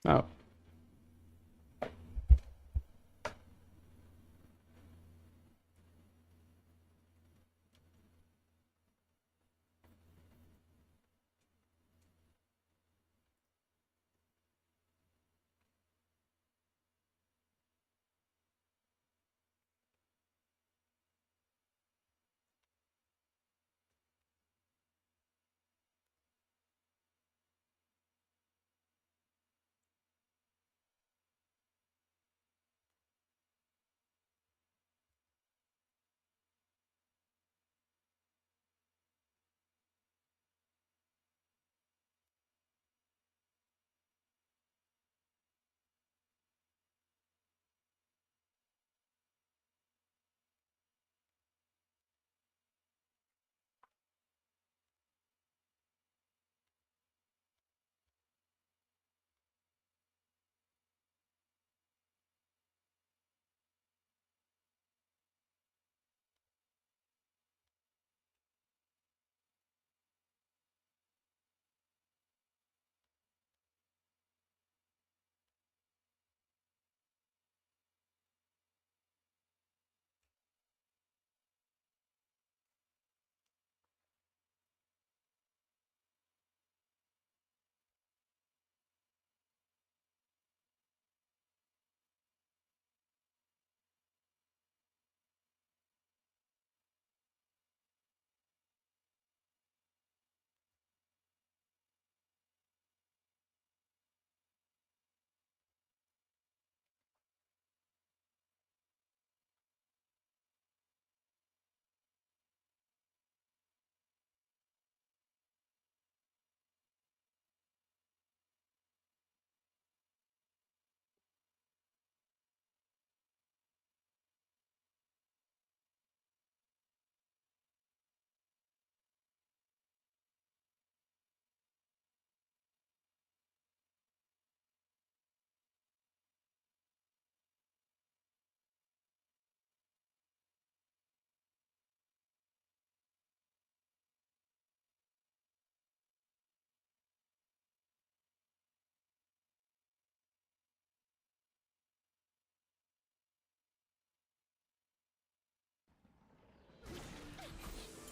Oh.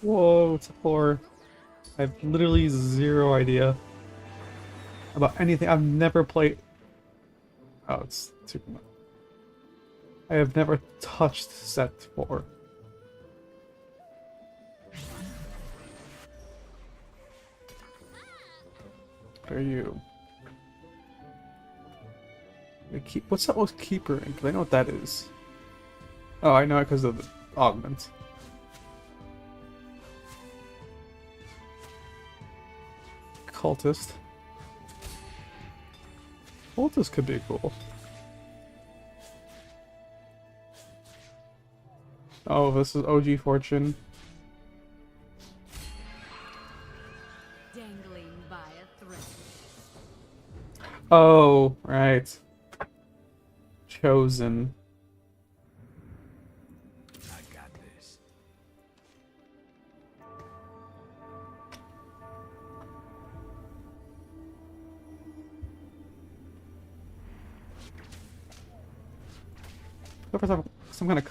Whoa, it's a 4. I have literally zero idea about anything. I've never played... Oh, it's Superman. I have never touched set 4. What are you? What's that with Keeper Ink? I know what that is. Oh, I know it because of the augment. Cultist. Cultist could be cool. Oh, this is OG Fortune. Dangling by a thread. Oh, right. Chosen. I got this. Look for some kind of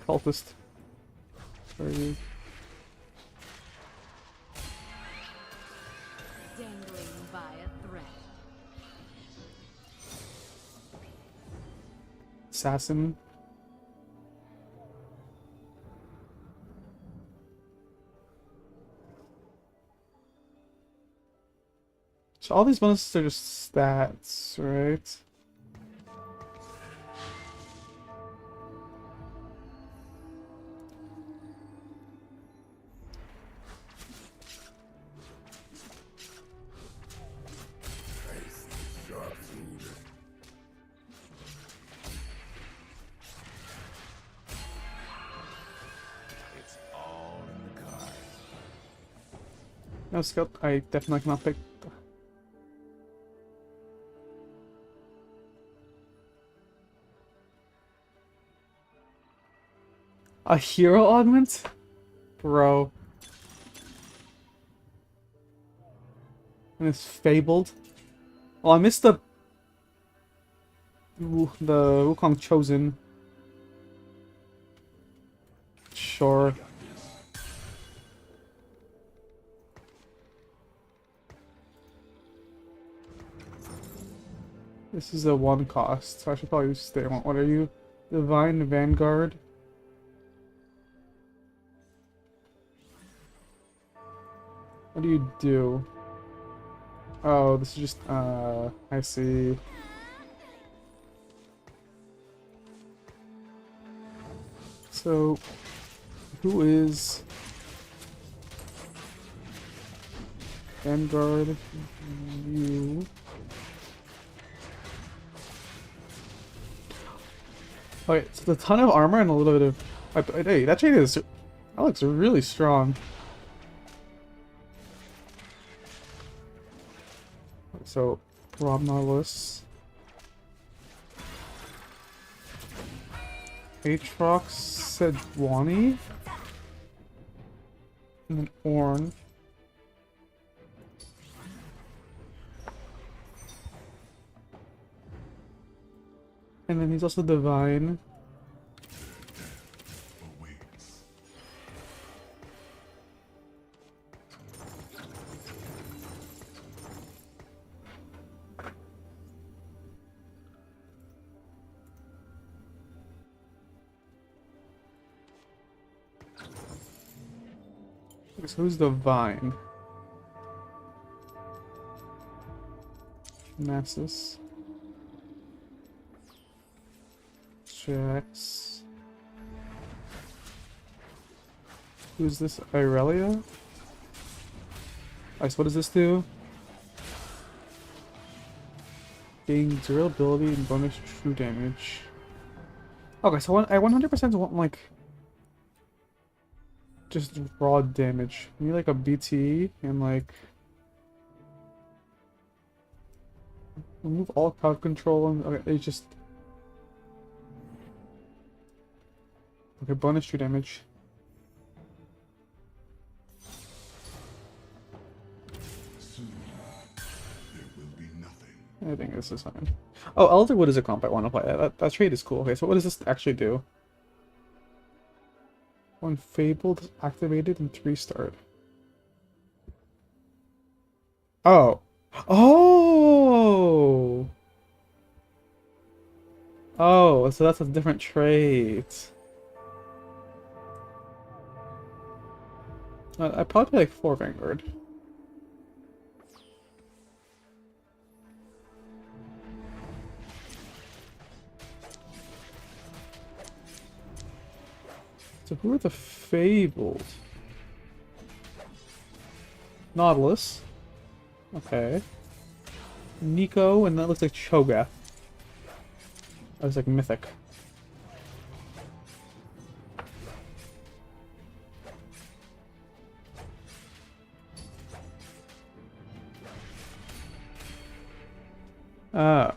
cultist. Where are you? Dangling by a thread. Assassin. So all these bonuses are just stats, right? Sharpshooter. It's all in the cards. No skill. I definitely cannot pick. A hero augment? Bro. And it's fabled. Oh, I missed the Wukong Chosen. Sure. This is a 1 cost, so I should probably stay on. What are you? Divine Vanguard. What do you do? Oh, this is just, I see. So, who is Vanguard? You. Okay, so a ton of armor and a little bit of. Hey, that chain is. That looks really strong. So, Rob Nautilus. Aatrox Sejuani. And then Ornn. And then he's also Divine. So who's Divine? Nasus. Jax. Who's this? Irelia? Alright, so what does this do? Gain durability and bonus true damage. Okay, so I 100% want like just raw damage. I need like a BT and like remove all crowd control and okay, it's just okay, bonus true damage. Soon, there will be nothing. I think this is fine. Oh, Elderwood is a comp I want to play. That trade is cool. Okay, so what does this actually do? 1 Fabled activated and 3 starred. Oh. Oh! Oh, so that's a different trait. I'd probably like 4 Vanguard. So who are the Fabled? Nautilus. Okay. Nico, and that looks like Cho'Gath. That was like mythic. Ah.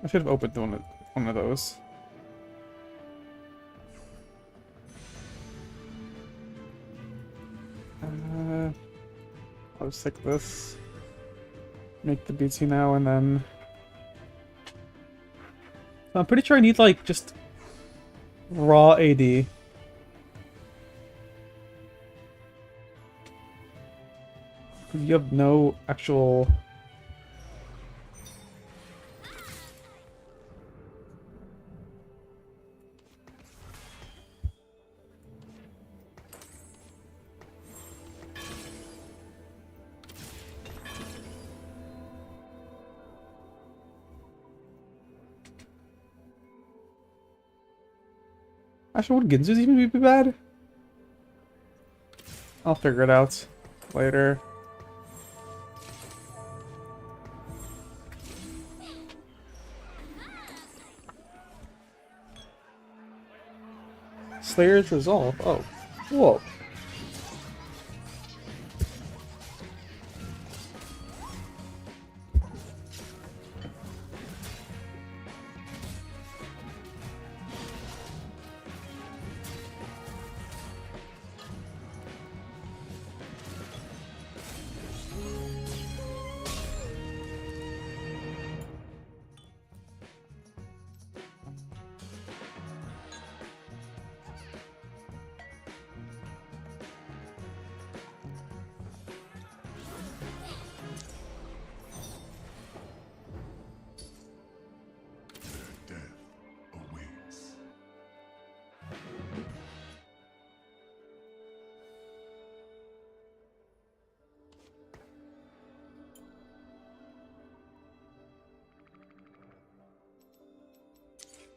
I should have opened one of those. I'll just take this. Make the BT now and then. I'm pretty sure I need like just raw AD. You have no actual. Actually, would Ginzu's even be bad? I'll figure it out later. Slayer's Resolve. Oh. Whoa.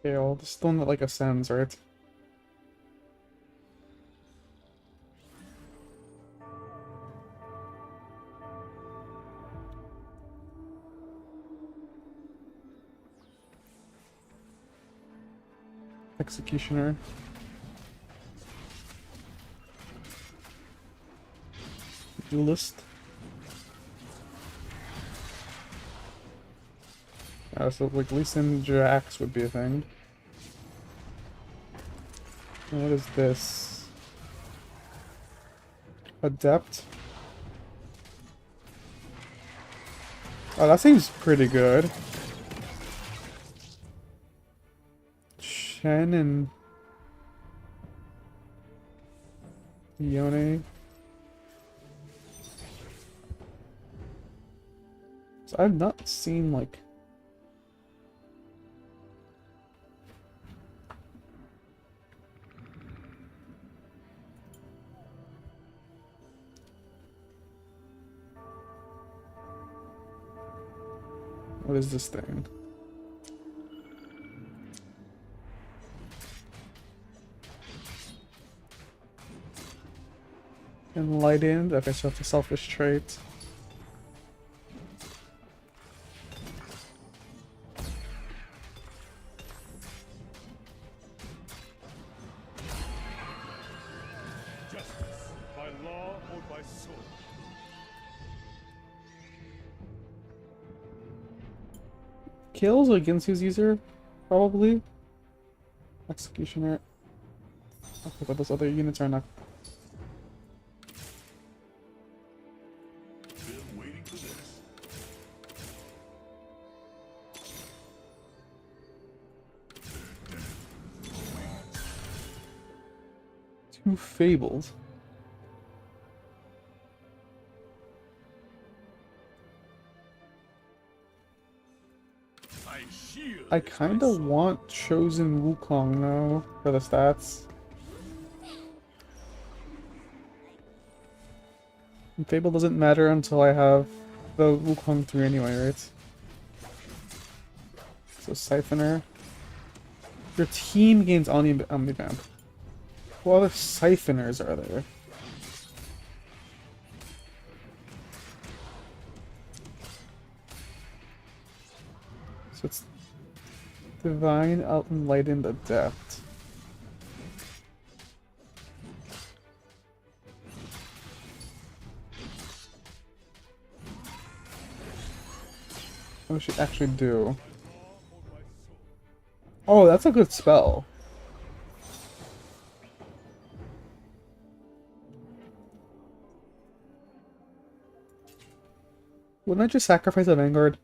Scale. This is the one that like ascends, right? Executioner. Duelist. So like Leeson Jax would be a thing. And what is this? Adept. Oh, that seems pretty good. Shen and Yone. So I've not seen like what is this thing? Enlightened. Okay, so it's a selfish trait. Justice, by law or by sword. Kills against his user, probably. Executioner. Okay, but those other units are not. Been waiting for this. Too fabled. I shield. I kind of want Chosen Wukong now for the stats. And Fable doesn't matter until I have the Wukong 3 anyway, right? So Siphoner. Your team gains Omnivamp. What other Siphoners are there? So it's Divine, Enlightened, Adept. What does she actually do? Oh, that's a good spell. Wouldn't I just sacrifice a Vanguard?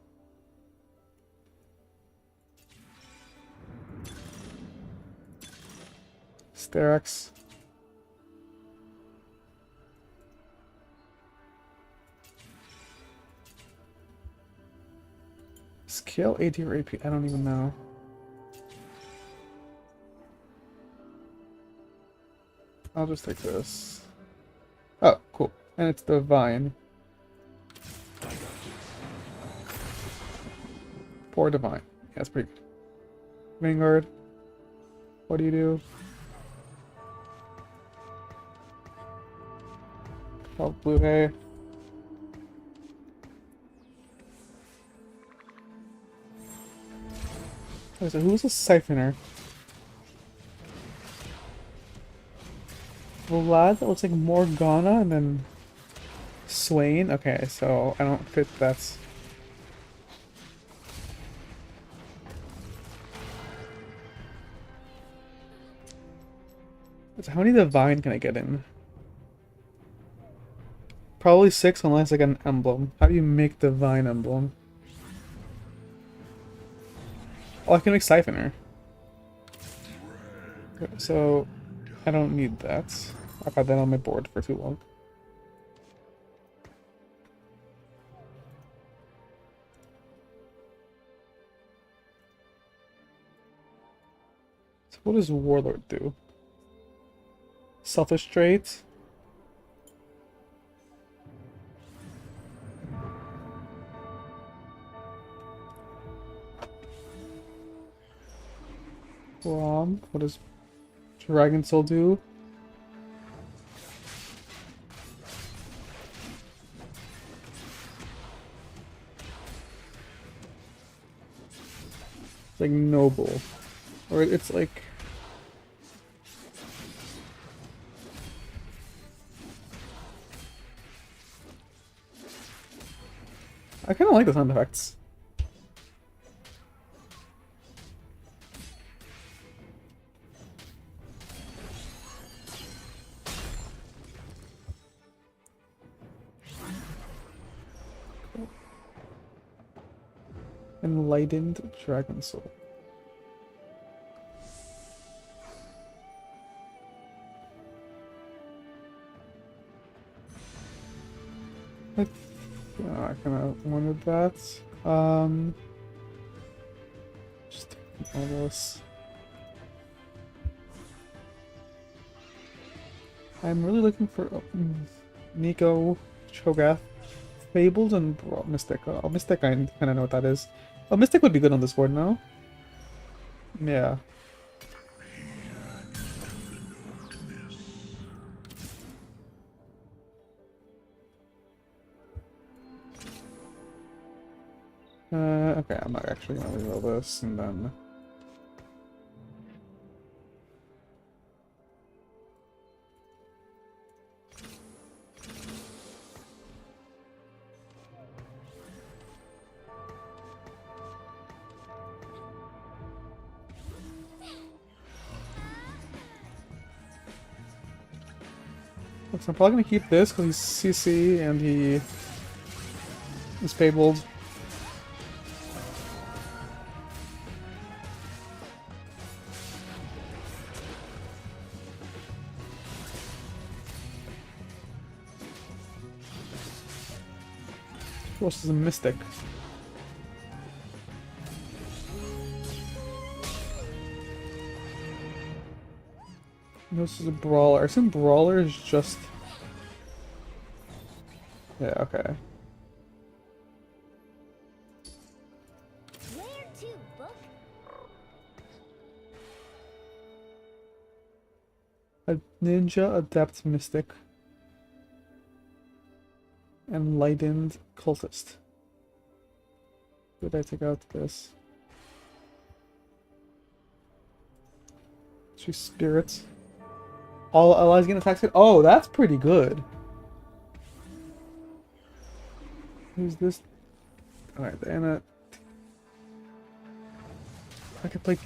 Sterex. Scale AD or AP? I don't even know. I'll just take this. Oh, cool. And it's Divine. Poor Divine. Yeah, that's pretty good. Vanguard. What do you do? Oh, Blue Hay. Okay, so who's a Siphoner? Vlad that looks like Morgana and then Swain? Okay, so I don't fit that. So how many Divine can I get in? Probably 6 unless I get an emblem. How do you make Divine emblem? Oh, I can make Siphoner. So I don't need that. I've had that on my board for too long. So what does Warlord do? Selfish trait? What does Dragon Soul do? It's like noble. Or it's like... I kind of like the sound effects. Enlightened Dragon Soul. I kind of wanted that. Just all this. I'm really looking for Nico, Cho'Gath, Fabled, and Mystic. Oh, Mystic, I kind of know what that is. Oh, Mystic would be good on this board now. Yeah. Okay, I'm not actually gonna reroll this, and then... Looks, I'm probably gonna keep this because he's CC and he is fabled. Who else is a Mystic? This is a Brawler. I assume Brawler is just... Yeah, okay. Where to, book? A Ninja, Adept, Mystic. Enlightened Cultist. Did I take out this? She's Spirits. All allies gain attack speed. Oh, that's pretty good. Who's this? Alright, Anna. I could play...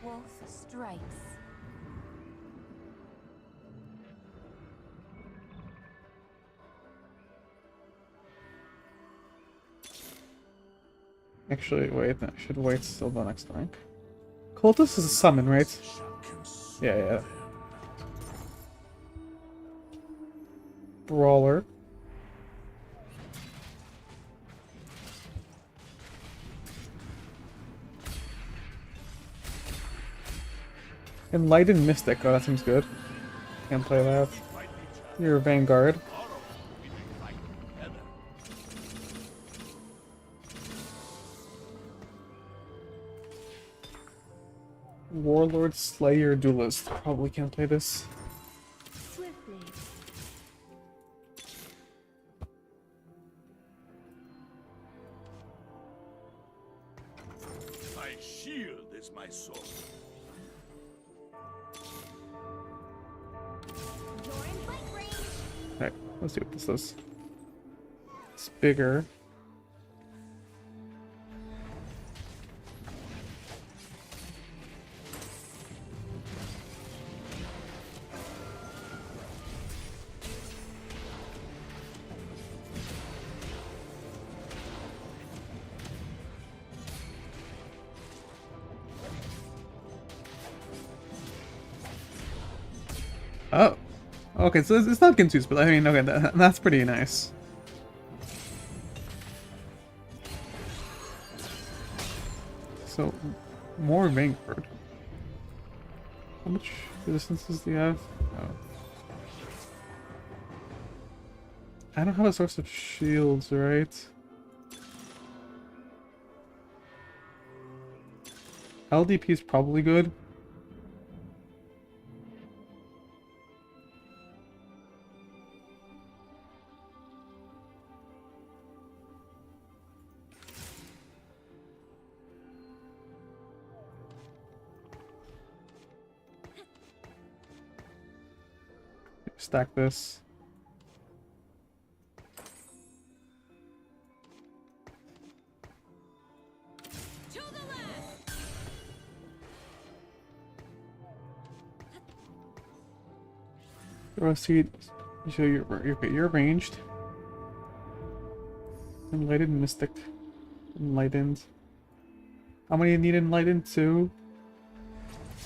Wolf strikes. Actually, wait, I should wait till the next rank. Cultist is a summon, right? Yeah. Brawler. Enlightened Mystic. Oh, that seems good. Can't play that. You're a Vanguard. Warlord, Slayer, Duelist. Probably can't play this. Swiftly. My shield is my sword. You're in fight range. Alright, let's see what this does. It's bigger. Oh. Okay, so it's not Ginsu's, but I mean, okay, that's pretty nice. So, more Vanguard. How much resistances do you have? Oh. I don't have a source of shields, right? LDP is probably good. Stack this. Seed. So you're ranged. Enlightened Mystic. Enlightened. How many need enlightened? 2?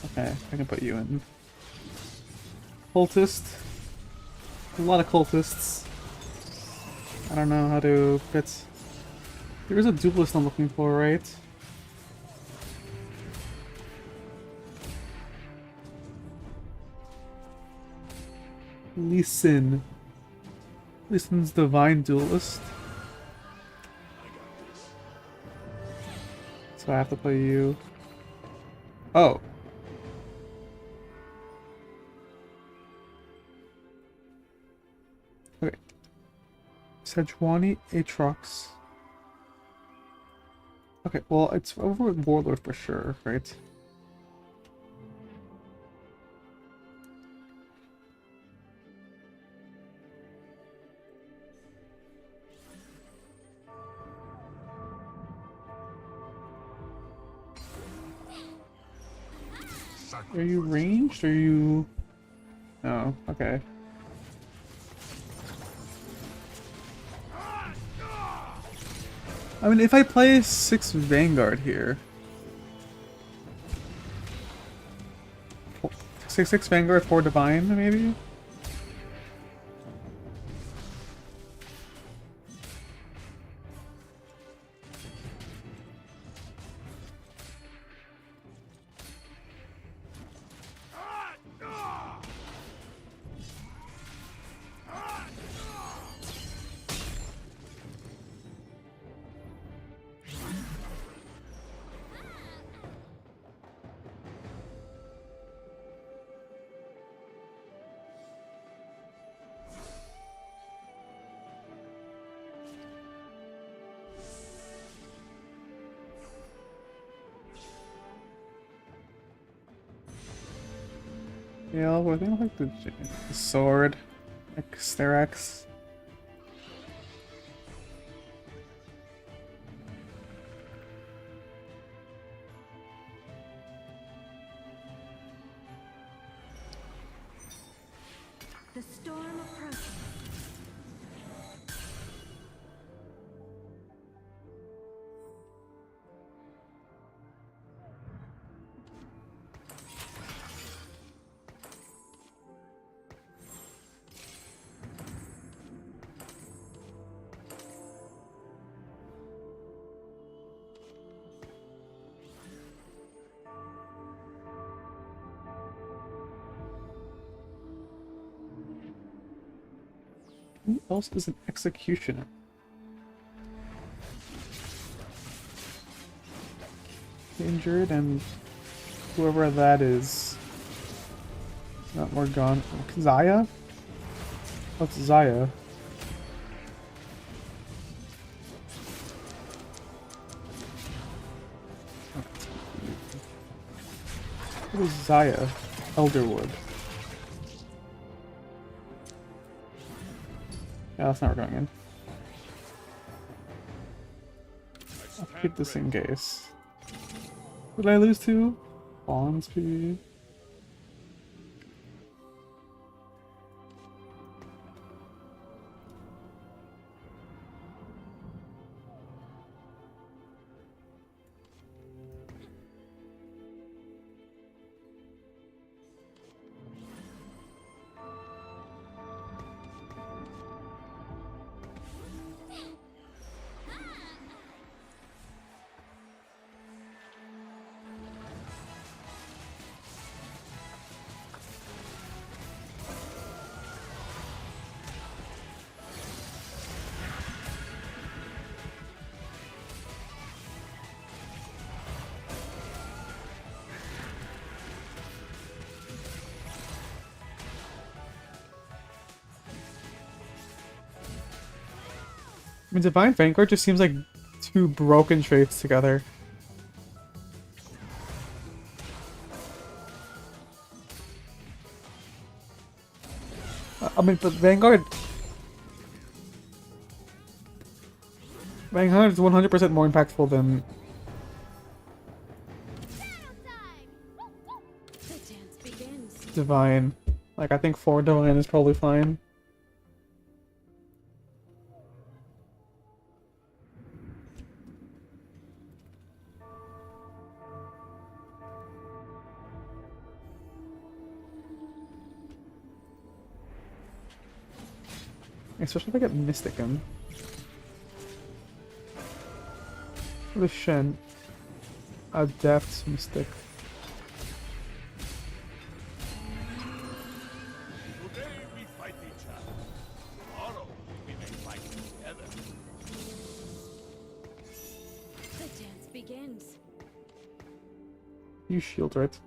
Okay, I can put you in. Cultist. A lot of cultists. I don't know how to fit. There is a duelist I'm looking for, right? Lee Sin. Lee Sin's Divine Duelist. So I have to play you. Oh. Okay. Sejuani, Aatrox. Okay, well, it's over with Warlord for sure, right? Are you ranged? Are you... Oh, okay. I mean, if I play 6 Vanguard here... 6 Vanguard, 4 Divine, maybe? Yeah, well, I think I like the sword. Like Sterex. The storm approaches. Who else is an executioner? Injured and whoever that is. Not Morgan. Zaya? What's Zaya? What is Zaya? Elderwood. Yeah, that's not going in. I'll keep this in case. What did I lose to? Bonsby. mean, Divine Vanguard just seems like two broken traits together. I mean, but Vanguard is 100% more impactful than The dance begins. Divine. Like, I think 4 Divine is probably fine. Especially if I get Mystic in. What is Shen? Adept Mystic. Today we fight each other. Tomorrow we may fight together. The dance begins. You shield, right?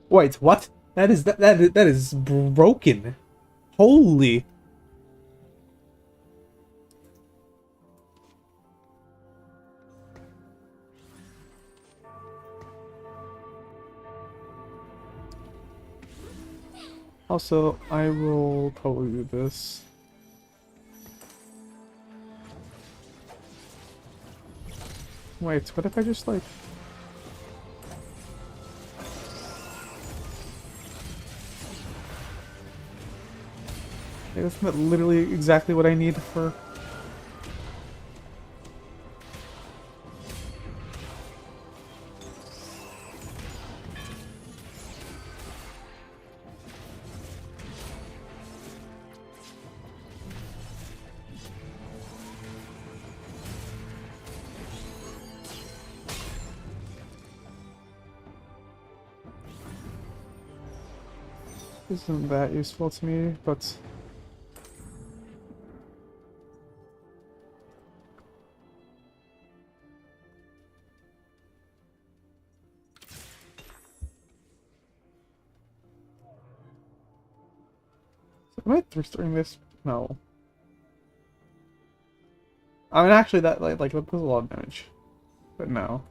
Wait, what? That is broken. Holy. Also, I will probably do this. Wait, what if I just like... Isn't that literally exactly what I need for... Isn't that useful to me, but... Am I restoring this? No. I mean, actually, that like that does a lot of damage, but no.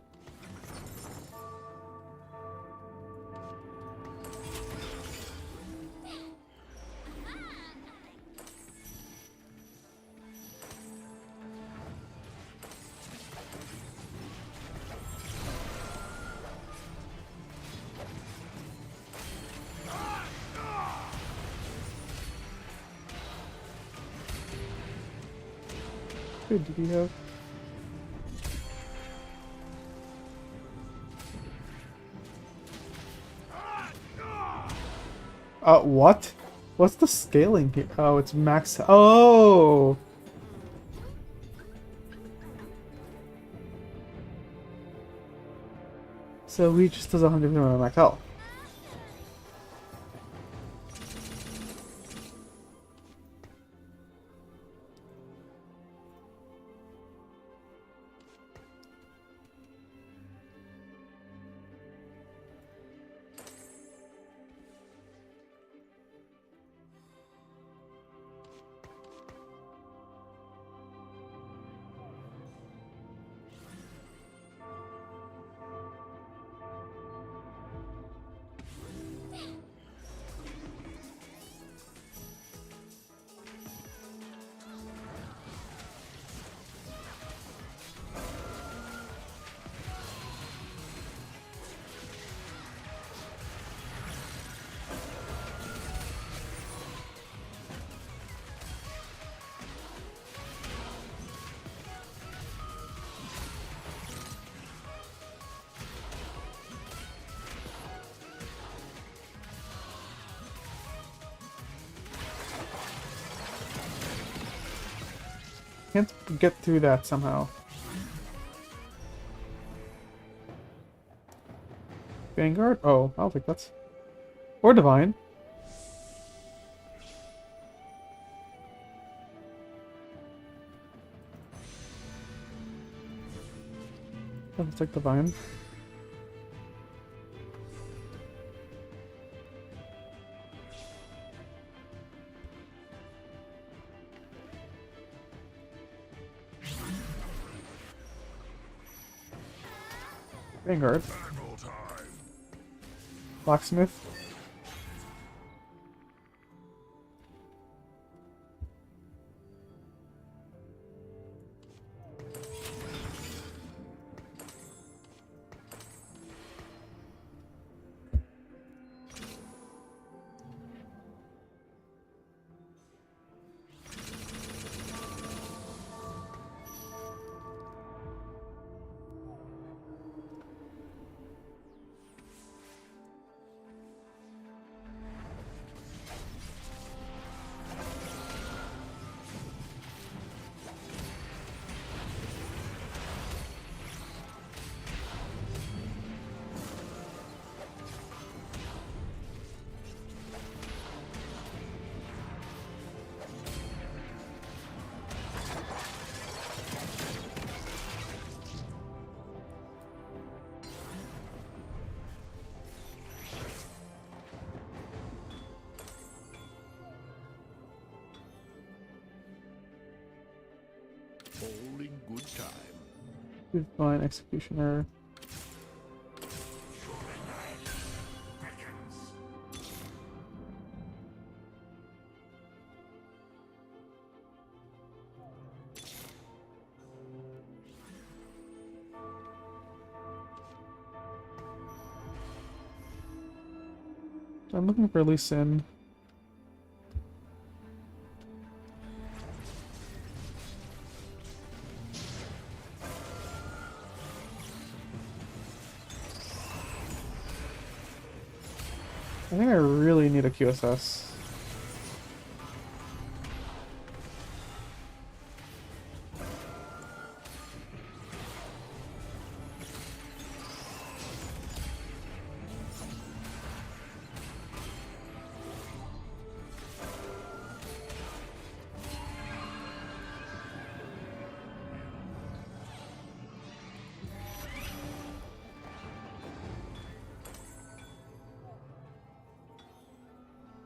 Good, did he have? What? What's the scaling here? Oh, it's max. Oh! So he just does 100% of max health. Can't get through that somehow. Vanguard? Oh, I'll take that. Or Divine. Let's take Divine. Vanguard. Anvil time. Locksmith. All in good time. Divine Executioner. I'm looking for Lee Sin. I think I really need a QSS.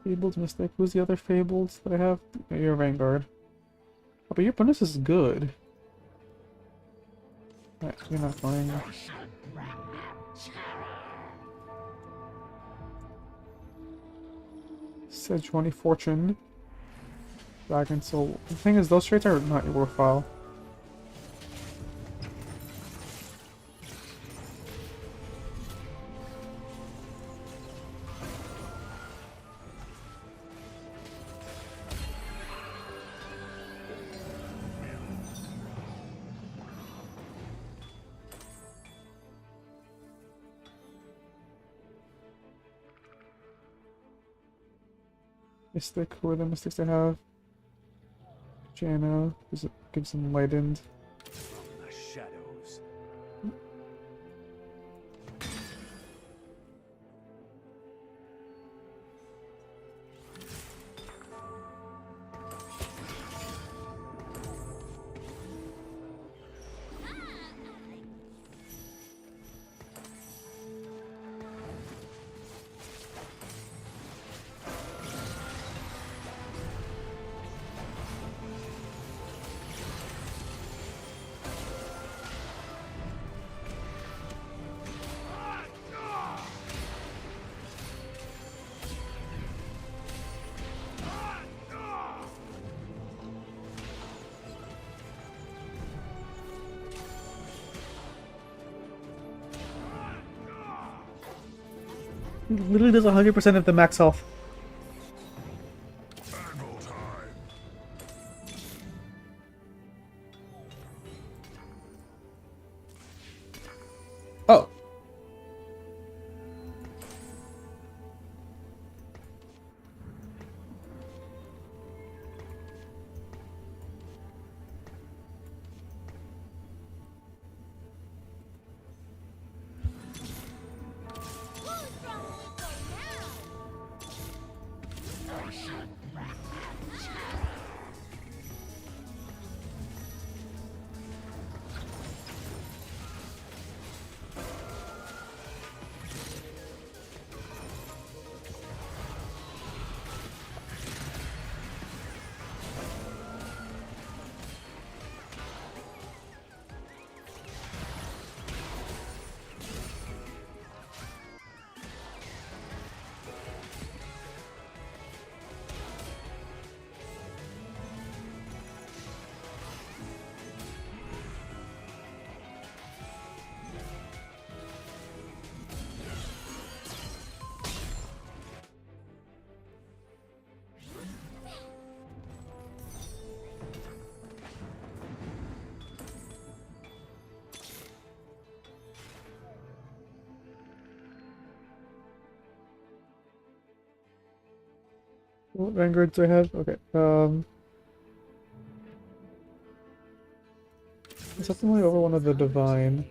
Fabled Mystic. Who's the other Fabled that I have? Oh, you're Vanguard. Oh, but your bonus is good. Alright, you're not flying. Sejuani Fortune. Dragon Soul. The thing is, those traits are not your worthwhile. Mystic, who are the mystics I have? Janna, gives them lightened. The shadows. He literally does 100% of the max health. Anvil time. Oh! Who's from Nico now? What vanguards do I have? Okay. It's definitely over one of the divine.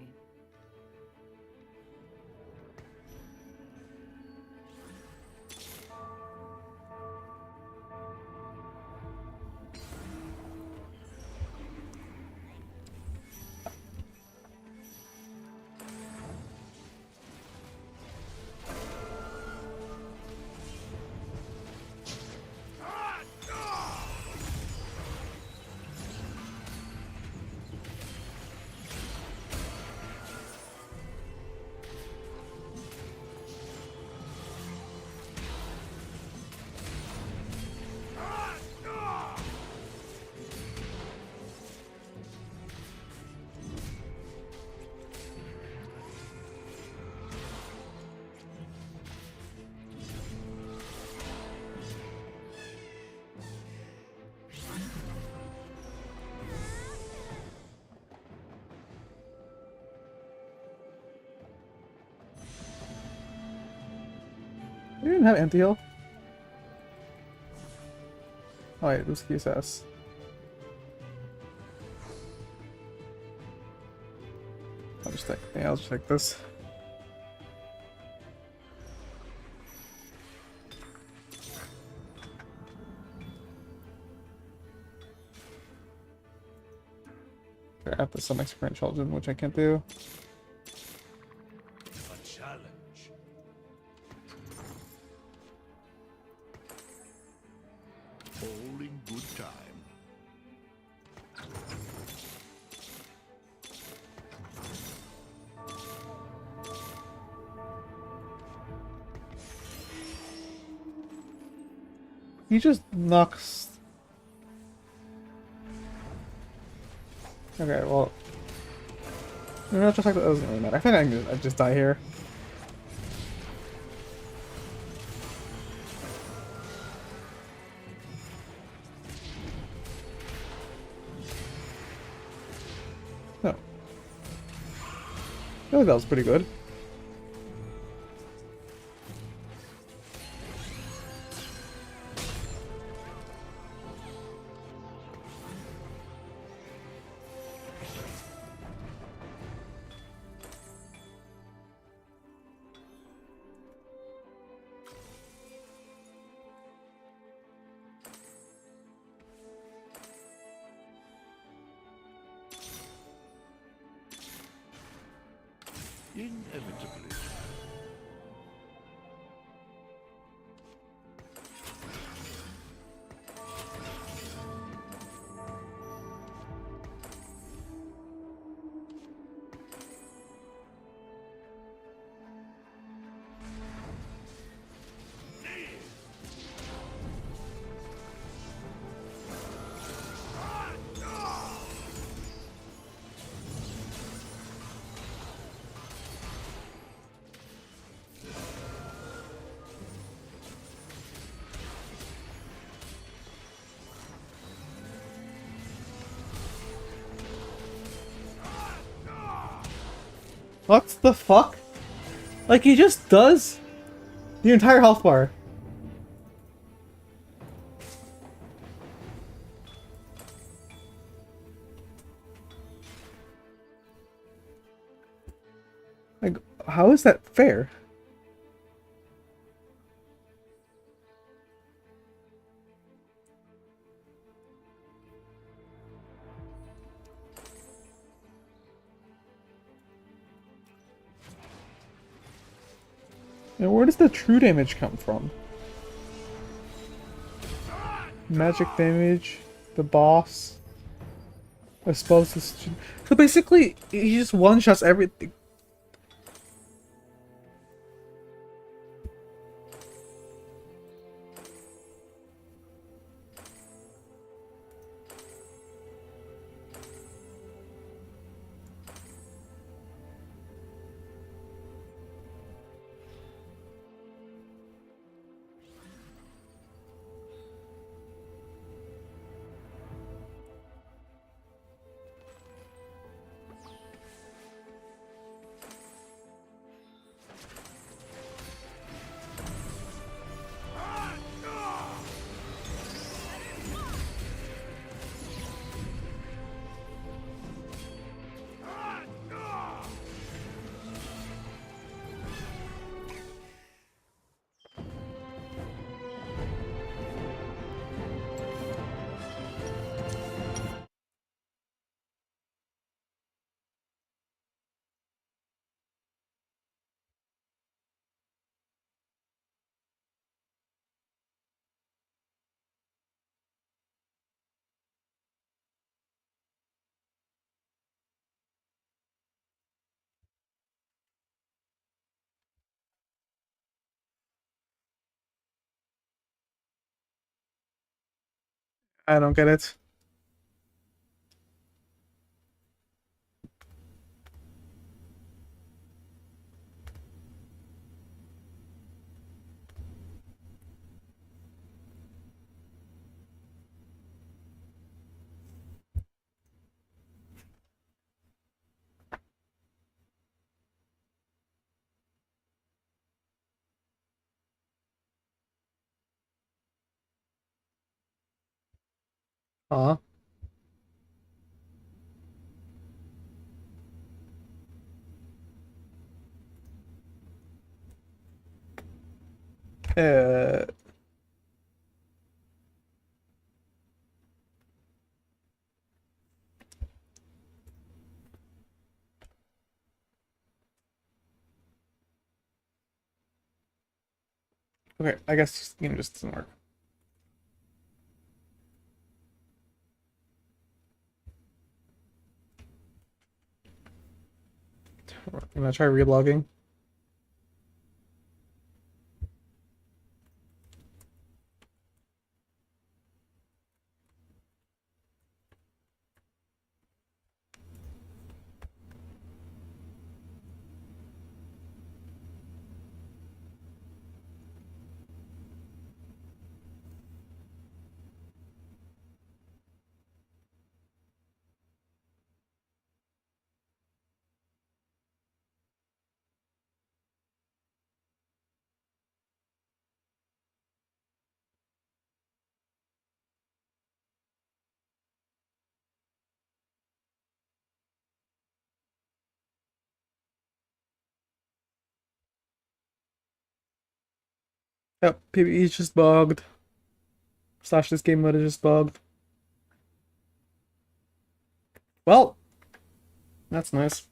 You didn't have anti-heal? Oh wait, this is QSS. I'll just take, yeah, I'll just take this. I have to some extra children, which I can't do. A challenge. All in good time. He just knocks. Okay, well. You know, just like that doesn't really matter. I think I just die here. No. I feel like that was pretty good. Inevitably. What the fuck? Like, he just does the entire health bar. Like, how is that fair? And where does the true damage come from? Magic damage, the boss. I suppose this. So basically, he just one-shots everything. I don't get it. Huh? Uh, okay, I guess this game just doesn't work. I'm gonna try relogging. Yep, PvE is just bugged. Slash this game mode is just bugged. Well, that's nice.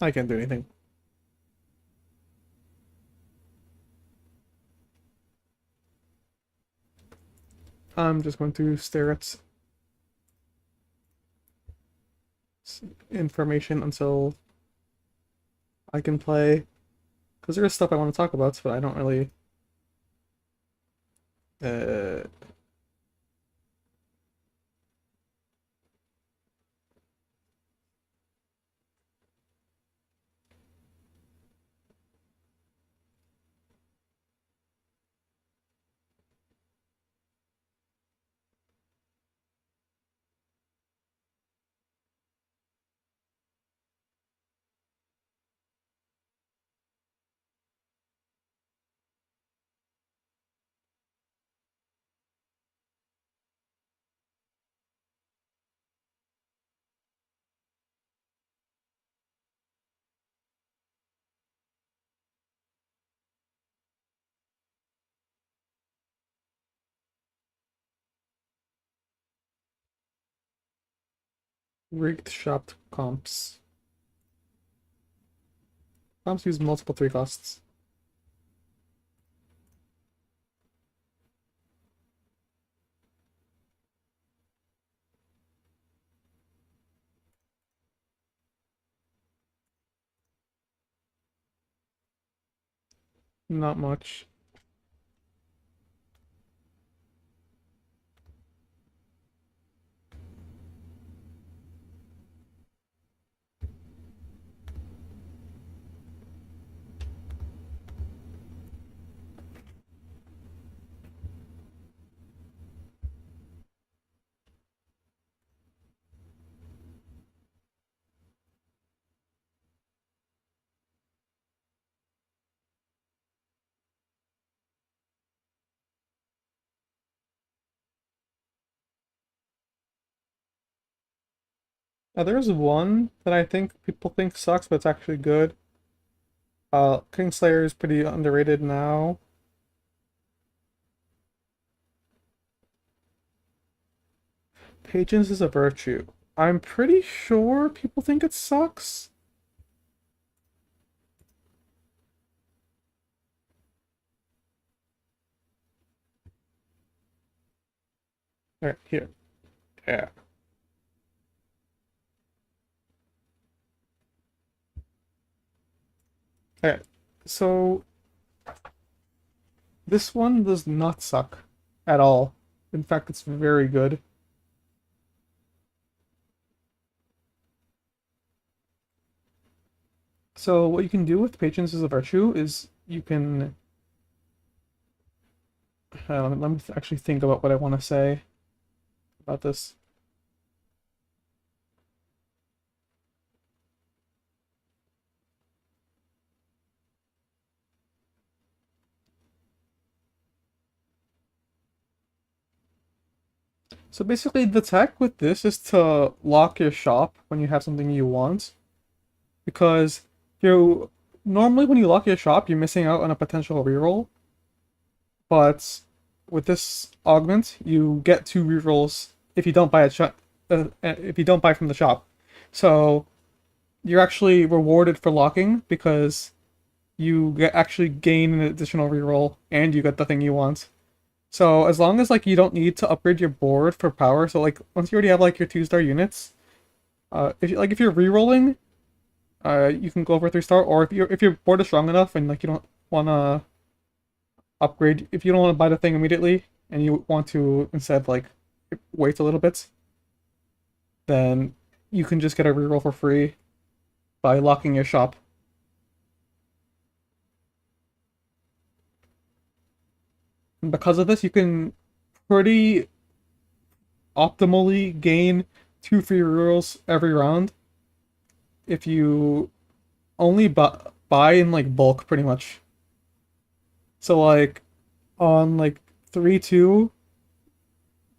I can't do anything. I'm just going to stare at information until I can play. Because there is stuff I want to talk about, but I don't really. Uh, rigged shopped comps. Comps use multiple 3 costs. Not much. There's one that I think people think sucks, but it's actually good. Kingslayer is pretty underrated now. Patience is a virtue. I'm pretty sure people think it sucks. Alright, here. Yeah. Okay. So this one does not suck at all. In fact, it's very good. So what you can do with Patience is a Virtue is you can let me actually think about what I want to say about this. So basically, the tech with this is to lock your shop when you have something you want, because you normally when you lock your shop, you're missing out on a potential reroll. But with this augment, you get two rerolls if you don't buy if you don't buy from the shop. So you're actually rewarded for locking because actually gain an additional reroll and you get the thing you want. So as long as like you don't need to upgrade your board for power, so like once you already have like your 2-star units, if you're rerolling, you can go for 3-star, or if your board is strong enough and like you don't wanna upgrade, if you don't want to buy the thing immediately and you want to instead like wait a little bit, then you can just get a reroll for free by locking your shop. And because of this, you can pretty optimally gain 2 free rerolls every round if you only buy in like bulk pretty much. So like on like 3-2,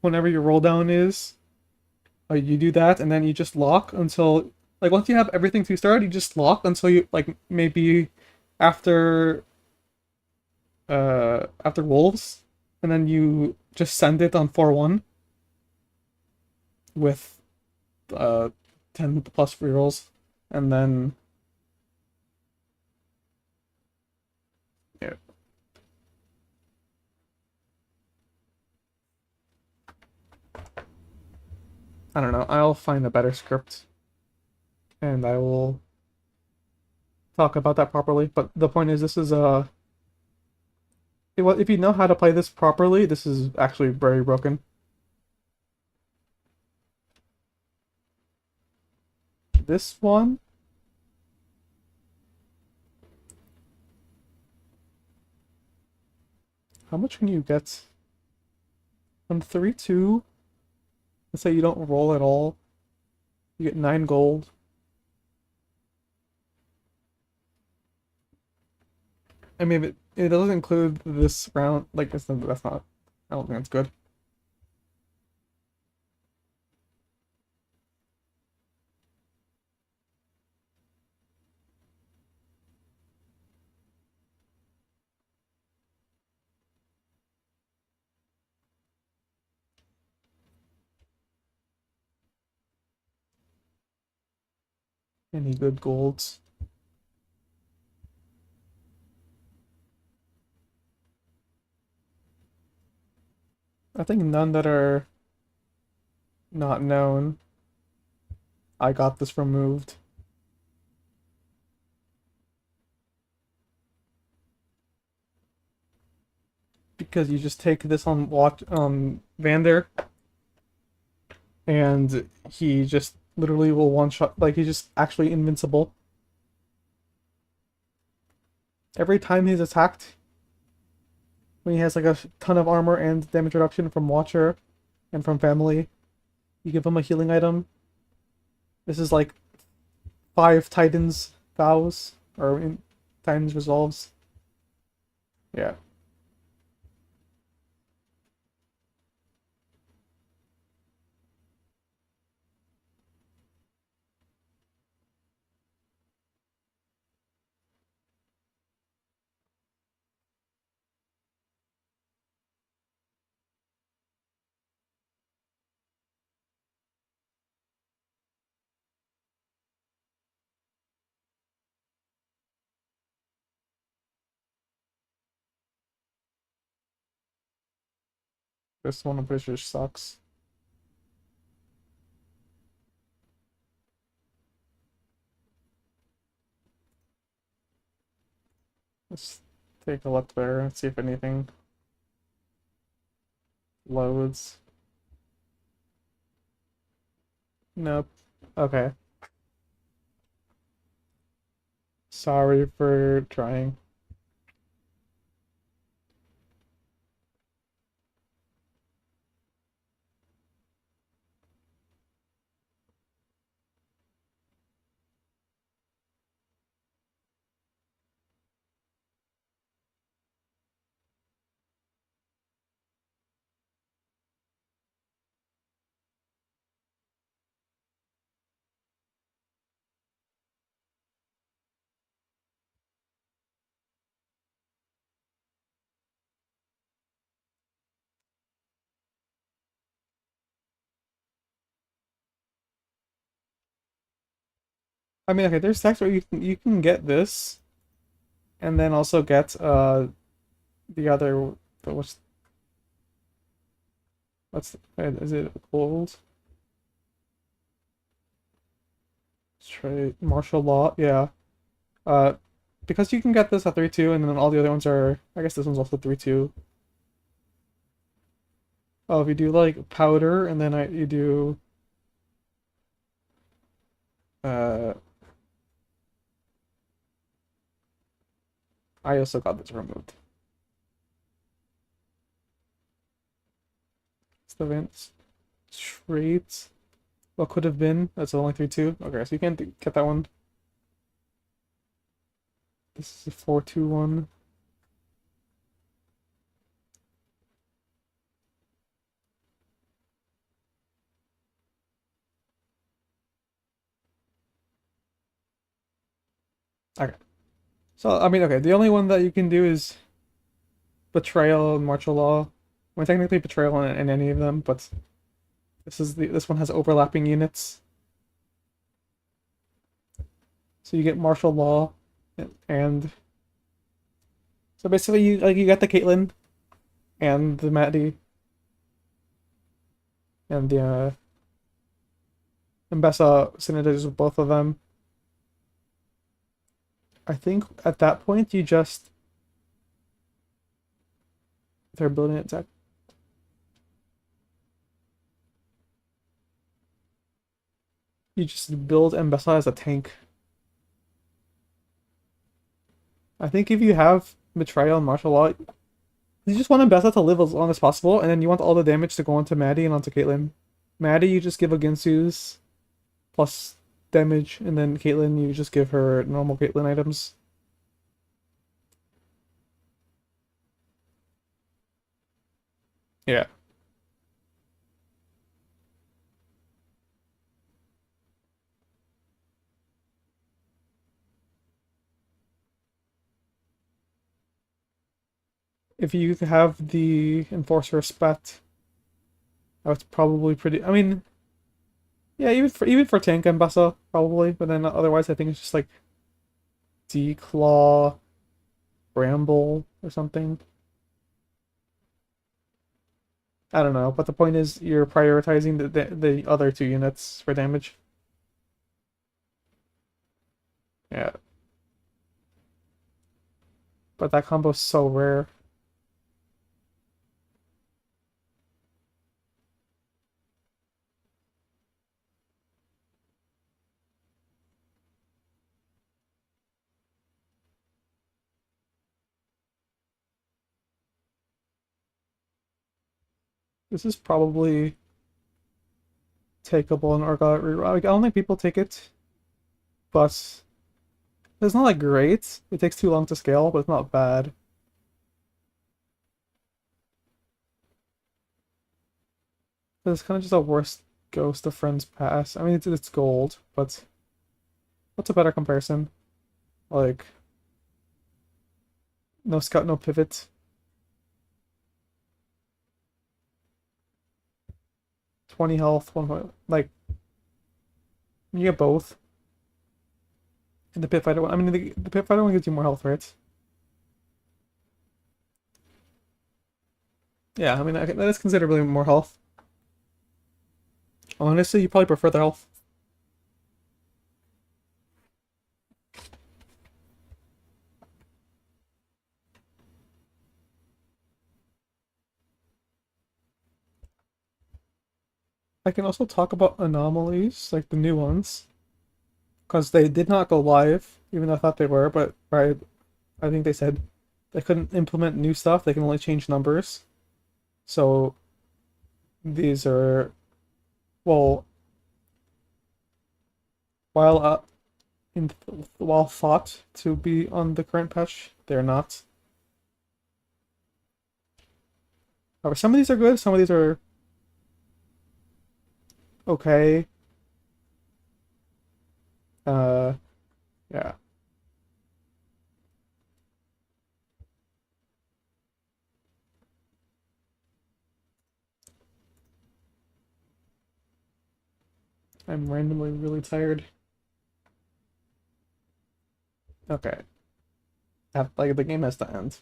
whenever your roll down is, you do that and then you just lock until like once you have everything 2-starred, you just lock until you like maybe after after wolves, and then you just send it on 4-1 with 10 plus rerolls, and then yeah. I don't know. I'll find a better script and I will talk about that properly. But the point is, this is if you know how to play this properly, this is actually very broken. This one, how much can you get? On 3-2, let's say you don't roll at all, you get 9 gold. I mean, it doesn't include this round. Like, that's not. I don't think that's good. Any good golds? I think none that are not known. I got this removed because you just take this on watch Vander, and he just literally will one shot. Like he's just actually invincible. Every time he's attacked, when he has like a ton of armor and damage reduction from Watcher and from family, you give him a healing item. This is like 5 Titans vows or Titans resolves. Yeah. This one I'm pretty sure sucks. Let's take a look there and see if anything loads. Nope. Okay. Sorry for trying. I mean, okay, there's decks where you can get this, and then also get the other the, is it gold? Trade martial law, yeah. Uh, because you can get this at 3-2, and then all the other ones are. I guess this one's also 3-2. Oh, if you do like powder, and then you do uh, I also got this removed. It's the advanced traits. What could have been? That's only 3-2. Okay, so you can't get that one. This is a 4-2-1. Okay. So, I mean, okay, the only one that you can do is Betrayal and Martial Law. Well, technically Betrayal in any of them, but this one has overlapping units. So you get Martial Law and so basically you got the Caitlyn and the Maddie and the Mbessa synergies with both of them. I think at that point you just they're building it attack. You just build Mbessa as a tank. I think if you have Betrayal and Martial Law, you just want Mbessa to live as long as possible, and then you want all the damage to go onto Maddie and onto Caitlyn. Maddie, you just give a Ginsu's plus damage, and then Caitlyn, you just give her normal Caitlyn items. Yeah. If you have the Enforcer Spat, that's probably pretty. I mean, yeah, even for tank Mbassa probably, but then otherwise I think it's just like Declaw, Bramble or something. I don't know, but the point is you're prioritizing the other two units for damage. Yeah, but that combo's so rare. This is probably takeable in Orgot Reroll. Like, I don't think people take it, but it's not like great. It takes too long to scale, but it's not bad. It's kind of just a worst Ghost of Friends pass. I mean, it's gold, but what's a better comparison? Like, no scout, no pivot. 20 health, 1 point. Like, you get both. And the pit fighter one. I mean, the pit fighter one gives you more health, right? Yeah, I mean, that is considerably more health. Honestly, you probably prefer the health. I can also talk about anomalies, like the new ones, because they did not go live, even though I thought they were, but I think they said they couldn't implement new stuff, they can only change numbers. So these are, well, while while thought to be on the current patch, they're not. However, some of these are good, some of these are okay. Yeah. I'm randomly really tired. Okay. Like the game has to end.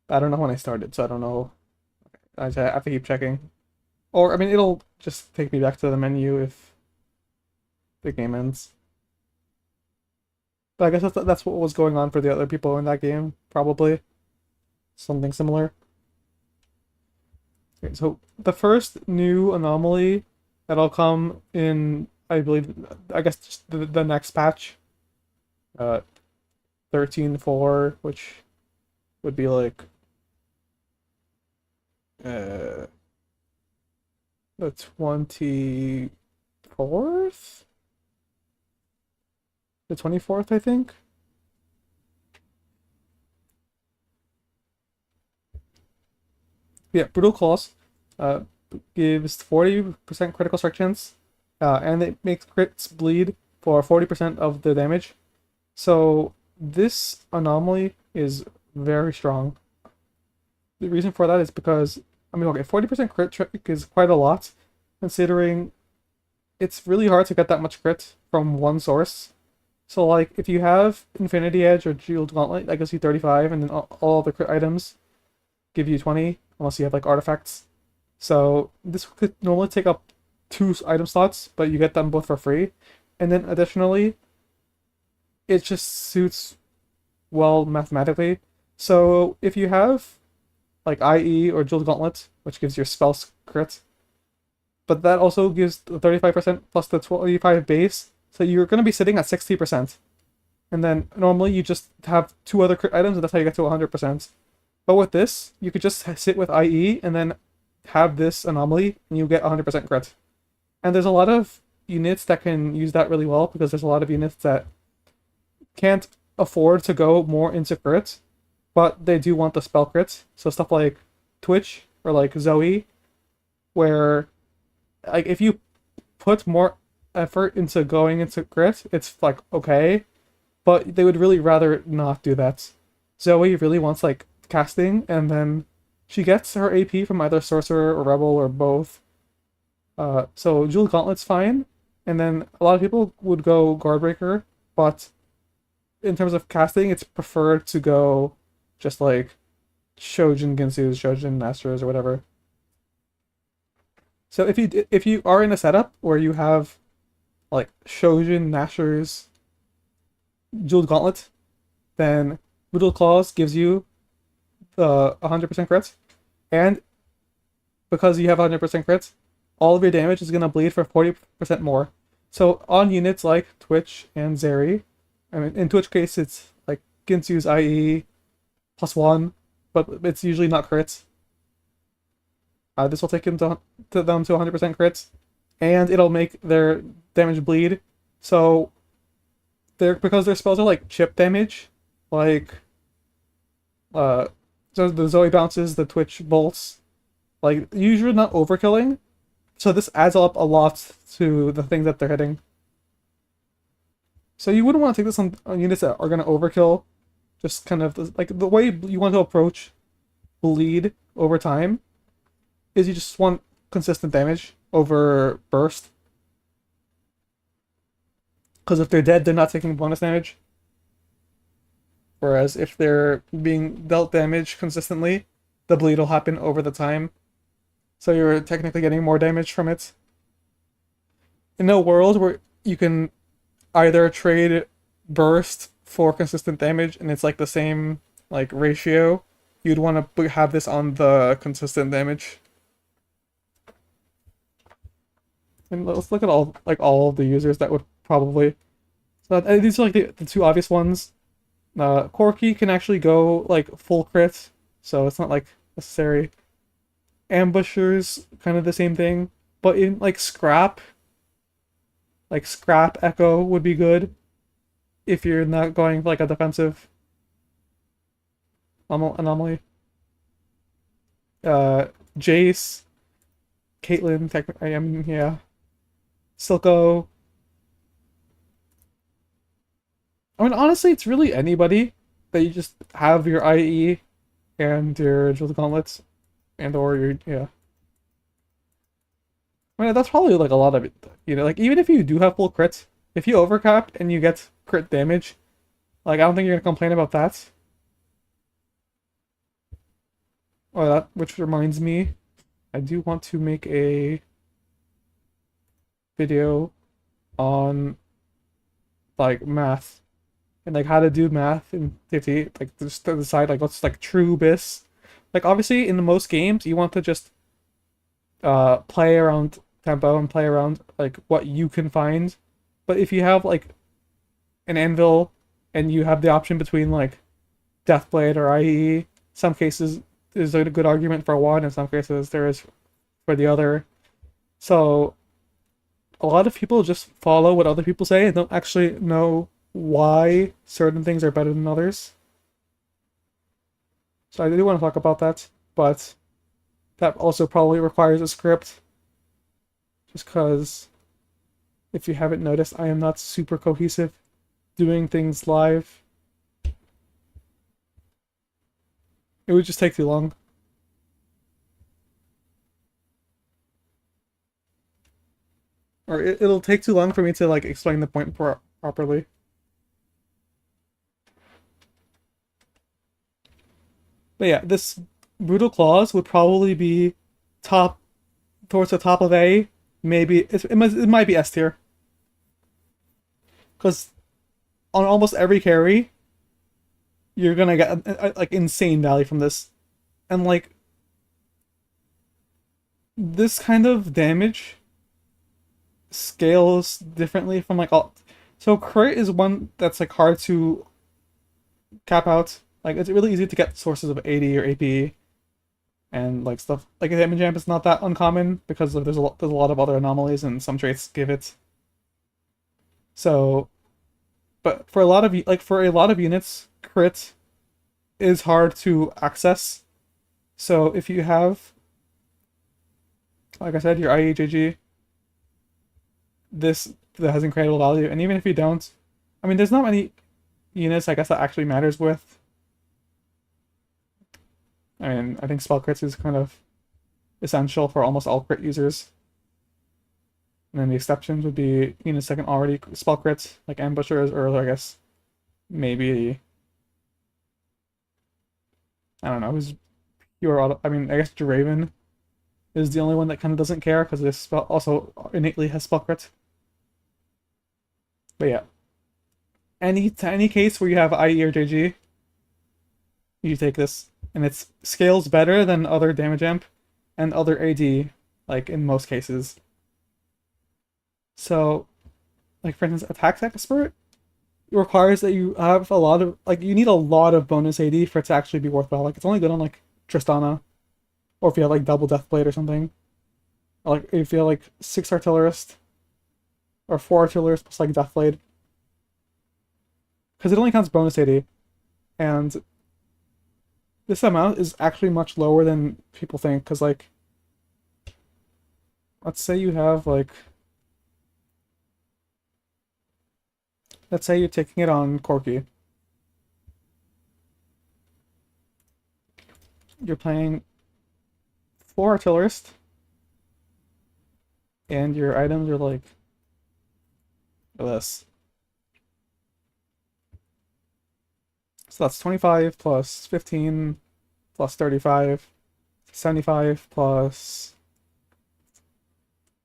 I don't know when I started, so I don't know. I have to keep checking. Or I mean, it'll just take me back to the menu if the game ends. But I guess that's what was going on for the other people in that game, probably. Something similar. Okay, so the first new anomaly that'll come in, I believe, I guess just the next patch, 13.4, which would be like uh the 24th? The 24th, I think. Yeah, Brutal Claws uh, gives 40% critical strike chance, and it makes crits bleed for 40% of the damage. So this anomaly is very strong. The reason for that is because, I mean, okay, 40% crit trick is quite a lot, considering it's really hard to get that much crit from one source. So, like, if you have Infinity Edge or Jeweled Gauntlet, that gives you 35, and then all the crit items give you 20, unless you have, like, artifacts. So, this could normally take up 2 item slots, but you get them both for free. And then, additionally, it just suits well mathematically. So, if you have, like, IE or Jeweled Gauntlet, which gives your spells crit, but that also gives the 35% plus the 25 base, so you're going to be sitting at 60%. And then normally you just have 2 other crit items, and that's how you get to 100%. But with this, you could just sit with IE and then have this anomaly, and you get 100% crit. And there's a lot of units that can use that really well, because there's a lot of units that can't afford to go more into crit, but they do want the spell crit. So stuff like Twitch or like Zoe, where like if you put more effort into going into crit, it's like okay, but they would really rather not do that. Zoe really wants like casting, and then she gets her AP from either sorcerer or rebel or both. So Jewel Gauntlet's fine, and then a lot of people would go Guardbreaker, but in terms of casting, it's preferred to go just like Shojin Ginsu's, Shojin Masters, or whatever. So if you are in a setup where you have like Shojin, Nashers, Jeweled Gauntlet, then Brutal Claws gives you the 100% crits, and because you have 100% crits, all of your damage is going to bleed for 40% more. So on units like Twitch and Zeri, I mean, in Twitch case, it's like Ginsu's IE +1, but it's usually not crits. This will take them to 100% crits, and it'll make their damage bleed. So, because their spells are like chip damage, like so the Zoe bounces, the Twitch bolts, like usually not overkilling. So this adds up a lot to the things that they're hitting. So you wouldn't want to take this on units that are going to overkill. Just kind of like the way you want to approach bleed over time is you just want consistent damage over burst. Because if they're dead, they're not taking bonus damage. Whereas if they're being dealt damage consistently, the bleed will happen over the time. So you're technically getting more damage from it. In a world where you can either trade burst for consistent damage, and it's like the same like ratio, you'd want to have this on the consistent damage. And let's look at all of the users that would probably. So these are like the two obvious ones. Corki can actually go like full crit, so it's not like necessary. Ambushers, kind of the same thing, but in like scrap echo would be good if you're not going like a defensive anomaly. Uh, Jace, Caitlyn, technically, I mean, yeah, Silco. I mean, honestly, it's really anybody that you just have your IE and your Jeweled Gauntlets and or your yeah. I mean, that's probably like a lot of it. You know, like even if you do have full crits, if you overcap and you get crit damage, like I don't think you're gonna complain about that. Oh, that which reminds me, I do want to make a video on like math and like how to do math in 50, like just to decide like what's like true bis. Like obviously in the most games you want to just play around tempo and play around like what you can find. But if you have like an anvil and you have the option between like Deathblade or IE, some cases there's a good argument for one, in some cases there is for the other. So a lot of people just follow what other people say and don't actually know why certain things are better than others. So I do want to talk about that, but that also probably requires a script. Just because, if you haven't noticed, I am not super cohesive doing things live. It would just take too long. Or it'll take too long for me to like explain the point properly. But yeah, this Brutal Claws would probably be top towards the top of A. Maybe it might be S tier. Because on almost every carry, you're gonna get like insane value from this. And like this kind of damage scales differently from like all. So crit is one that's like hard to cap out. Like it's really easy to get sources of AD or AP and like stuff like damage jump is not that uncommon because there's a lot of other anomalies and some traits give it. So, but for a lot of units, crit is hard to access. So if you have, like I said, your IEJG, this that has incredible value, and even if you don't, I mean, there's not many units I guess that actually matters with. I mean, I think spell crits is kind of essential for almost all crit users. And then the exceptions would be units that can already spell crits, like ambushers, or I guess maybe I don't know, who's pure auto. I mean, I guess Draven is the only one that kind of doesn't care because this spell also innately has spell crit. But yeah, any case where you have IE or JG, you take this, and it scales better than other damage amp and other AD, like in most cases. So, like for instance, Attack Expert requires that you have a lot of you need a lot of bonus AD for it to actually be worthwhile. Like it's only good on like Tristana, or if you have like double Deathblade or something. Or, like if you have like 6 Artillerist or 4 Artillerists plus like Deathblade, because it only counts bonus AD, and this amount is actually much lower than people think. Because like, let's say you have like. Let's say you're taking it on Corki. You're playing 4 Artillerist, and your items are like this. So that's 25 plus 15 plus 35, 75 plus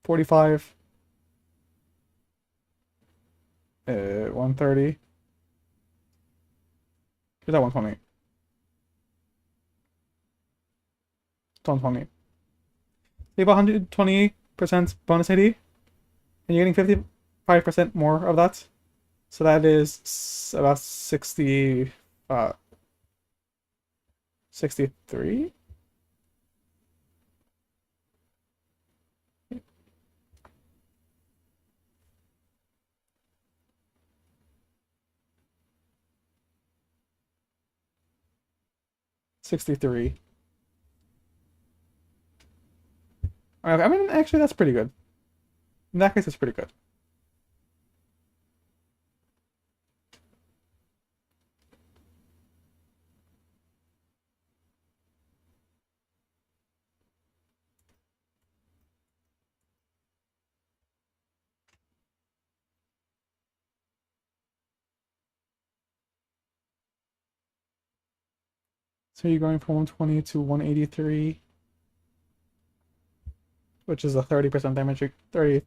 45. 130. Is that 120? It's 120. You have 120% bonus AD. And you're getting 55% more of that. So that is about 60, 63? 63. I mean, actually, that's pretty good. In that case, it's pretty good. So you're going from 120 to 183, which is a 30% damage, 30,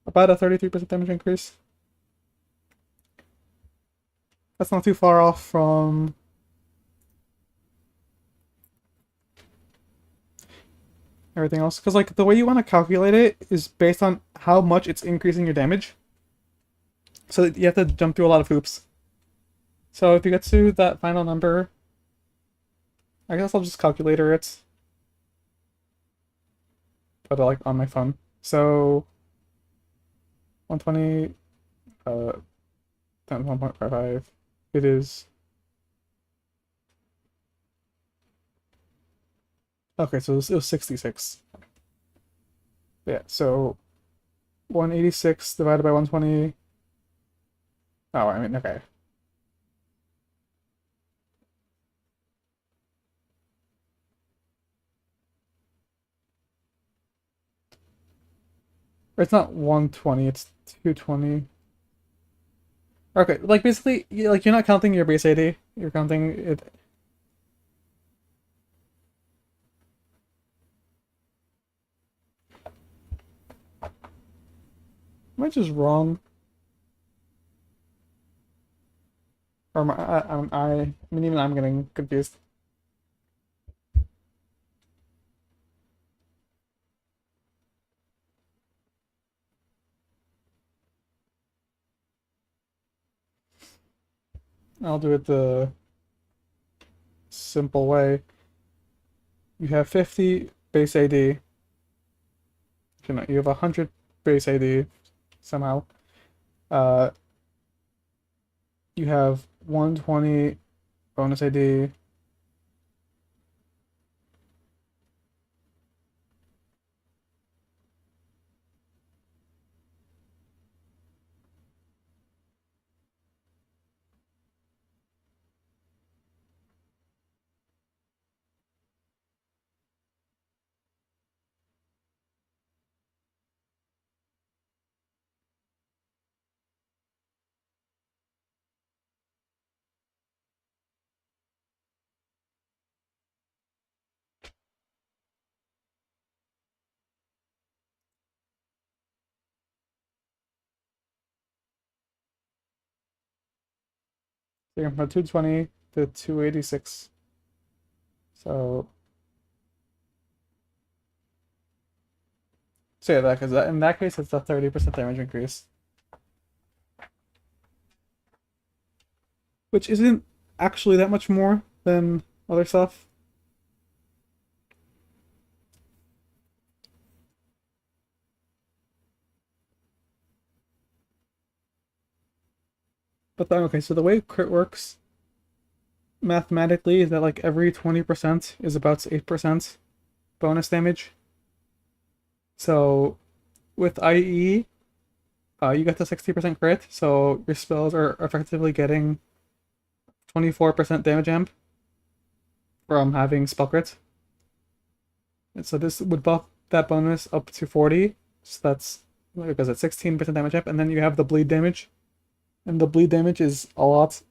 about a 33% damage increase. That's not too far off from everything else. Because, like, the way you want to calculate it is based on how much it's increasing your damage. So you have to jump through a lot of hoops. So if you get to that final number, I guess I'll just calculator it. But, like, on my phone. So 120 times 1.55. It is. Okay, so it was 66. Yeah, so 186 divided by 120. Oh, I mean, okay. It's not 120, it's 220. Okay, like basically, like you're not counting your base AD, you're counting it. Am I just wrong? Or I mean, even I'm getting confused. I'll do it the simple way. You have 50 base AD. You have 100 base AD somehow. Uh, you have 120 bonus AD. So you're from 220 to 286. So say that because in that case it's a 30% damage increase, which isn't actually that much more than other stuff. But then, okay, so the way crit works mathematically is that like every 20% is about 8% bonus damage. So with IE, you get the 60% crit, so your spells are effectively getting 24% damage amp from having spell crit. And so this would buff that bonus up to 40. So that's because it's 16% damage amp, and then you have the bleed damage. And the bleed damage is a lot.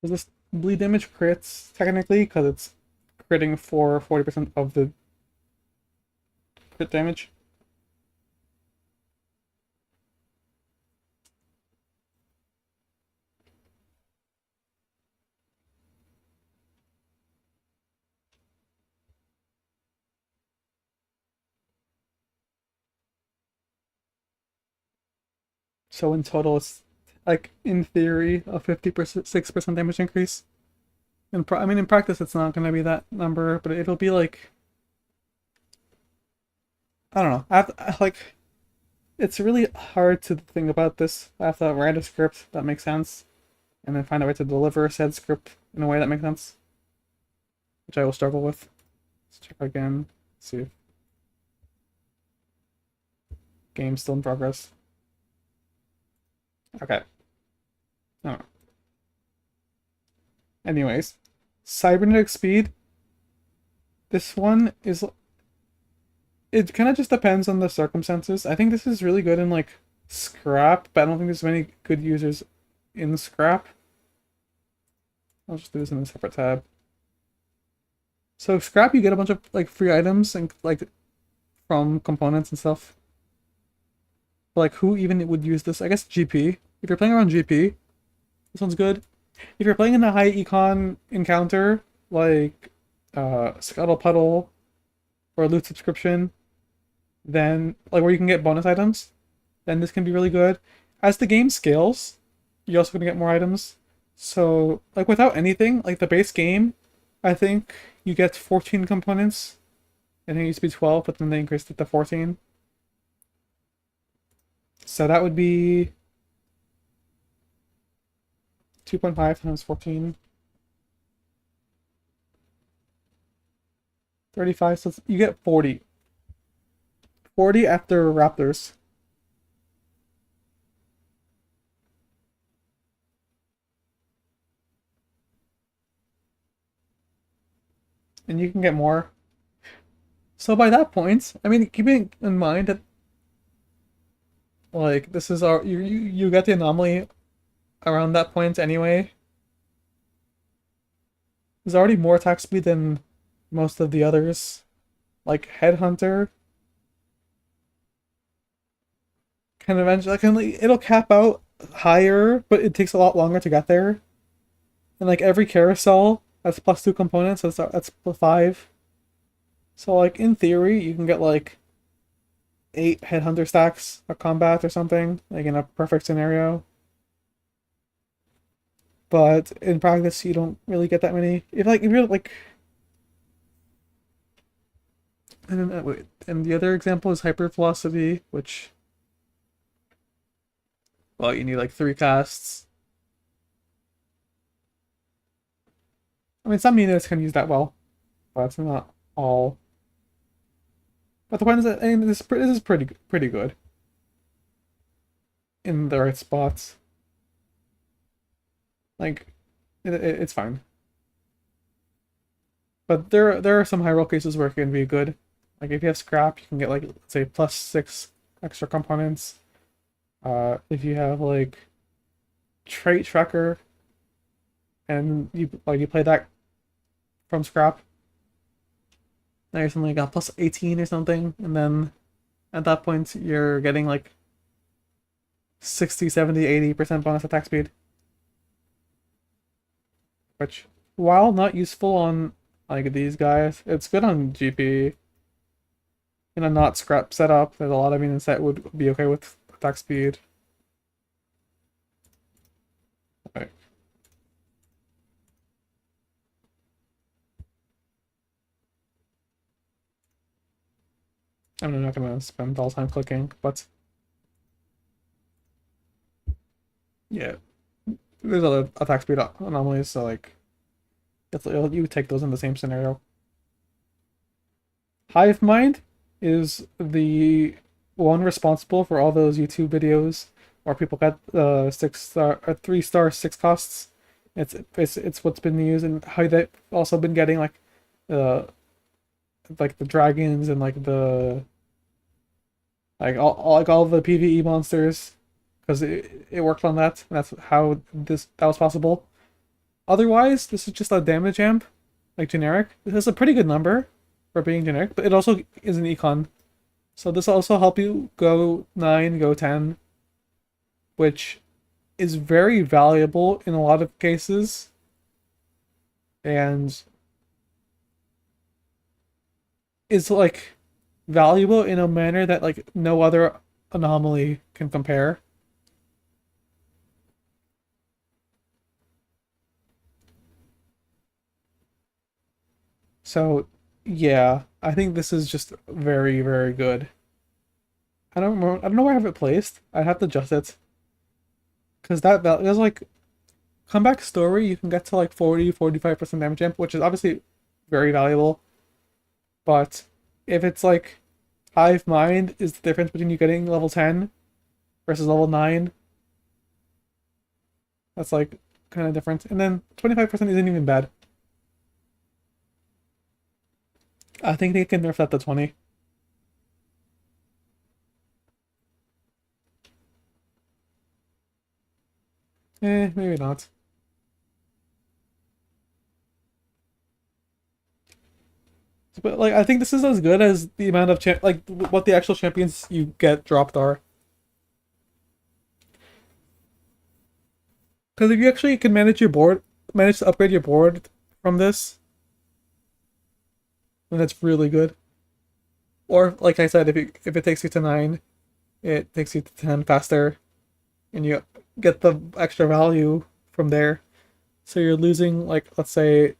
Does this bleed damage crits technically because it's critting for 40% of the crit damage? So in total, it's like in theory a 50% 6% damage increase. I mean, in practice, it's not going to be that number, but it'll be like, I don't know. Like, it's really hard to think about this. I have to write a script that makes sense, and then find a way to deliver said script in a way that makes sense, which I will struggle with. Let's check again. Let's see if game's still in progress. Okay. Oh. Anyways, cybernetic speed. This one is. It kind of just depends on the circumstances. I think this is really good in like scrap, but I don't think there's many good users in scrap. I'll just do this in a separate tab. So scrap, you get a bunch of like free items and like from components and stuff. But, like who even would use this? I guess GP. If you're playing around GP, this one's good. If you're playing in a high econ encounter like Scuttle Puddle or Loot Subscription, then like where you can get bonus items, then this can be really good. As the game scales, you're also gonna get more items. So like without anything, like the base game, I think you get 14 components. I think it used to be 12, but then they increased it to 14. So that would be 2.5 times 14. 35, so you get 40. 40 after Raptors. And you can get more. So by that point, I mean, keeping in mind that like this is our you get the anomaly around that point anyway. There's already more attack speed than most of the others. Like Headhunter can eventually it'll cap out higher, but it takes a lot longer to get there. And like every carousel that's plus 2 components, so that's plus 5. So like in theory, you can get like 8 Headhunter stacks of combat or something, like in a perfect scenario. But in practice, you don't really get that many. If you're like, and then wait, and the other example is hyper velocity, which, well, you need like 3 casts. I mean, some units can use that well, but it's not all. But the point is that I mean, this is pretty good in the right spots. Like, it's fine. But there are some high roll cases where it can be good. Like if you have scrap, you can get like let's say plus 6 extra components. If you have like trait tracker, and you play that from scrap, now you're something like plus 18 or something, and then at that point you're getting like 60, 70, 80% bonus attack speed. Which, while not useful on like these guys, it's good on GP. In a not scrap setup, there's a lot of units that would be okay with attack speed. Okay. I'm not gonna spend all time clicking, but yeah, there's other attack speed anomalies, so like you take those in the same scenario. Hive Mind is the one responsible for all those YouTube videos where people get 6-star or 3-star 6 costs. It's what's been used, and how they've also been getting uh like the dragons and like the all the PvE monsters, because it worked on that, and that's how that was possible. Otherwise, this is just a damage amp, like generic. This is a pretty good number for being generic, but it also is an econ. So this will also help you go 9, go 10, which is very valuable in a lot of cases. And is like valuable in a manner that like no other anomaly can compare. So yeah, I think this is just very, very good. I don't know where I have it placed. I'd have to adjust it. Because there's like comeback story, you can get to like 40-45% damage amp, which is obviously very valuable. But if it's like Hive Mind is the difference between you getting level 10 versus level 9, that's like kind of different. And then 25% isn't even bad. I think they can nerf that to 20. Maybe not. But like I think this is as good as the amount of like what the actual champions you get dropped are. Because if you actually can manage to upgrade your board from this, then it's really good. Or like I said, if it takes you to 9, it takes you to 10 faster, and you get the extra value from there. So you're losing like let's say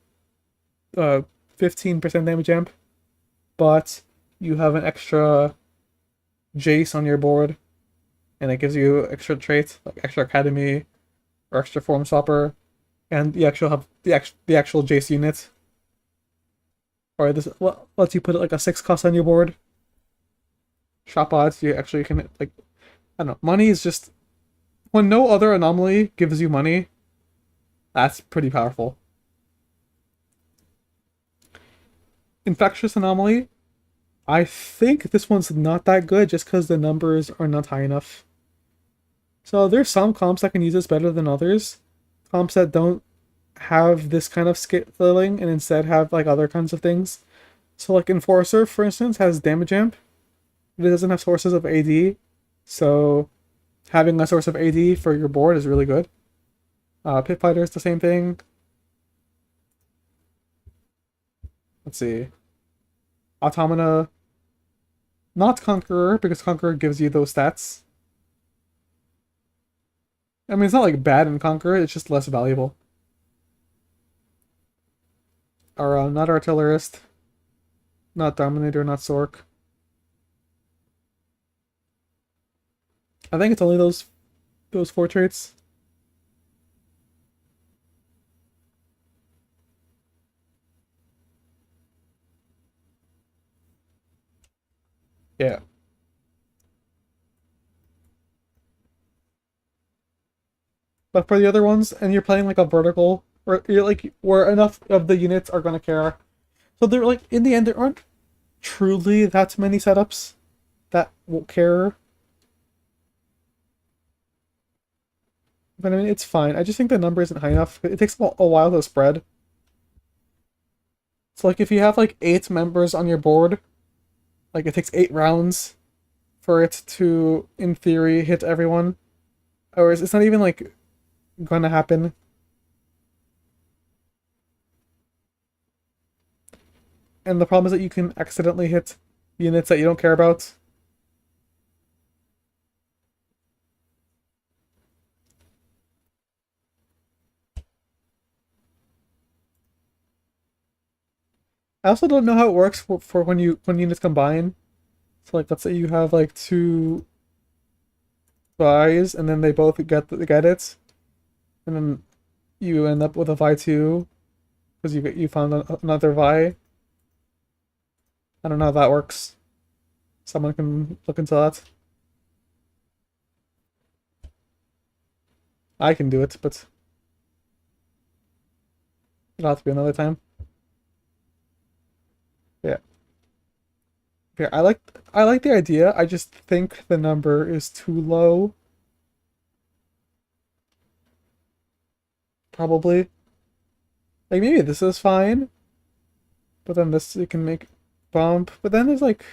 15% damage amp, but you have an extra Jace on your board, and it gives you extra traits like extra Academy or extra Form Swapper, and you actually have the actual Jace unit. Or this lets you put like a 6 cost on your board. Shop odds, you actually can like I don't know. Money is just when no other anomaly gives you money. That's pretty powerful. Infectious anomaly. I think this one's not that good just because the numbers are not high enough. So there's some comps that can use this better than others. Comps that don't have this kind of scaling and instead have like other kinds of things. So like Enforcer, for instance, has damage amp, but it doesn't have sources of AD. So having a source of AD for your board is really good. Pit Fighter is the same thing. Let's see. Automata, not Conqueror, because Conqueror gives you those stats. I mean, it's not like bad in Conqueror, it's just less valuable. Or not Artillerist, not Dominator, not Sork. I think it's only those 4 traits. Yeah. But for the other ones, and you're playing like a vertical, or you're like where enough of the units are gonna care. So they're like in the end there aren't truly that many setups that will care. But I mean it's fine. I just think the number isn't high enough. It takes a while to spread. So like if you have like 8 members on your board, like it takes 8 rounds for it to, in theory, hit everyone. Or it's not even like gonna happen. And the problem is that you can accidentally hit units that you don't care about. I also don't know how it works for when units combine. So like let's say you have like 2 Vi's and then they both get it. And then you end up with a Vi 2 because you found another Vi. I don't know how that works. Someone can look into that. I can do it, but it'll have to be another time. Yeah. Yeah, I like the idea. I just think the number is too low. Probably. Like maybe this is fine, but then this you can make bump. But then there's like,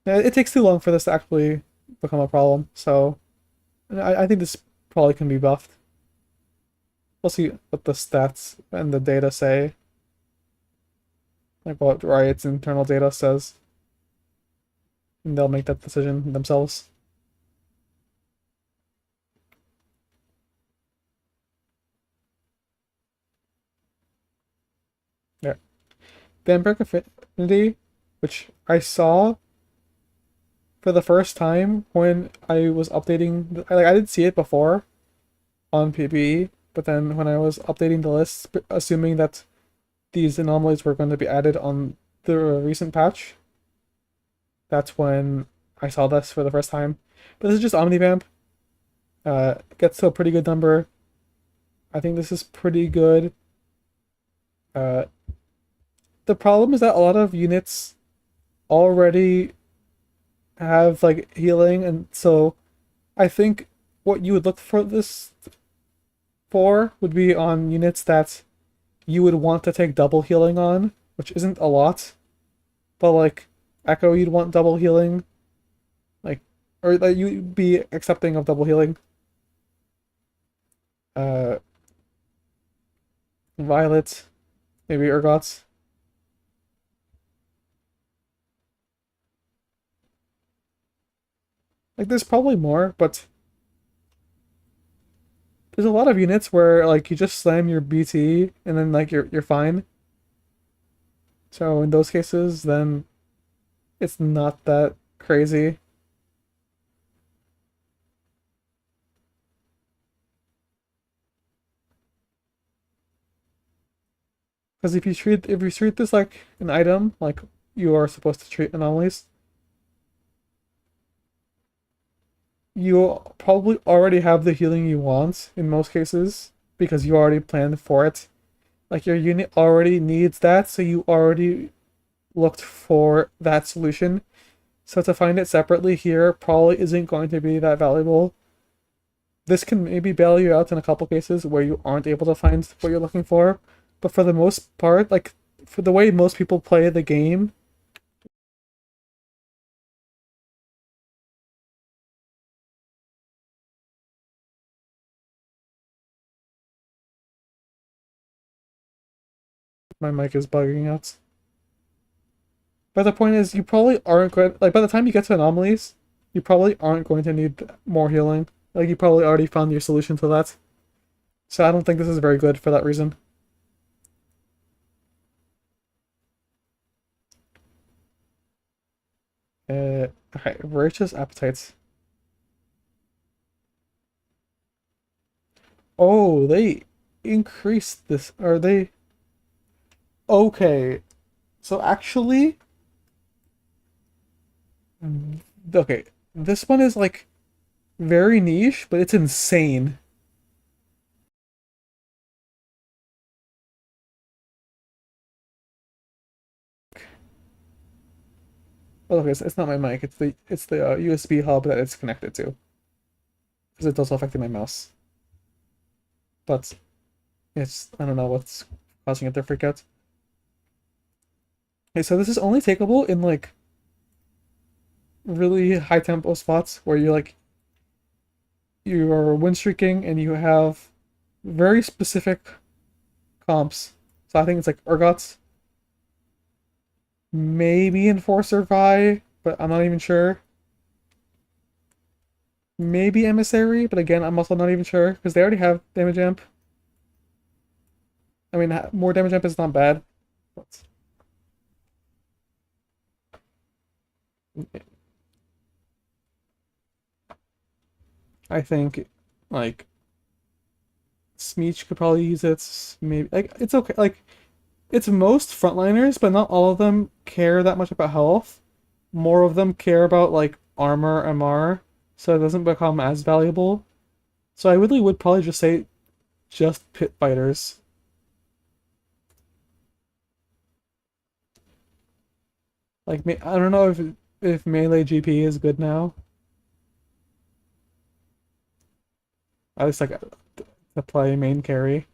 yeah, it takes too long for this to actually become a problem. So I think this probably can be buffed. We'll see what the stats and the data say, like what Riot's internal data says, and they'll make that decision themselves. Yeah. Vampiric Affinity, which I saw for the first time when I was updating. Like I didn't see it before on PBE, but then when I was updating the list, assuming that these anomalies were going to be added on the recent patch, that's when I saw this for the first time. But this is just Omnivamp. Gets to a pretty good number. I think this is pretty good. Uh, the problem is that a lot of units already have like healing, and so I think what you would look for this for would be on units that you would want to take double healing on, which isn't a lot, but like Echo, you'd want double healing, like, or that you'd be accepting of double healing. Uh, Violet, maybe Urgots. Like, there's probably more, but there's a lot of units where like you just slam your BT and then like you're fine. So in those cases, then it's not that crazy. Because if you treat this like an item, like you are supposed to treat anomalies, you probably already have the healing you want in most cases because you already planned for it. Like your unit already needs that, so you already looked for that solution. So to find it separately here probably isn't going to be that valuable. This can maybe bail you out in a couple cases where you aren't able to find what you're looking for, but for the most part, like for the way most people play the game, my mic is bugging out. But the point is, you probably aren't going, like by the time you get to anomalies, you probably aren't going to need more healing. Like you probably already found your solution to that. So I don't think this is very good for that reason. Okay, voracious appetites. Oh, they increased this. Are they? Okay. So actually, okay, this one is like very niche, but it's insane. Well, okay, it's not my mic. It's the USB hub that it's connected to, because it's also affecting my mouse. But it's I don't know what's causing it to freak out. Okay, so this is only takeable in like really high tempo spots where you're win streaking and you have very specific comps. So I think it's like Urgots, maybe Enforcer Vi, but I'm not even sure. Maybe Emissary, but again, I'm also not even sure because they already have damage amp. I mean, more damage amp is not bad. But I think like Smeech could probably use it. Maybe like it's okay. Like it's most frontliners, but not all of them care that much about health. More of them care about like armor, MR, so it doesn't become as valuable. So I really would probably just say just pit fighters. Like I don't know if melee GP is good now. At least like to play main carry.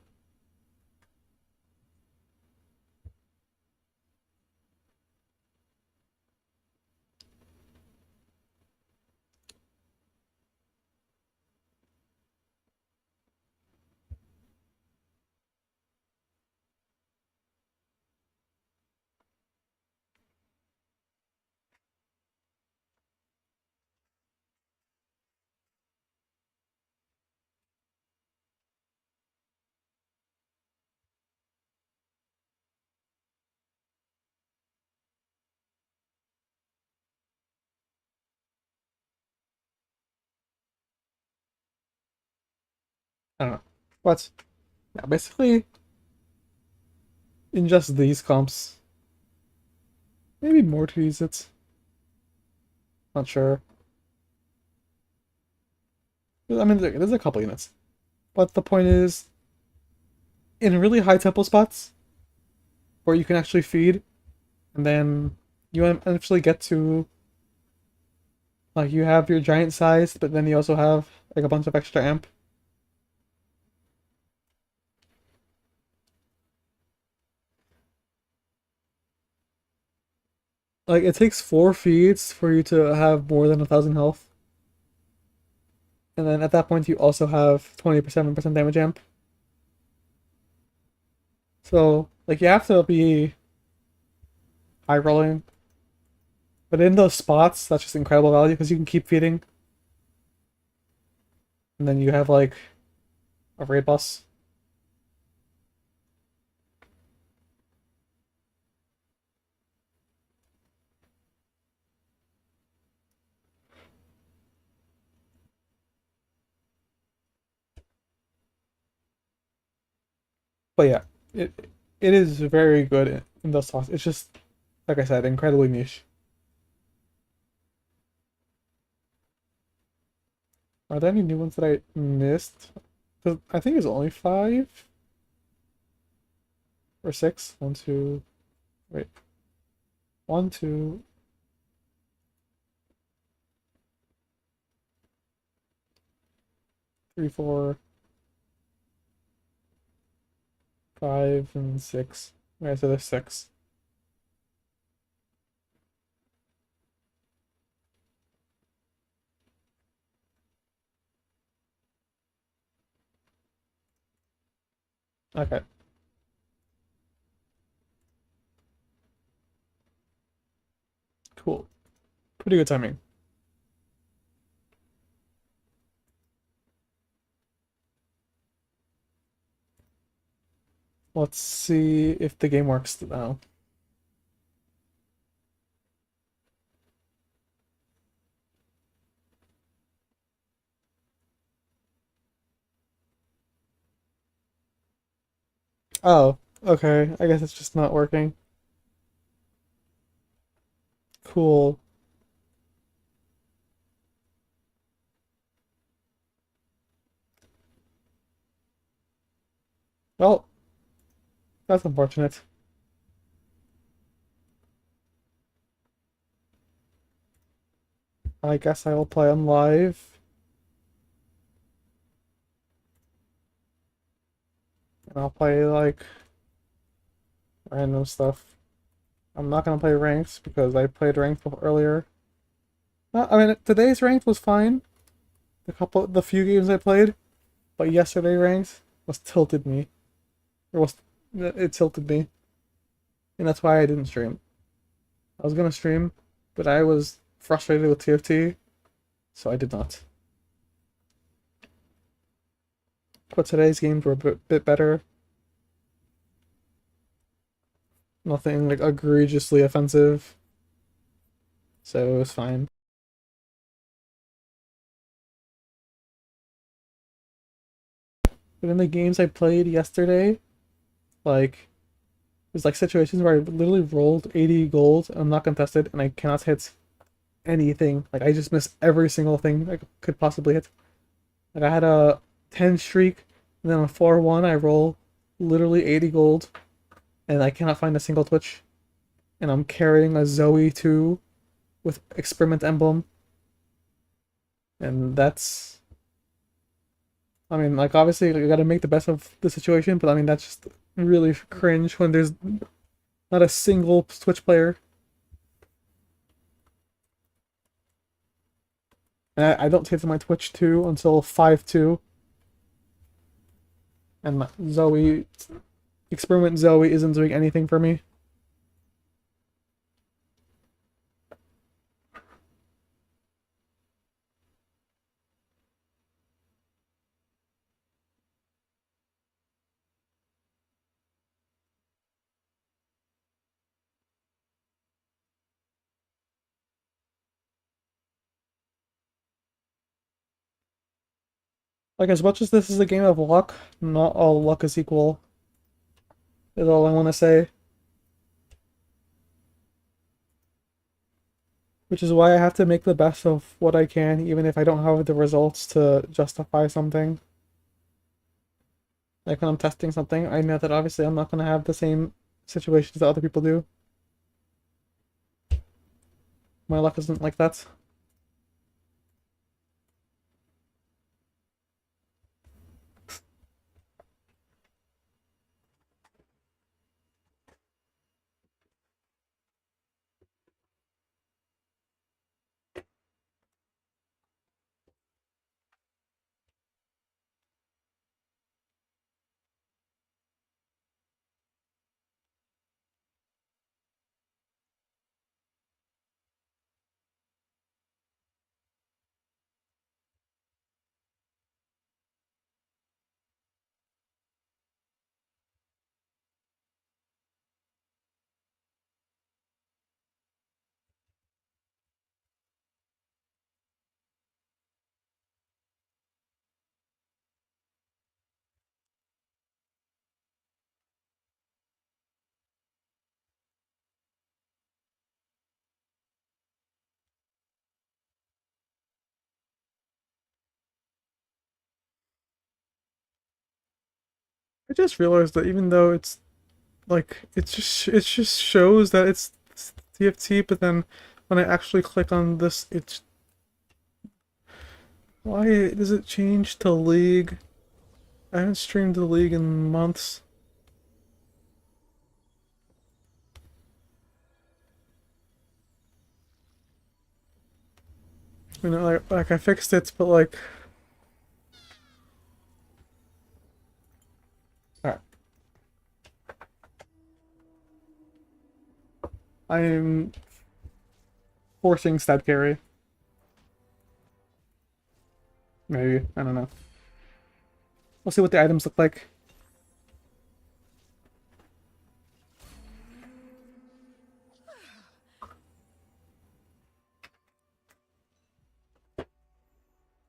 I don't know. But yeah, basically in just these comps. Maybe more to use it. Not sure. I mean, there's a couple units. But the point is, in really high tempo spots, where you can actually feed, and then you eventually get to, like, you have your giant size, but then you also have, like, a bunch of extra amp. Like, it takes 4 feeds for you to have more than 1,000 health. And then at that point, you also have 27% damage amp. So, like, you have to be high rolling. But in those spots, that's just incredible value because you can keep feeding. And then you have, like, a raid boss. But yeah, it is very good in those spots. It's just, like I said, incredibly niche. Are there any new ones that I missed? 'Cause I think it's only 5 or 6. One, two, wait. One, two, three, 4, 5, and 6. Okay, so there's 6. Okay, cool. Pretty good timing. Let's see if the game works now. Oh, okay. I guess it's just not working. Cool. Well, that's unfortunate. I guess I will play on live. And I'll play, like, random stuff. I'm not gonna play ranks because I played ranked earlier. I mean, today's ranked was fine. The few games I played, but yesterday ranked was tilted me. It tilted me, and that's why I didn't stream. I was gonna stream, but I was frustrated with TFT, so I did not. But today's games were a bit better. Nothing like egregiously offensive, so it was fine. But in the games I played yesterday, like there's like situations where I literally rolled 80 gold, I'm not contested, and I cannot hit anything. Like I just miss every single thing I could possibly hit. Like I had a 10 streak, and then on 4-1 I roll literally 80 gold, and I cannot find a single Twitch. And I'm carrying a Zoe 2 with Experiment Emblem. And that's, I mean, like obviously you gotta make the best of the situation, but I mean that's just really cringe when there's not a single Twitch player. And I don't hit my Twitch 2 until 5-2. And my Zoe, Experiment Zoe isn't doing anything for me. Like, as much as this is a game of luck, not all luck is equal, is all I want to say. Which is why I have to make the best of what I can, even if I don't have the results to justify something. Like when I'm testing something, I know that obviously I'm not going to have the same situations that other people do. My luck isn't like that. I just realized that even though it's like it just shows that it's TFT, but then when I actually click on this, it's why does it change to League? I haven't streamed the League in months. You know, like I fixed it, but like, alright. I'm forcing stab carry. Maybe, I don't know. We'll see what the items look like.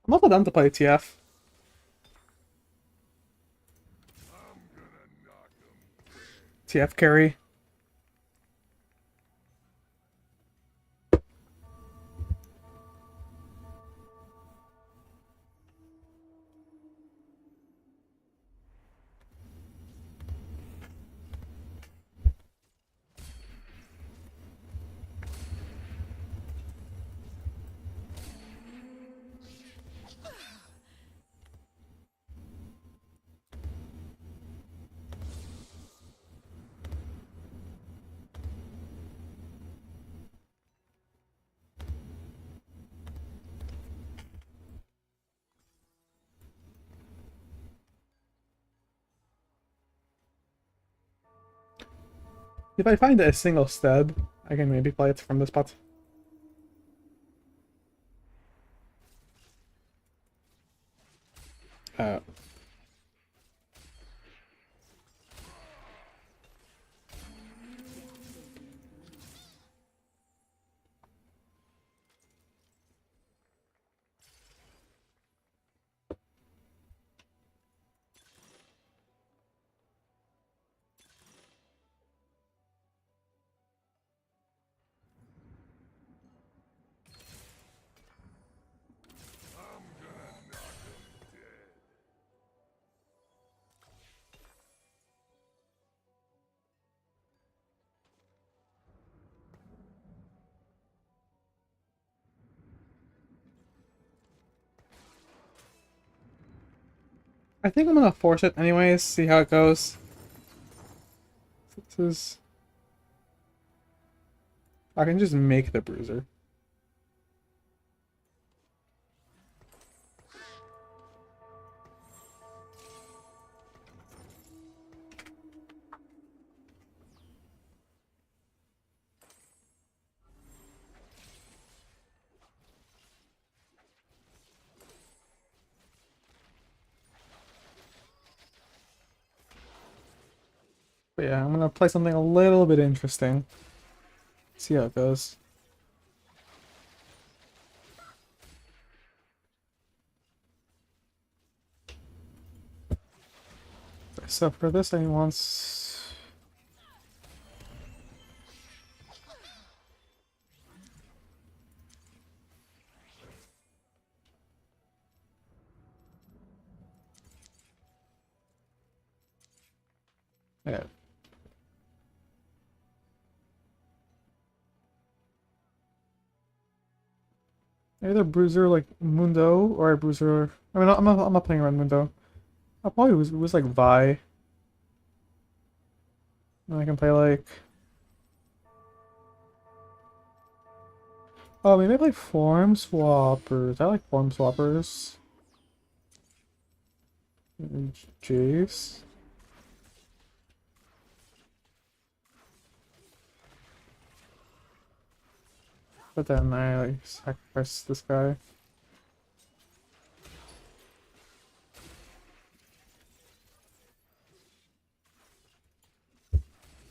I'm also down to play TF. TF carry. If I find a single Steb, I can maybe play it from this spot. Uh, I think I'm gonna force it anyways, see how it goes. This is... I can just make the bruiser. But yeah, I'm gonna play something a little bit interesting. See how it goes. so for this, I want. Yeah. Either Bruiser like Mundo or a Bruiser. I mean, I'm not playing around Mundo. I'll probably was like Vi. And I can play like. Oh, maybe I play Form Swappers. I like Form Swappers. Jace. But then I like sacrifice this guy.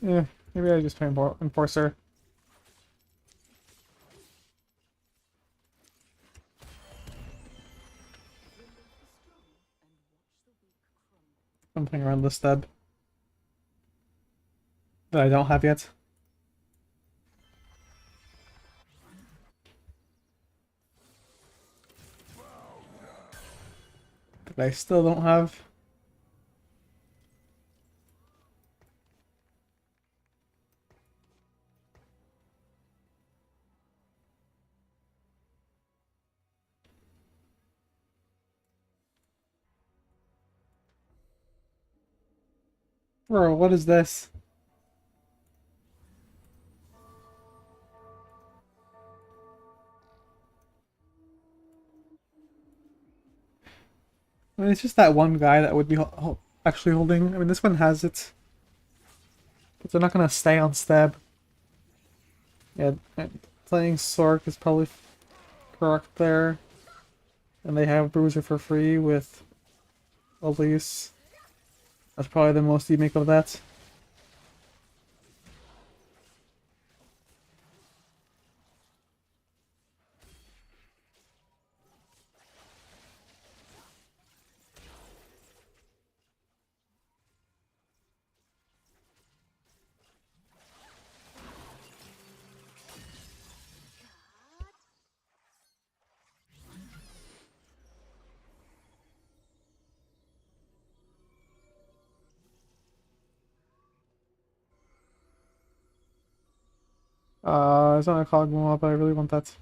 Yeah, maybe I just play Enforcer. I'm playing around the Steb that I don't have yet. That I still don't have. Bro, what is this? I mean, it's just that one guy that would be actually holding. I mean, this one has it. But they're not gonna stay on Steb. Yeah, playing Sork is probably correct there. And they have Bruiser for free with Elise. That's probably the most you make of that. It's not a Kog'Maw, but I really want that.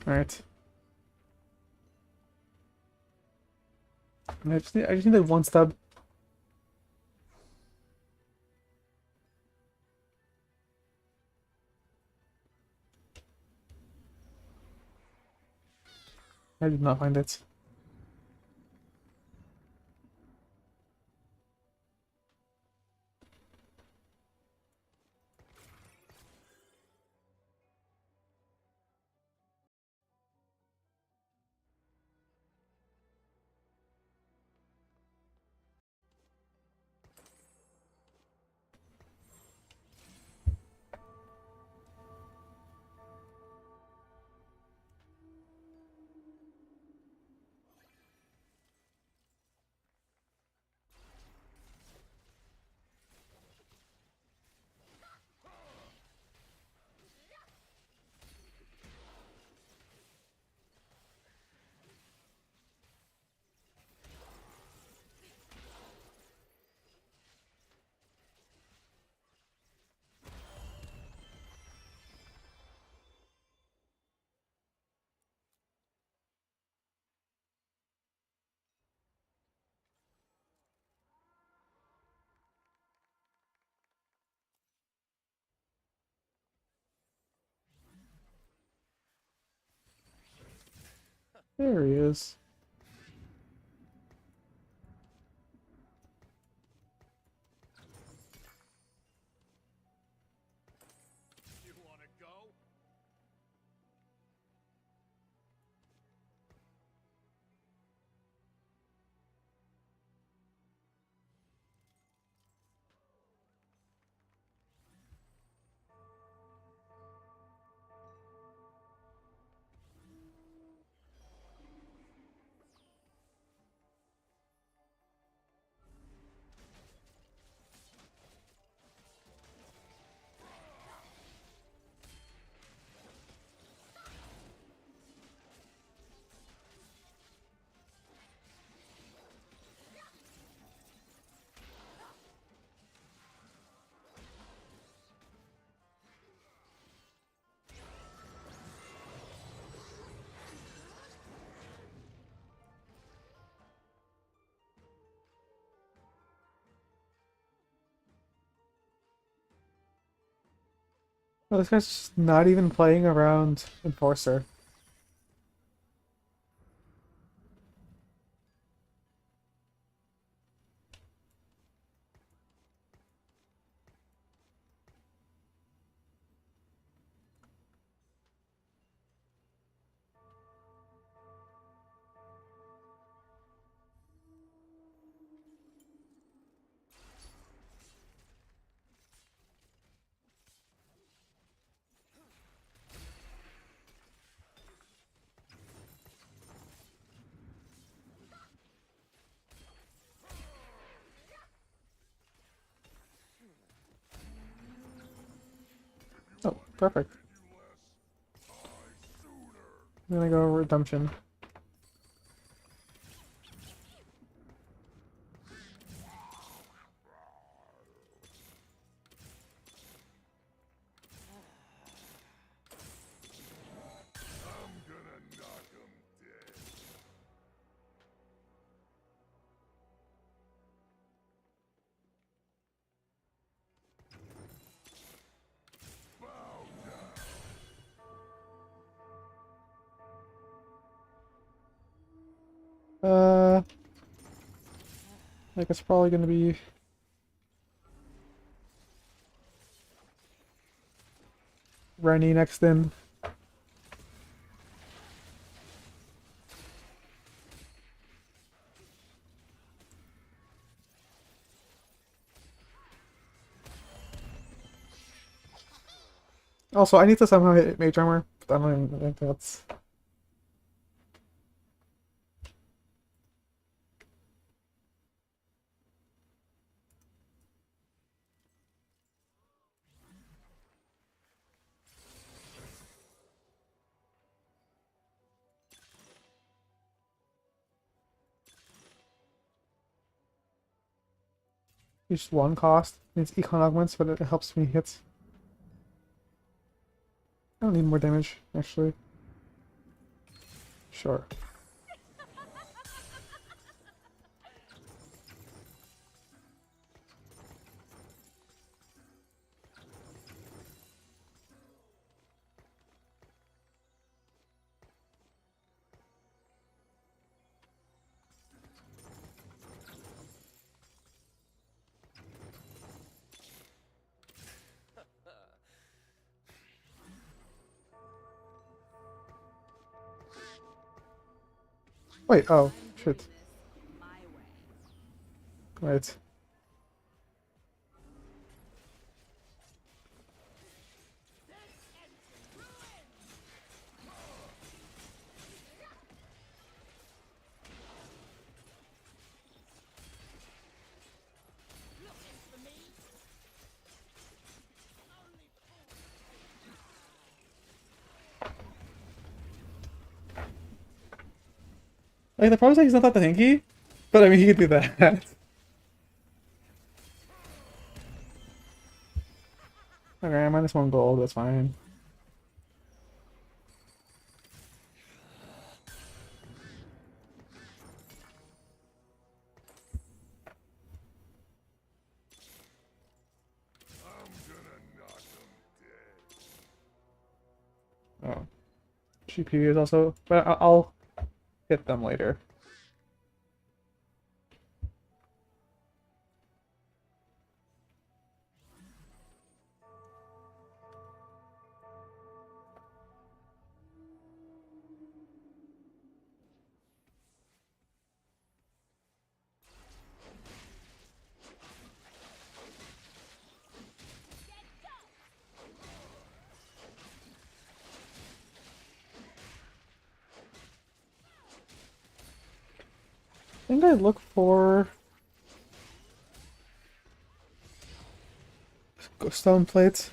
Alright. I just need that one Steb. I did not find it. There he is. You wanna go? Oh, this guy's just not even playing around Enforcer. Oh, perfect. I'm gonna go Redemption. I think it's probably gonna be Rennie next in. Also, I need to somehow hit Mage Armor, but I don't even think that's... Just one cost. It's Econ Augments, but it helps me hit. I don't need more damage, actually. Sure. Wait, oh, shit. Right. Like, the problem is that he's not that tanky, but I mean, he could do that. Okay, -1 gold, that's fine. Oh. GPU is also... But I'll hit them later. I think I look for stone plates.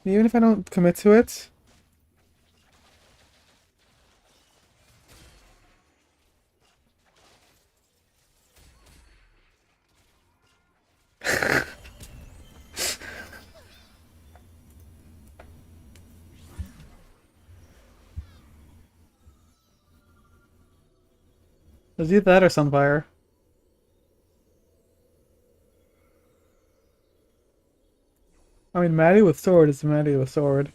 Even if I don't commit to it. Is either that or Sunfire. I mean, Maddie with sword is Maddie with sword.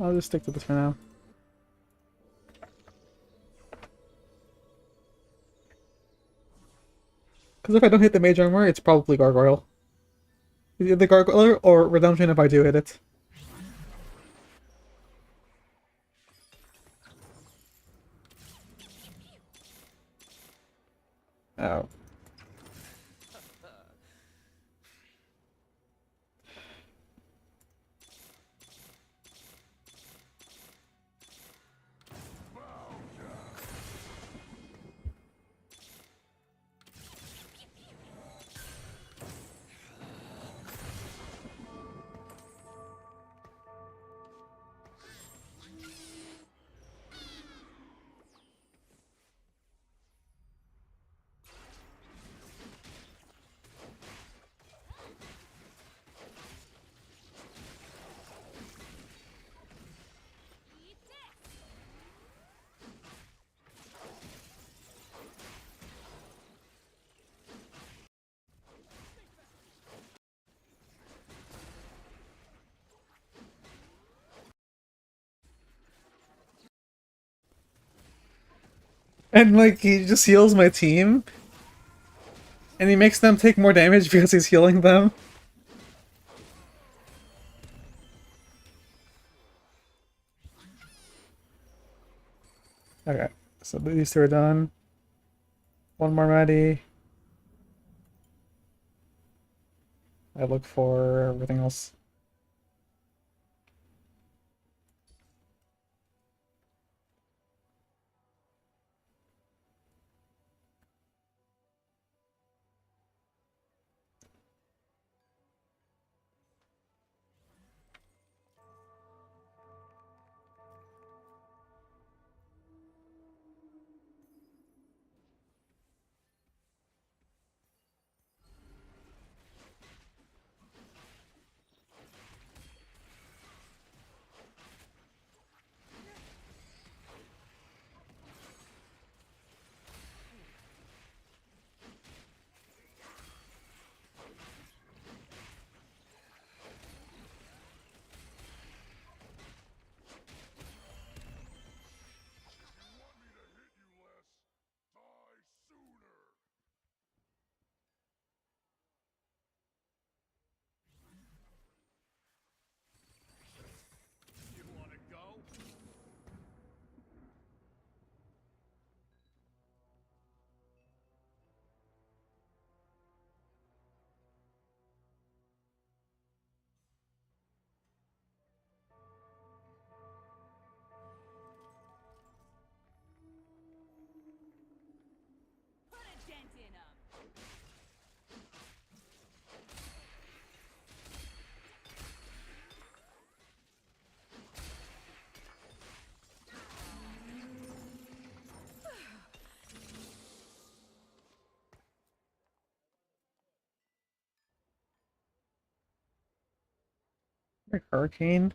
I'll just stick to this for now. Because if I don't hit the mage armor, it's probably Gargoyle. Either Gargoyle or Redemption if I do hit it. Oh. And like he just heals my team, and he makes them take more damage because he's healing them. Okay, so these two are done. One more Maddie. I look for everything else. You wanna go? Put a dent in 'em. Like Hurricane.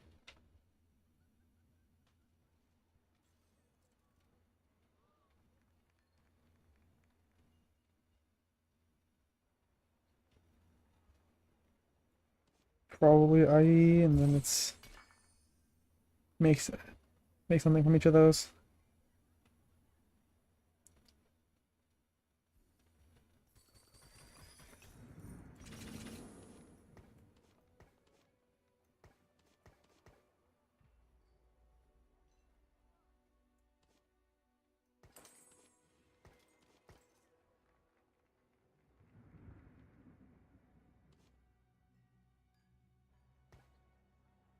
Probably IE, and then it's makes make something from each of those.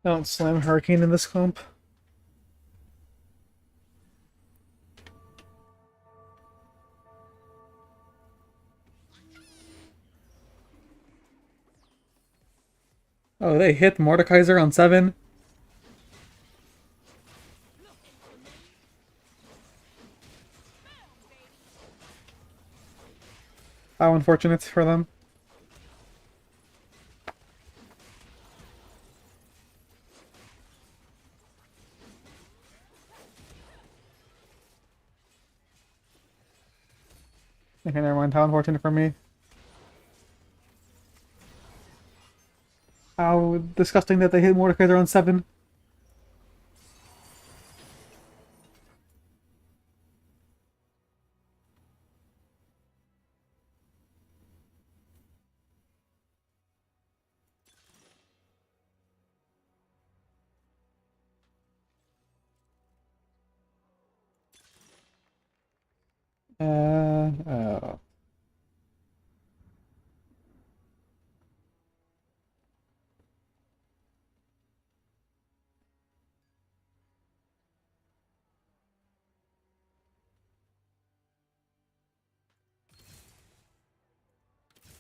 I don't slam Hurricane in this comp. Oh, they hit Mordekaiser on 7. How unfortunate for them. Okay, never mind. How unfortunate for me. How disgusting that they hit Mordecai around 7. Oh.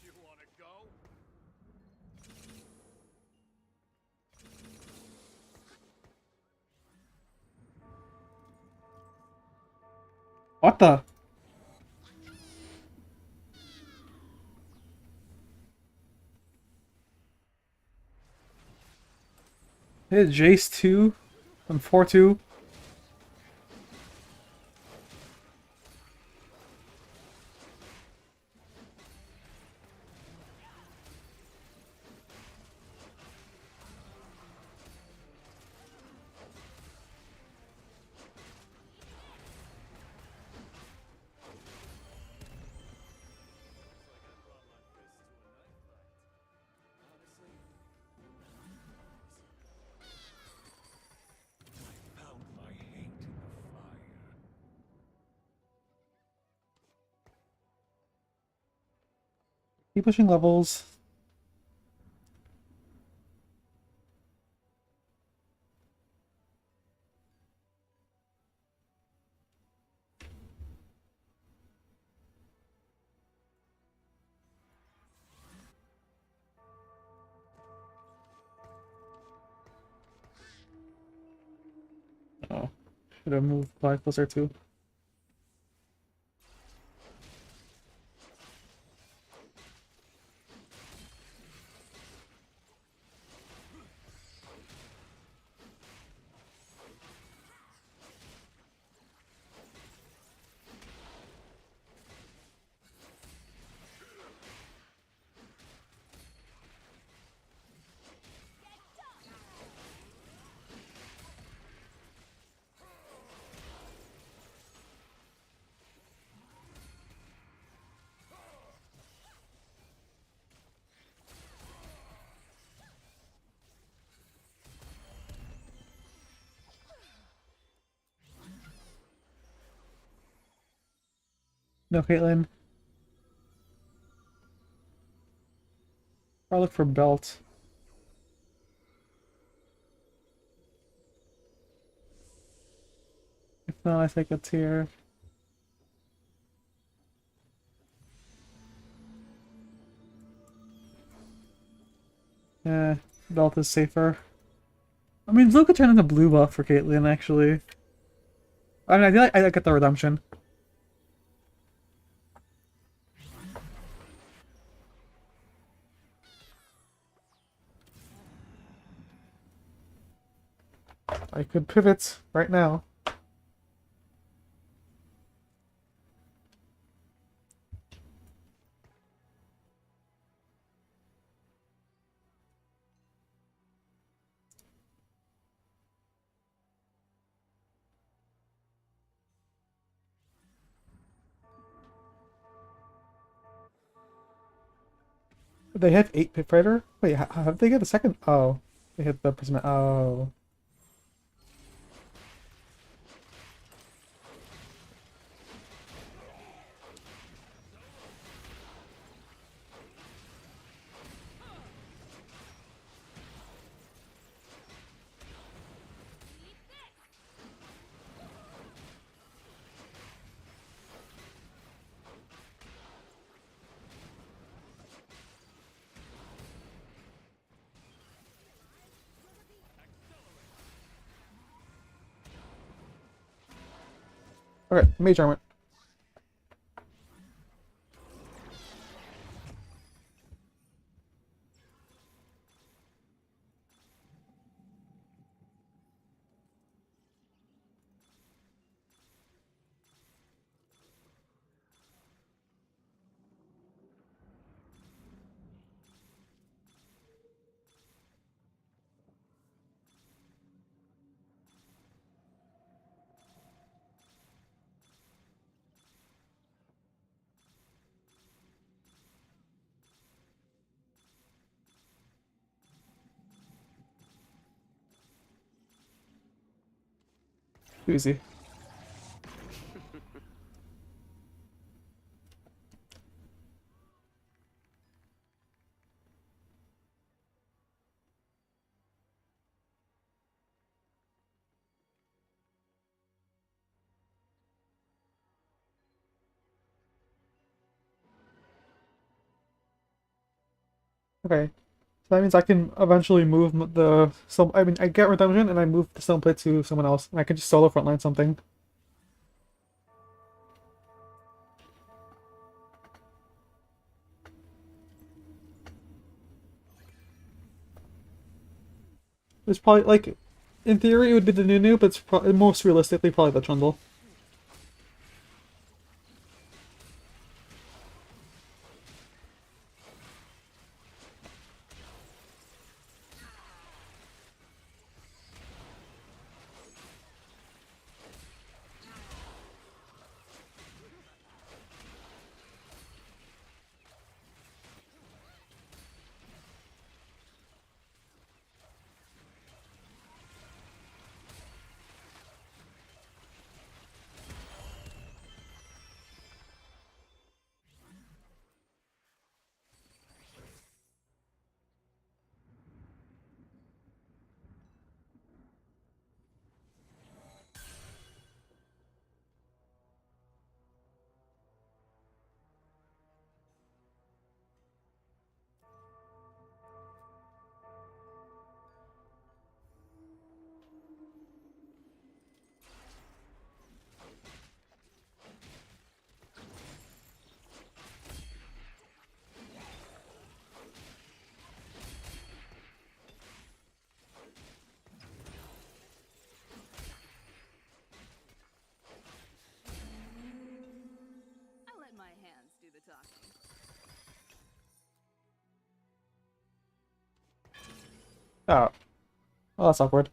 You wanna go? What the? Hit Jace 2 on 4-2. Found my hate in the fire. Keep pushing levels. Oh, should have moved by closer too. No, Caitlyn. I'll look for belt. If not, I think it's here. Belt is safer. I mean, Blue could turn into blue buff for Caitlyn, actually. I mean, I feel like I get the redemption. I could pivot right now. They have 8 Pit Fighter? Wait, how did they get a second? Oh, they hit the prism. Oh. Okay, Mage Armor. Too easy. Okay. So that means I can eventually move the some. I mean, I get redemption and I move the stone plate to someone else, and I can just solo frontline something. It's probably like, in theory, it would be the Nunu, but it's most realistically probably the Trundle. I let my hands do the talking. Oh. Oh, that's awkward.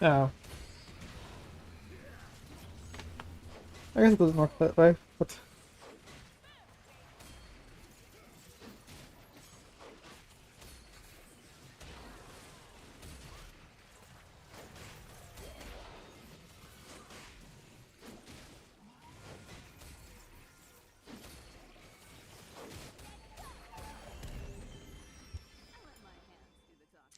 Oh. I guess it doesn't work that way, but... I let my hands do the talking.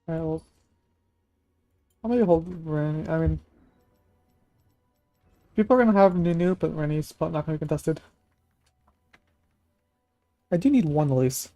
Alright, well... I'll maybe hold Ren. I mean... People are gonna have Nunu, but Rennie's not gonna be contested. I do need one at least.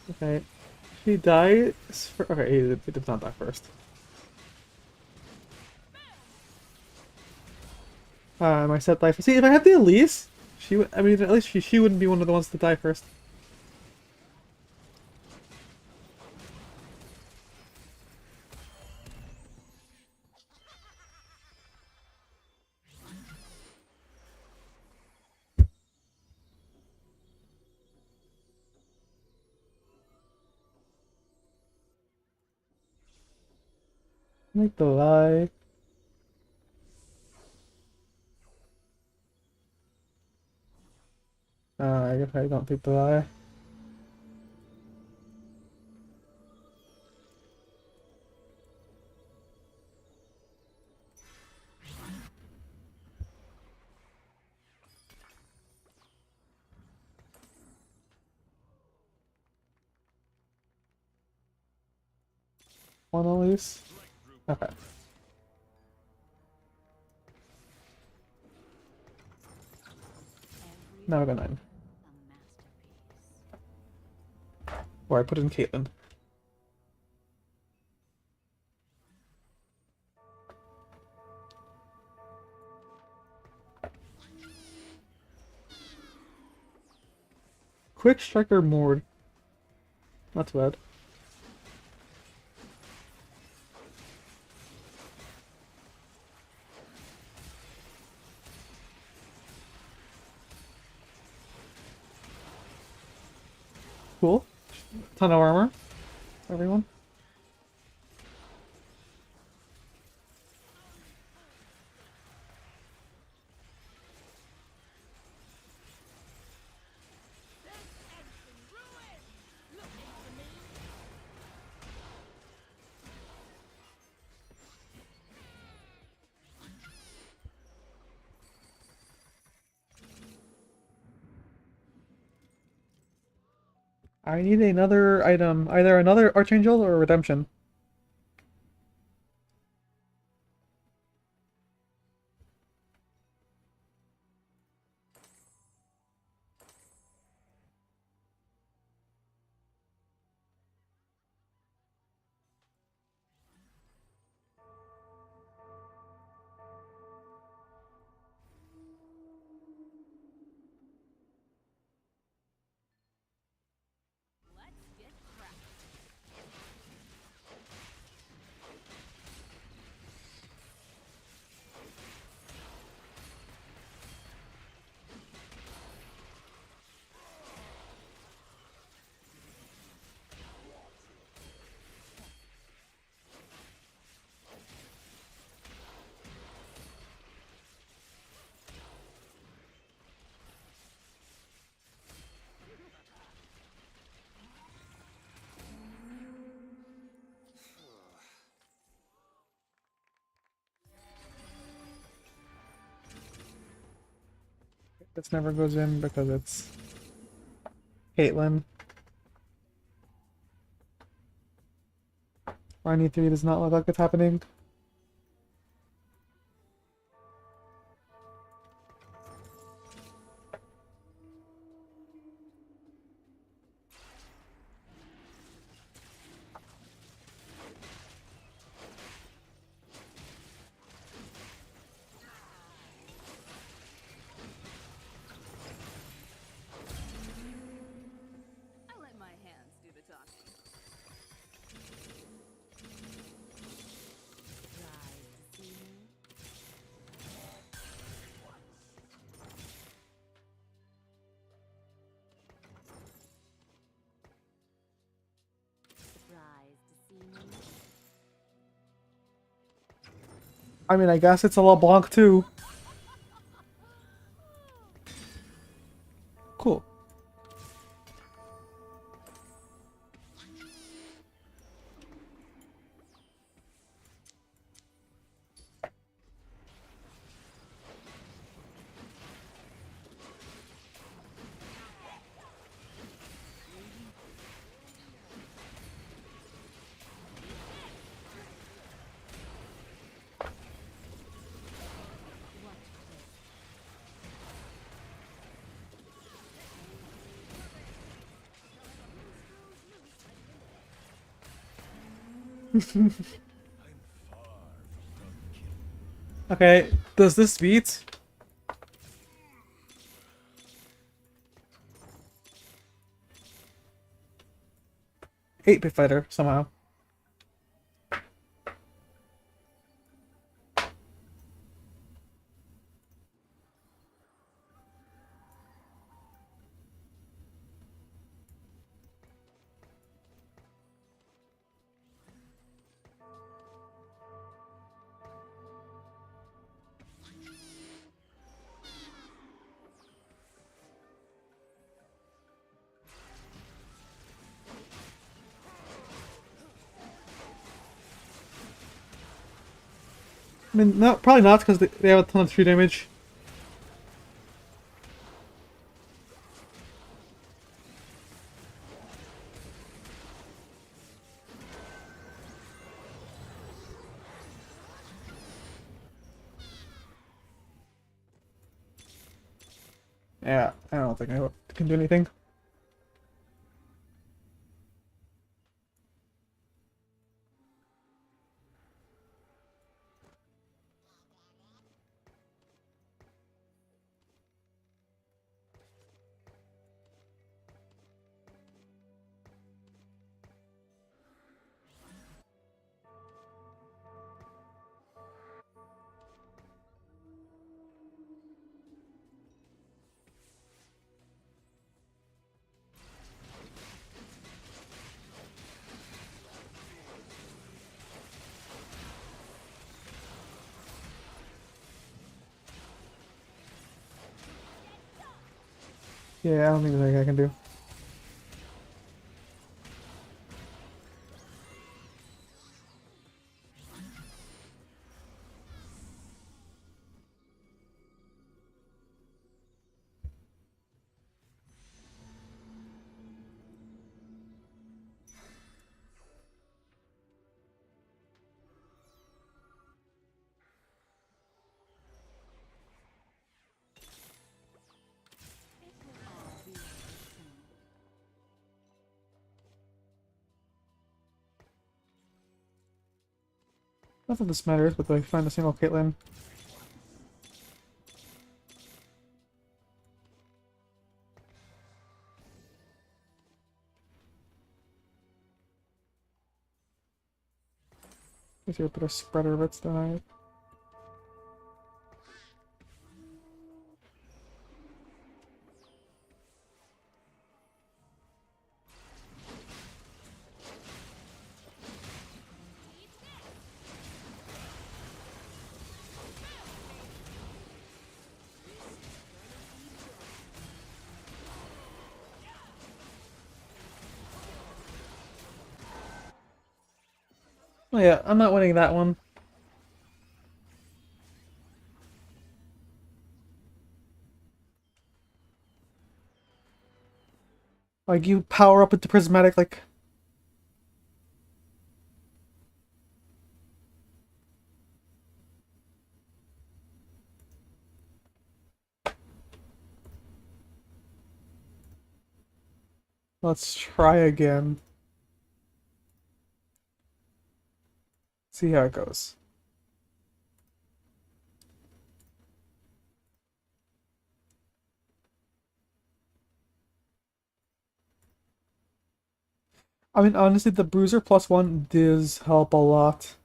Okay. He dies for... Okay, he did not die first. My set die first. See, if I had the Elise, she would... I mean, at least she wouldn't be one of the ones to die first. Make the lie. I guess I don't take the lie. One Elise. Okay. Now I got 9. A masterpiece. Or I put in Caitlyn. Quick Striker Mord. Not too bad. Cool. Ton of armor. Everyone. I need another item. Either another Archangel or Redemption. Let's get cracked. This never goes in because it's Caitlyn. Rani 3 does not look like it's happening. I let my hands do the talking. Rise to see me. Rise to see me. I mean, I guess it's a LeBlanc too. Cool. Okay, does this beat? 8-bit fighter, somehow. I mean, no, probably not, because they have a ton of 3 damage. Yeah, I don't think I can do anything. Yeah, I don't think there's anything I can do. Not that this matters, but do I find a single Caitlyn? Is here a bit of spreader bits tonight? Oh yeah, I'm not winning that one. Like, you power up with the prismatic, like... Let's try again. See how it goes. I mean, honestly, the bruiser +1 does help a lot.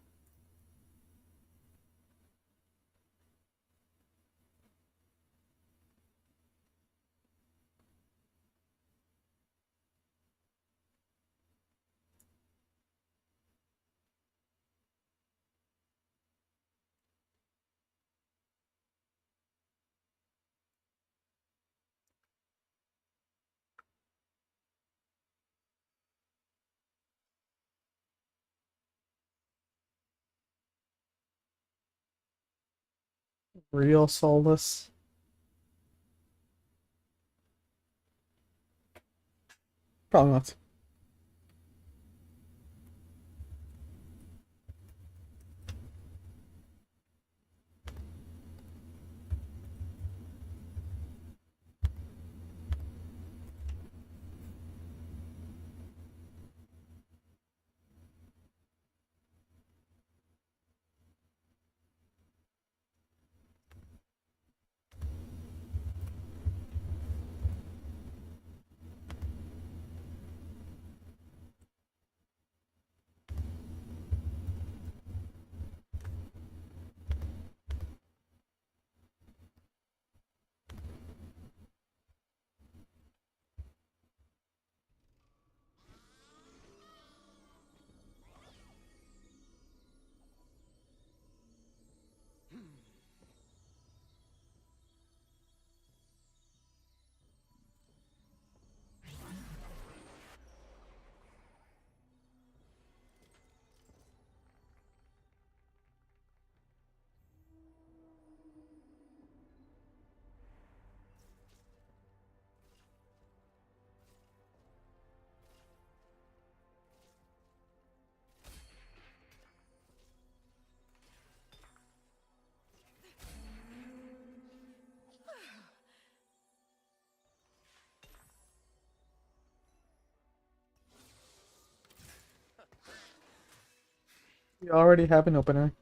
Real soulless. Probably not. We already have an opener.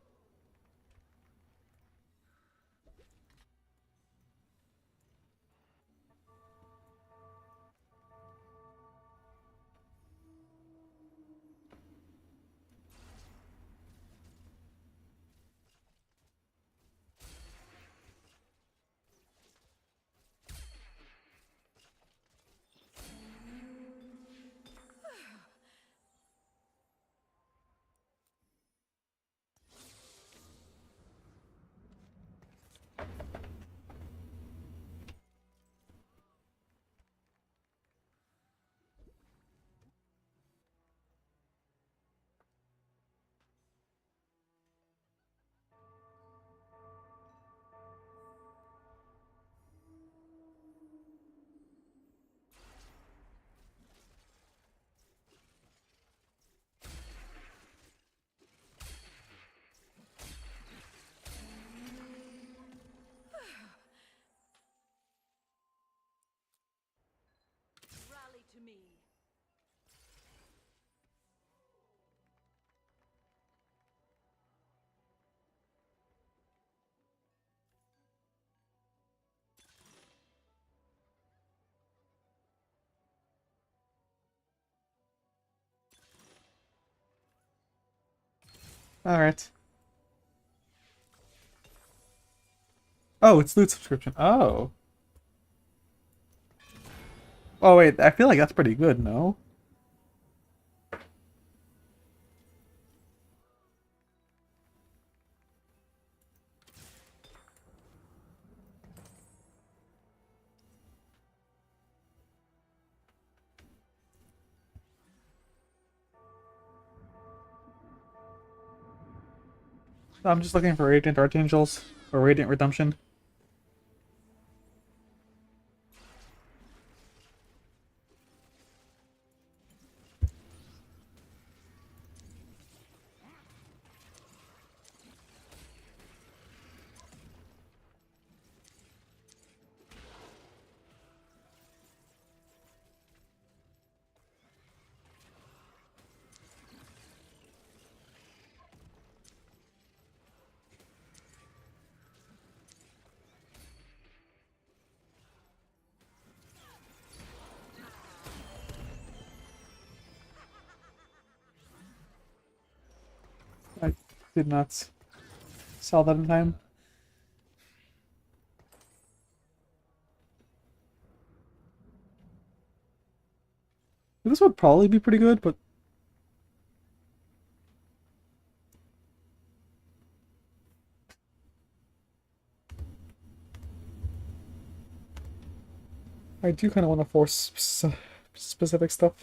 Rally to me. Alright. Oh, it's loot subscription. Oh. Oh wait, I feel like that's pretty good, no? I'm just looking for Radiant Archangels or Radiant Redemption. I did not sell that in time. This would probably be pretty good, but I do kind of want to force specific stuff.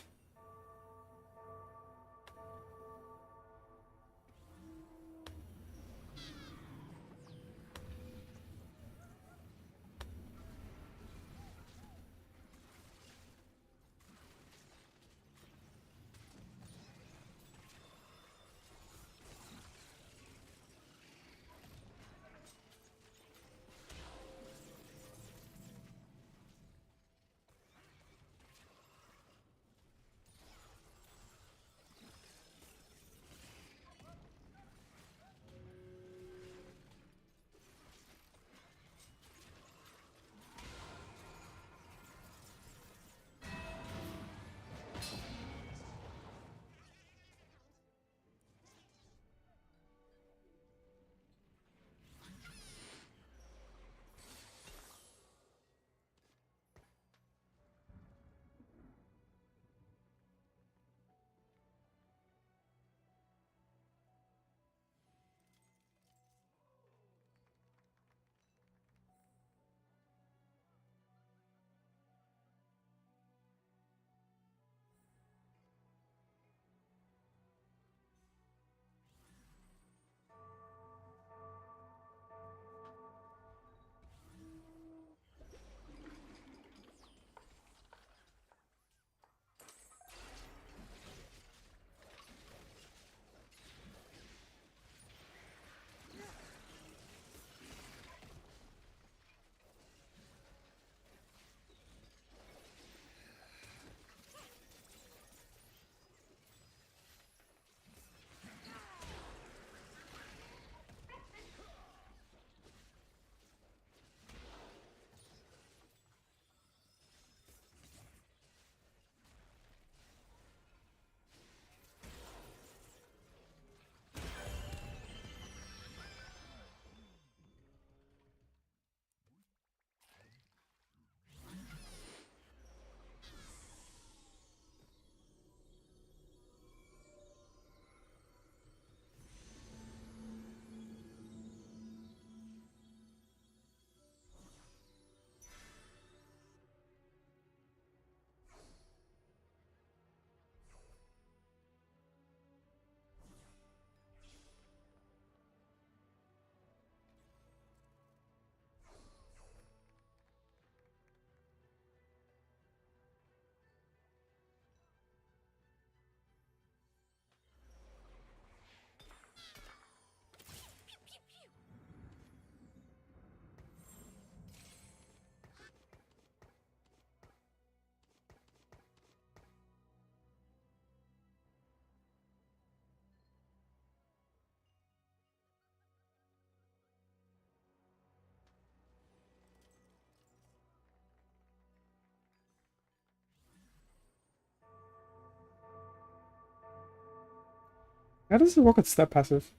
How does it work with step passive?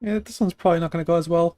Yeah, this one's probably not going to go as well.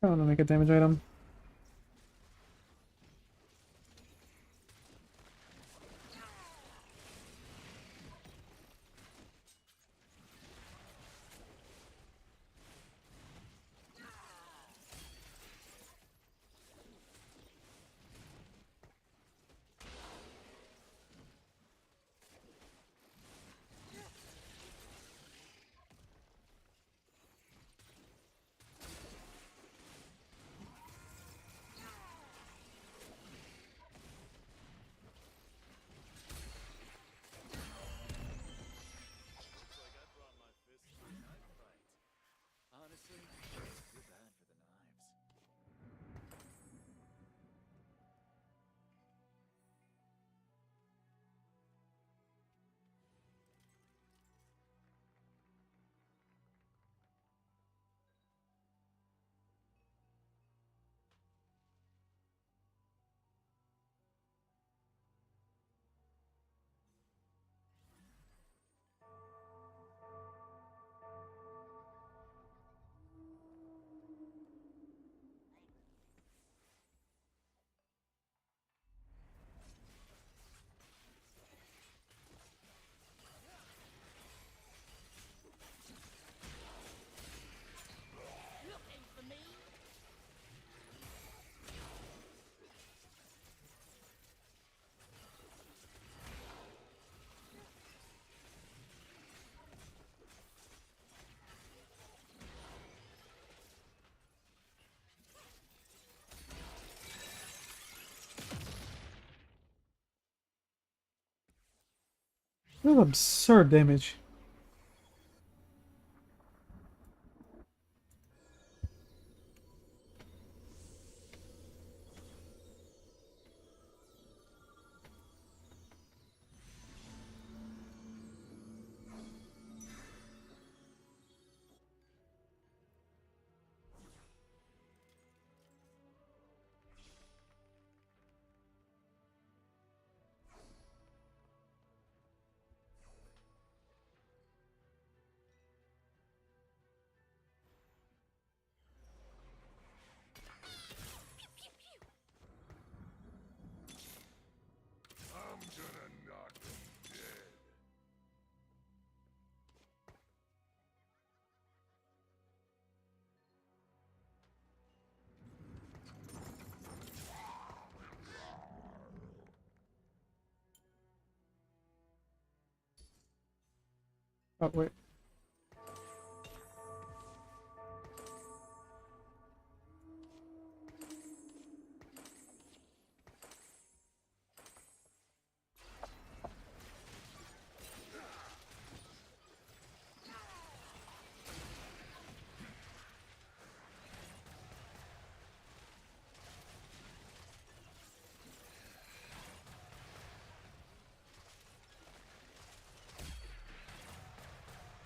I want to make a damage item. Honestly, I feel bad for the knives. Looking for me? That's absurd damage. I'm gonna knock him dead. Oh, wait.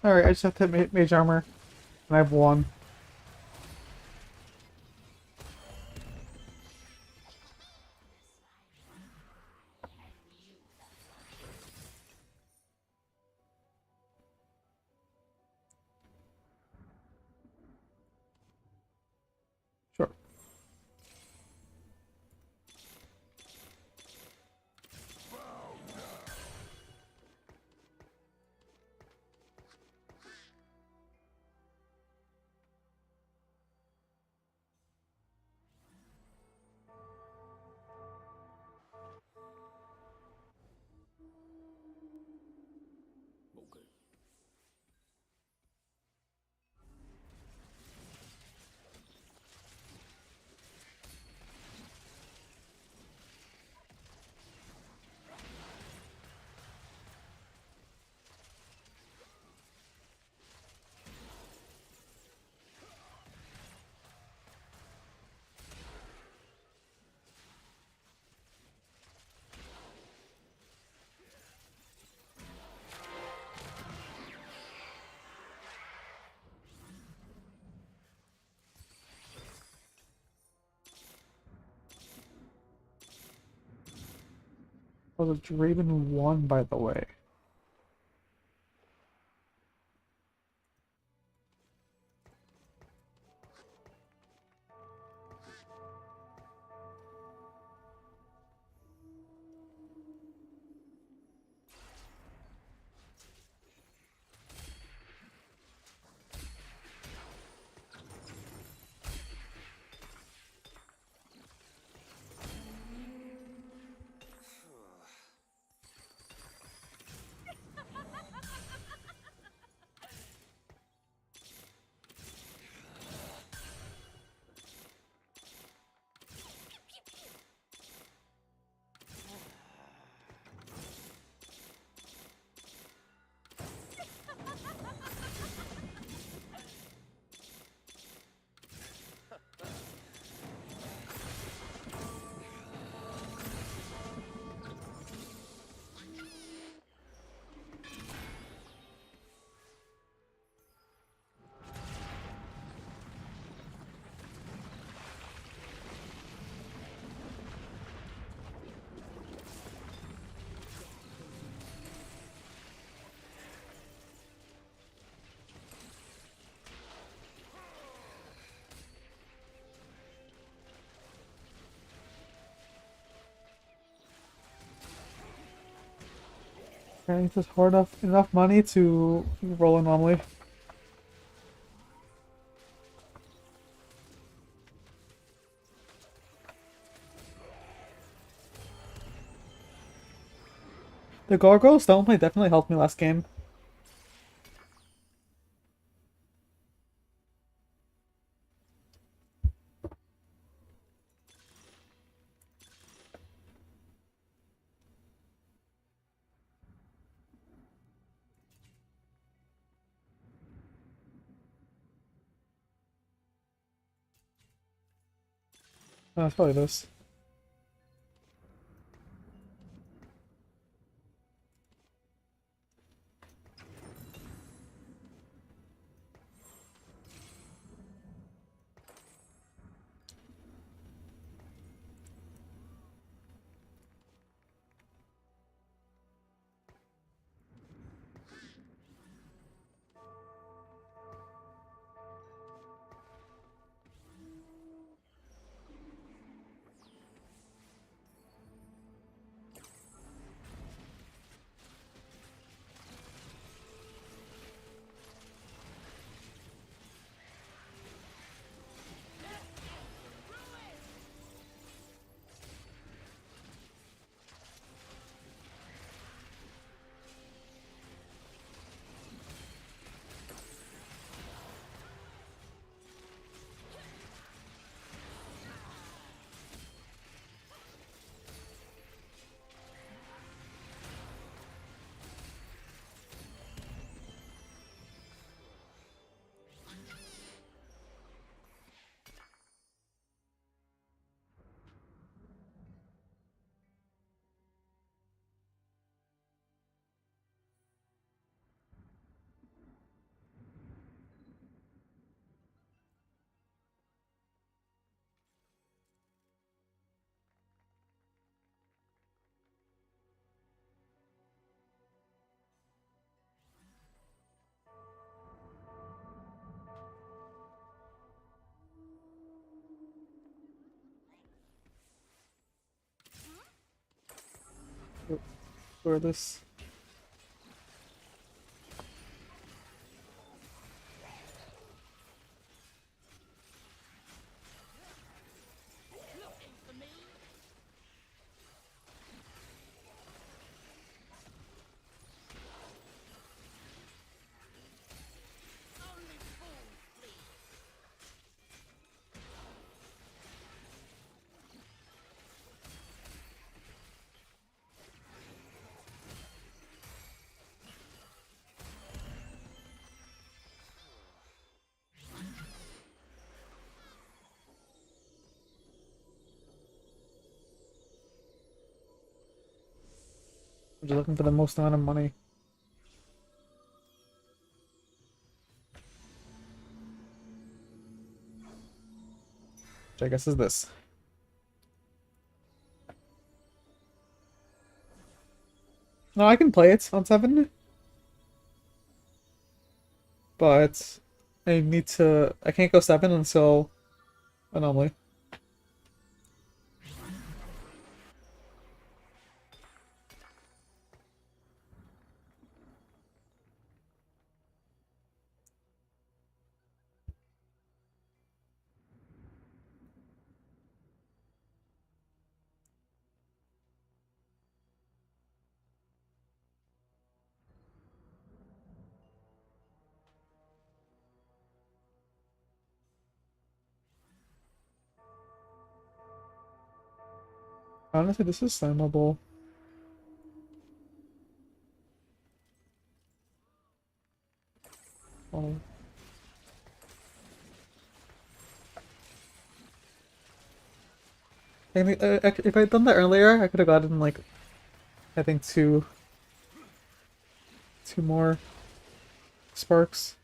Alright, I just have to hit mage armor. And I have one. Sure. Okay. Was a Draven 1, by the way. I need to hoard enough money to roll anomaly. The Gargoyle Stoneplate definitely helped me last game. Oh, it's probably this. For this. Looking for me? Only fools flee. I'm just looking for the most amount of money. Which I guess is this. No, I can play it on 7. But I can't go 7 until anomaly. Honestly, this is slammable. Oh. I think, if I'd done that earlier, I could have gotten like, I think two more sparks.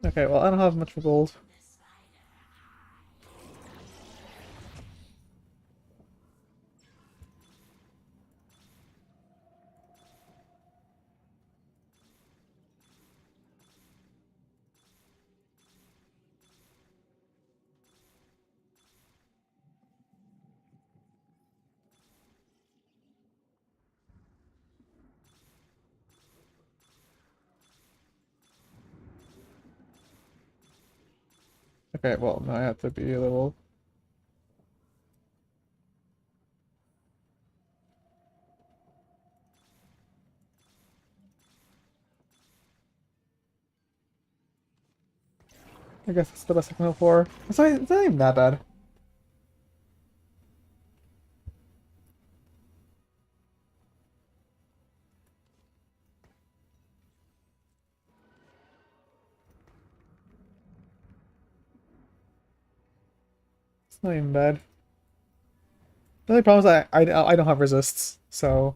Okay, well, I don't have much for gold. Okay, well, now I have to be a little... I guess that's the best I can hope for. It's not even that bad. It's not even bad. The only problem is I don't have resists, so...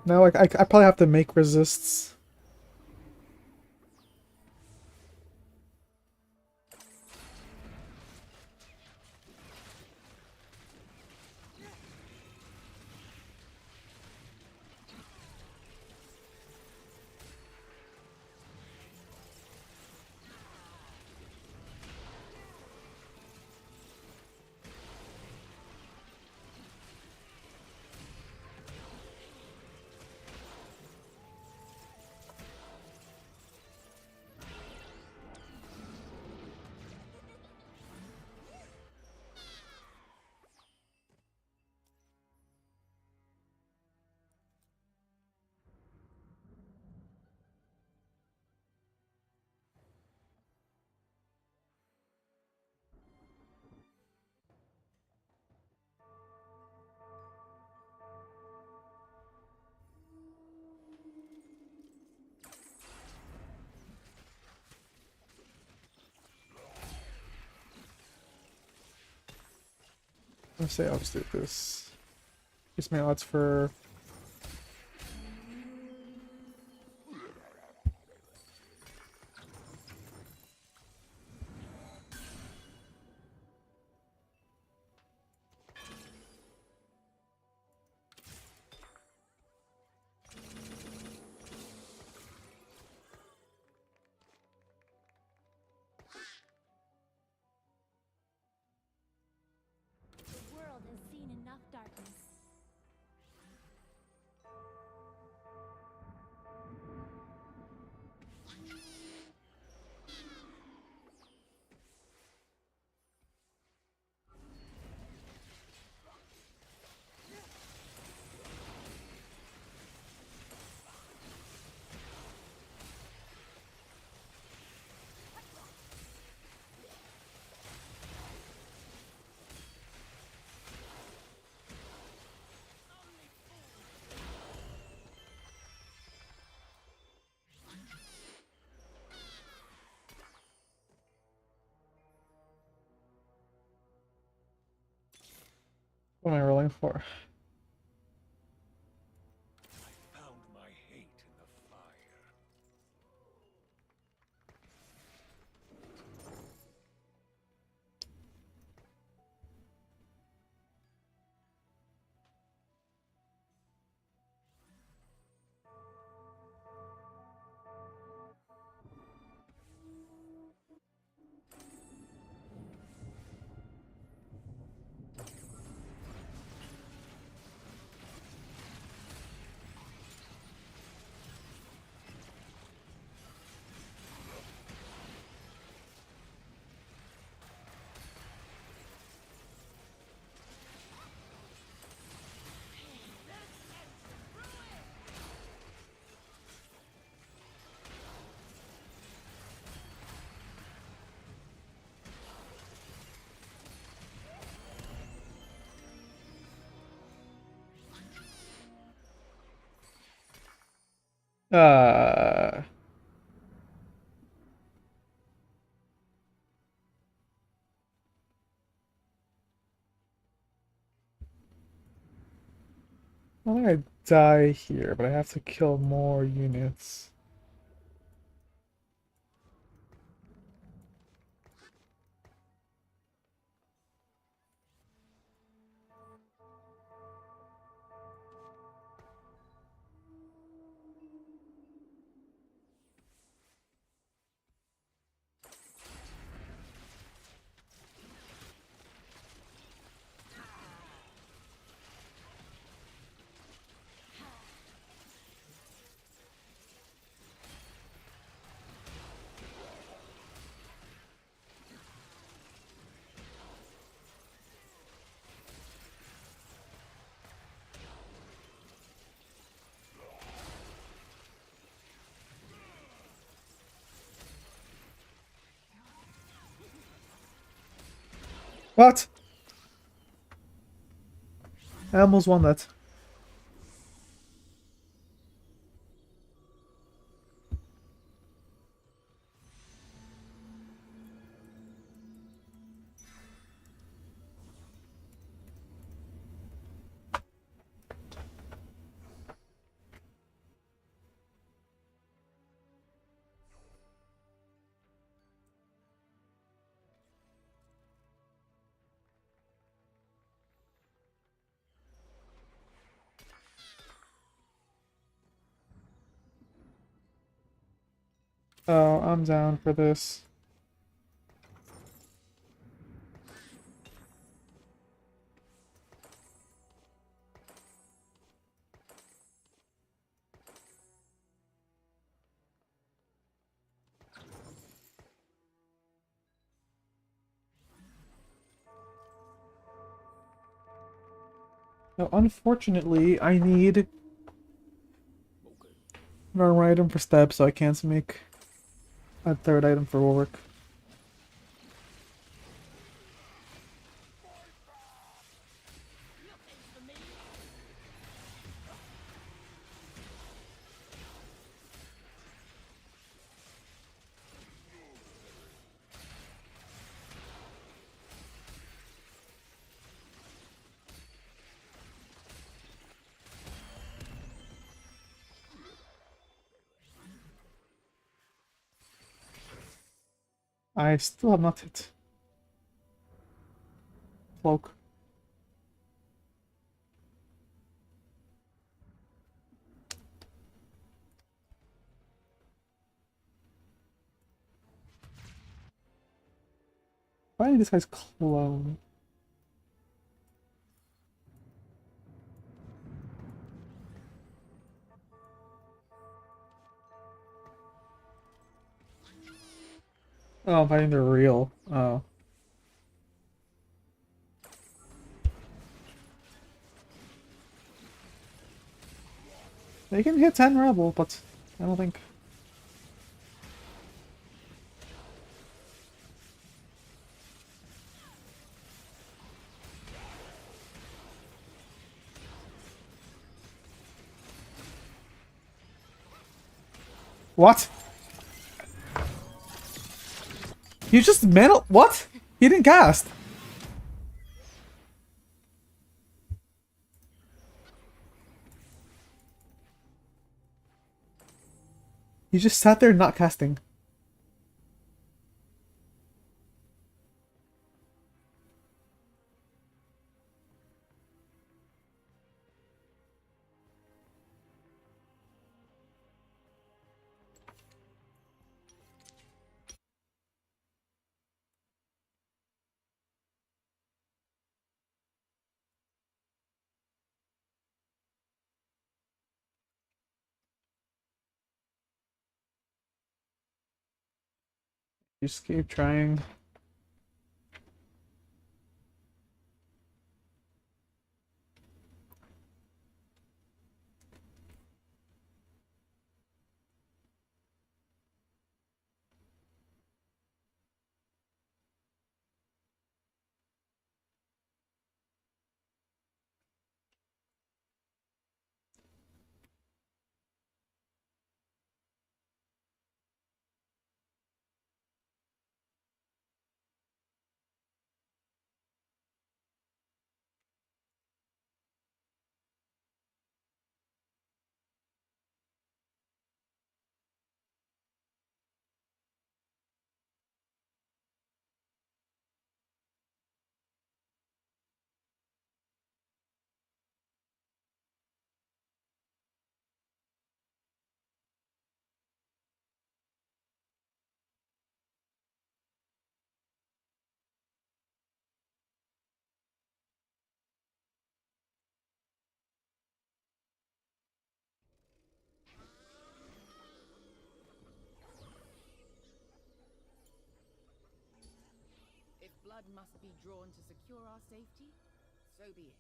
No, I probably have to make resists. Let's say I'll just do this. Increase my odds for... The world has seen enough darkness. What am I rolling for? I found my hate in the fire. Uh... I think I die here, but I have to kill more units. What? I almost won that. Oh, I'm down for this. Now, unfortunately, I need another item for Steb, so I can't make a third item for Warwick. I still have not hit Cloak. Why did this guy's clone? Oh, I'm fighting the real. Oh. They can hit 10 Rebel, but I don't think. What? You just metal. What? He didn't cast. He just sat there not casting. Just keep trying. If blood must be drawn to secure our safety, so be it.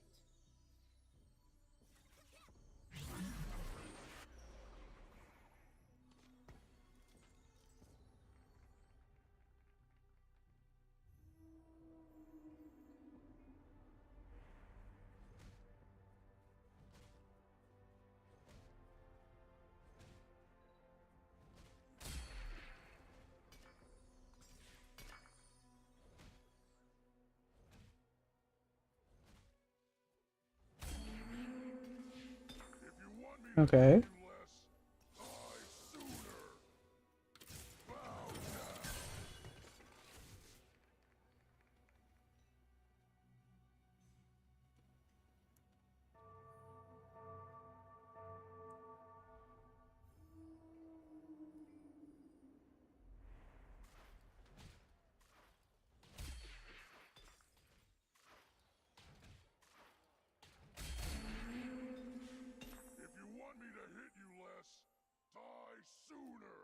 Okay. If you want me to hit you less, die sooner.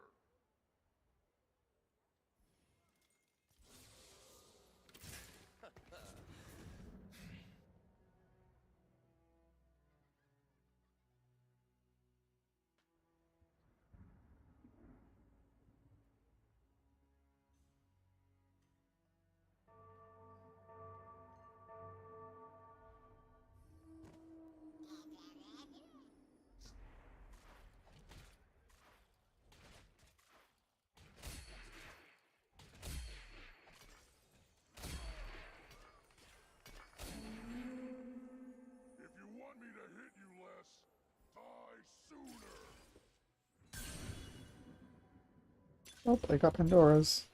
If you want me to hit you less, die sooner. Oh, I got Pandora's.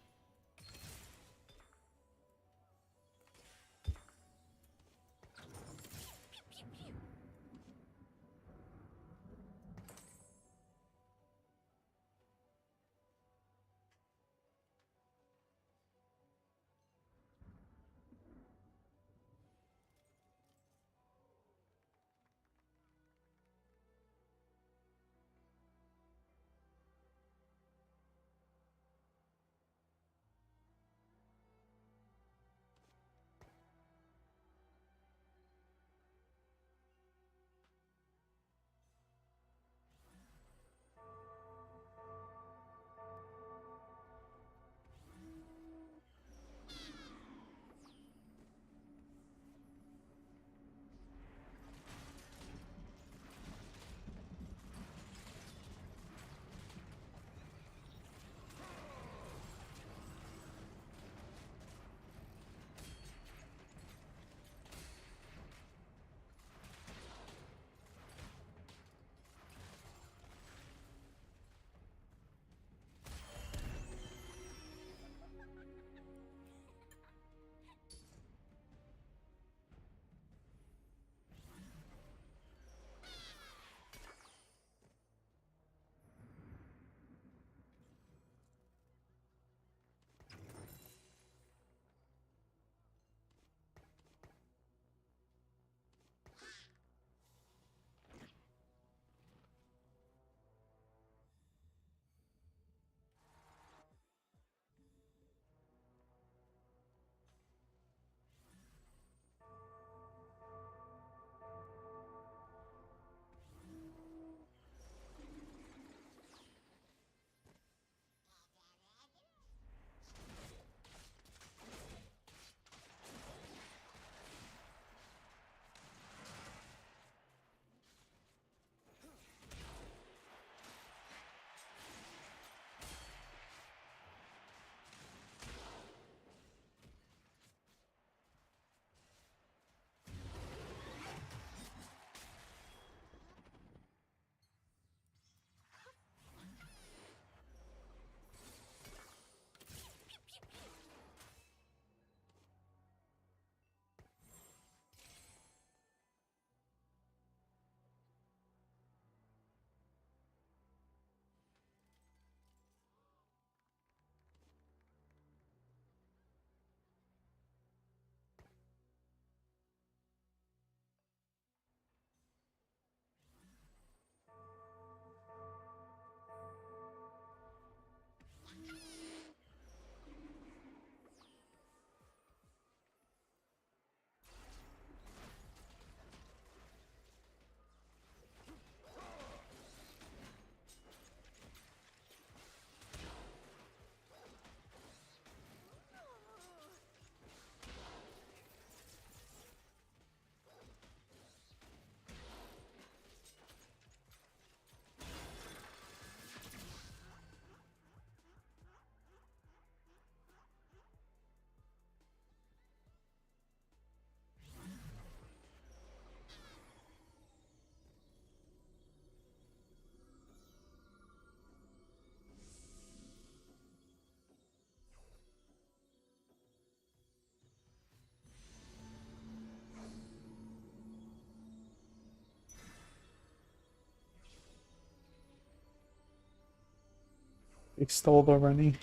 They stole the Rennie.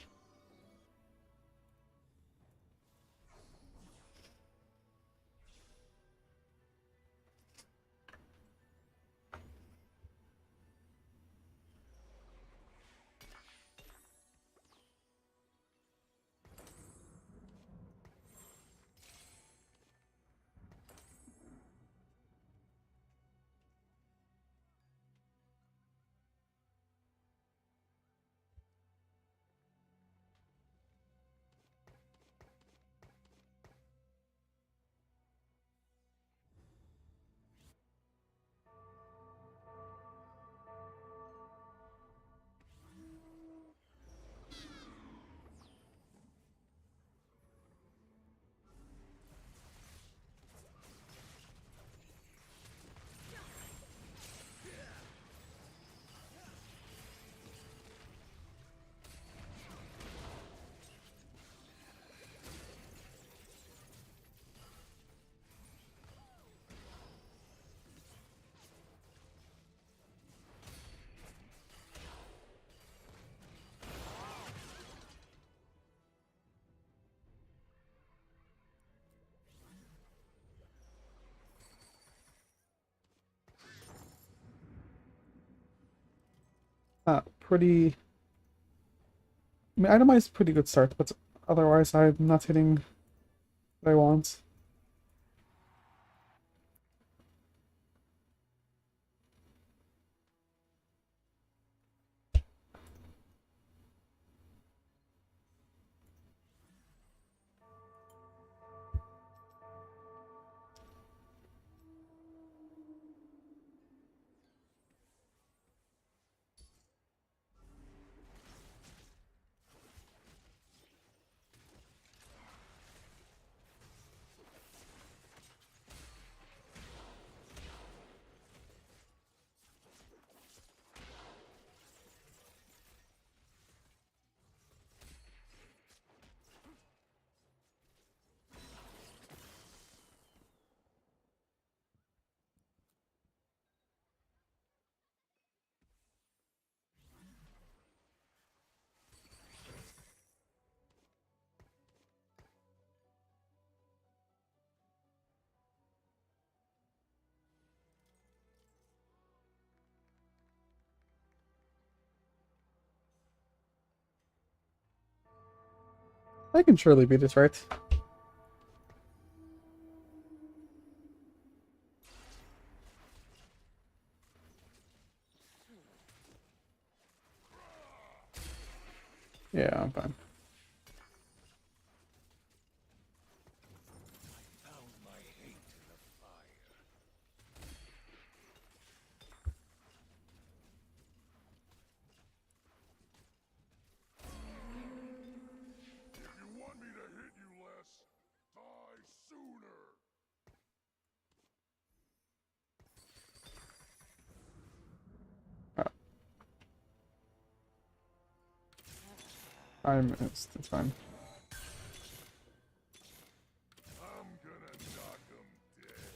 Pretty. I mean, itemized pretty good start, but otherwise I'm not hitting what I want. I can surely beat it, right? Yeah, I'm fine. Found my hate in the fire. If you want me to hit you less, die sooner. I missed. It's fine. I'm gonna knock 'em dead.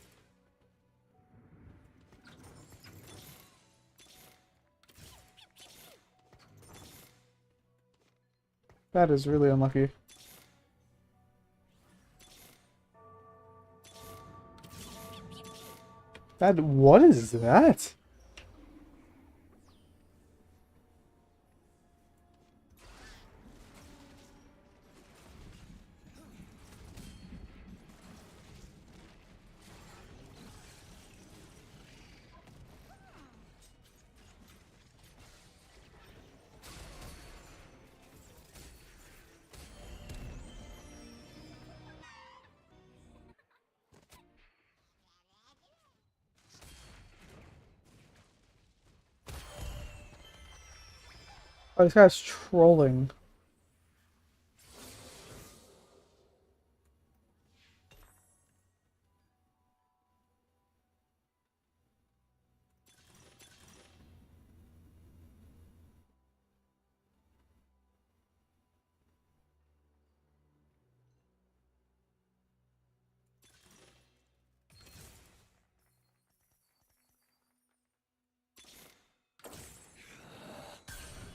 That is really unlucky. That, what is that? Oh, this guy's trolling.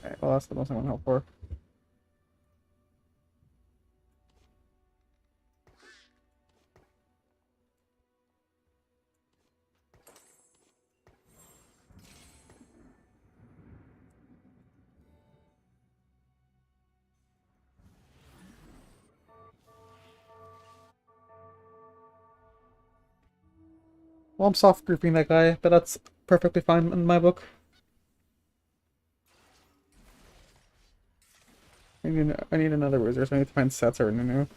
Okay, well that's the most I want to help for. Well, I'm soft grouping that guy, but that's perfectly fine in my book. I need another wizard, so I need to find sets or new.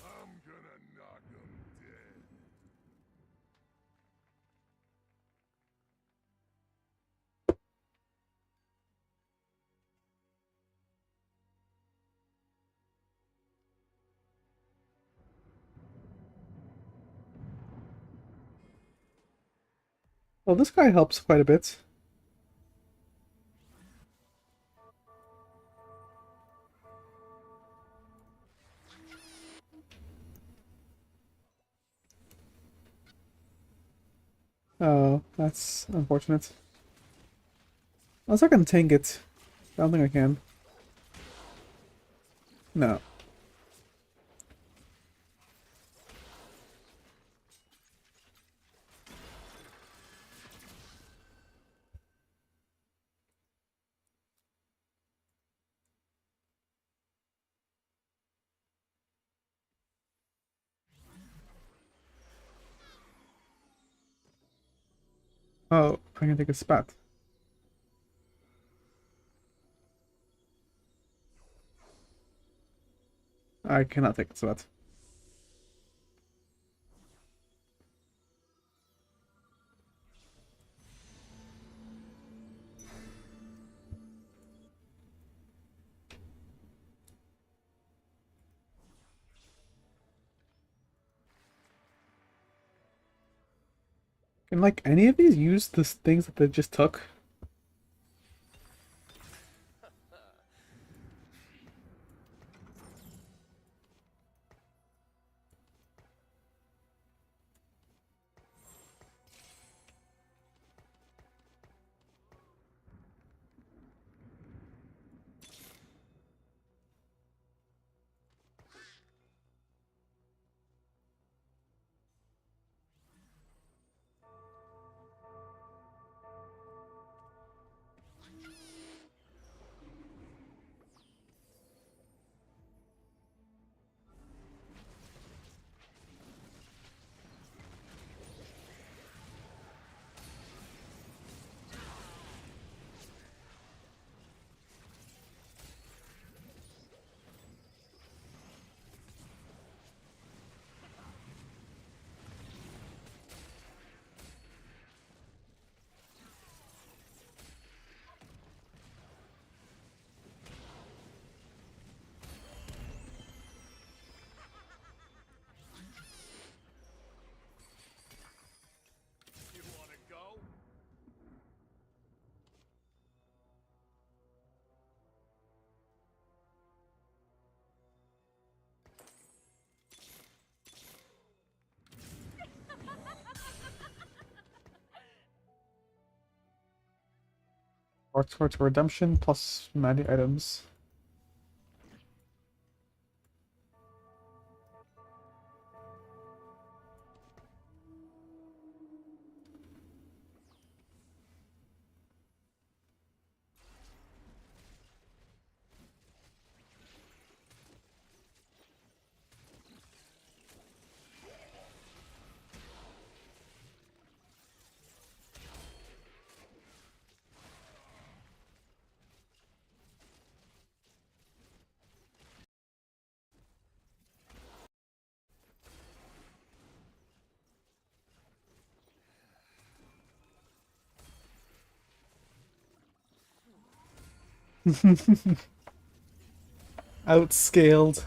I'm gonna knock 'em dead. Well, this guy helps quite a bit. Oh, that's unfortunate. Unless I can tank it. I don't think I can. No. Oh, I can take a spot. I cannot take a spot. Can like any of these use the things that they just took? You wanna go? Or towards redemption plus magic items. Outscaled.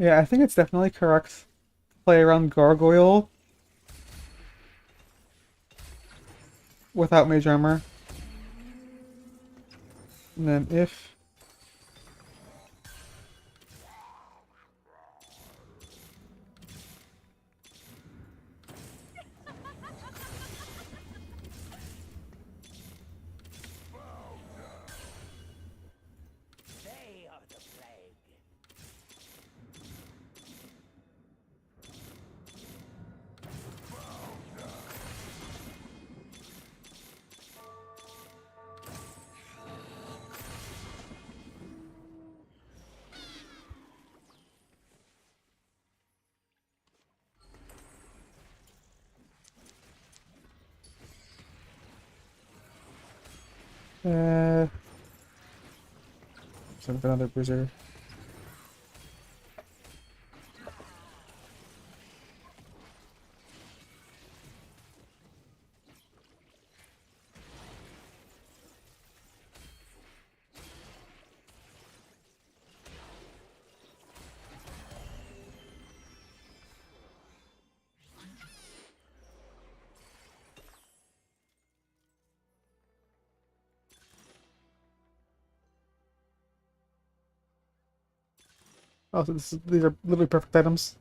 Yeah, I think it's definitely correct to play around Gargoyle without Mage Armor. And then if... They are the plague. Sort of another bruiser. Oh, so these are literally perfect items.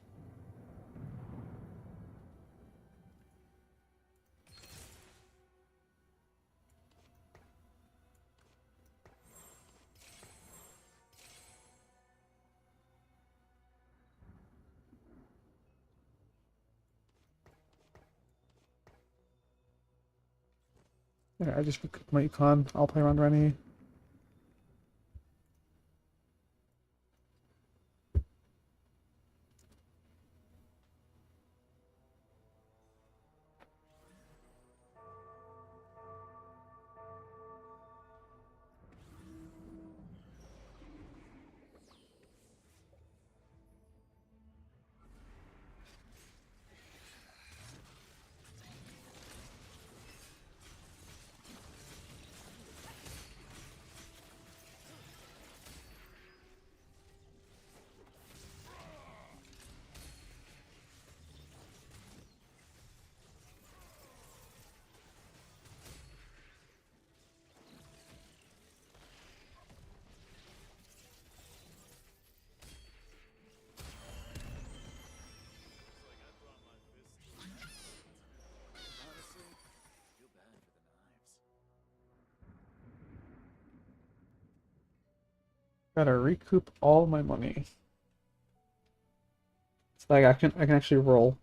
Yeah, I just recouped my econ. I'll play around Rennie. Honestly, I feel bad for the knives. Gotta recoup all my money. It's like I can actually roll.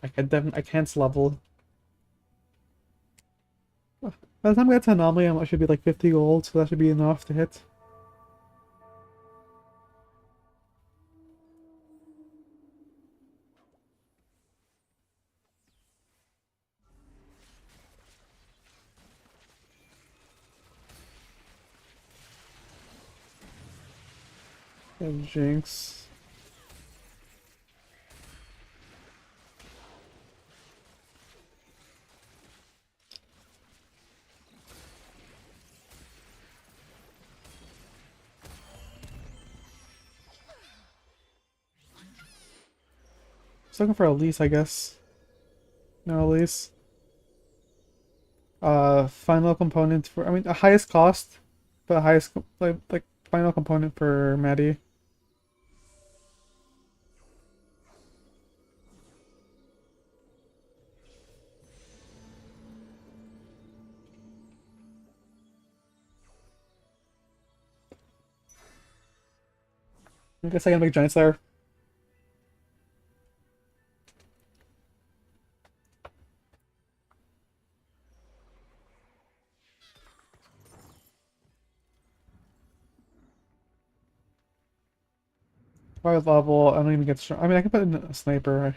I can't level. By the time we get to anomaly, I should be like 50 gold, so that should be enough to hit. And Jinx. Just looking for Elise, I guess. No Elise. Final component for, I mean, the highest cost, but highest, like final component for Maddie. I guess I can make Giant Slayer. Five level, I don't even get strong. I mean, I can put in a sniper.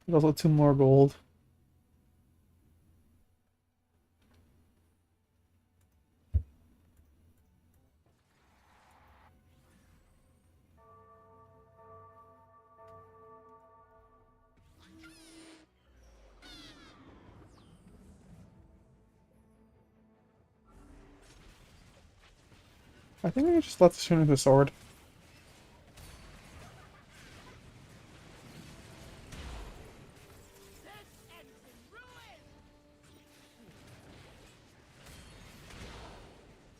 There's also 2 more gold. I think I just let this turn into a sword.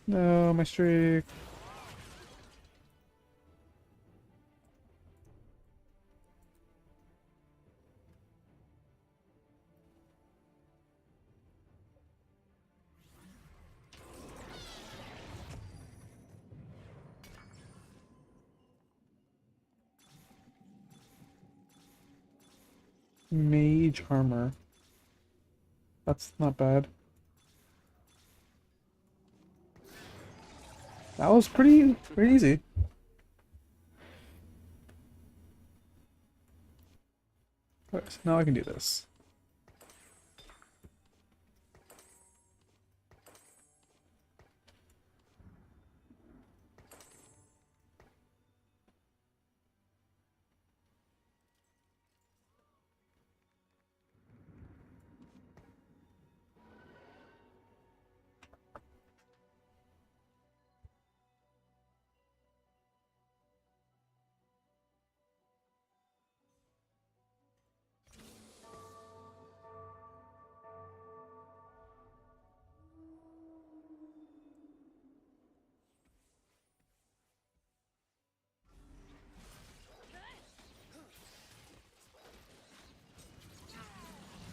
No, my streak. Mage armor. That's not bad. That was pretty easy. Alright, so now I can do this.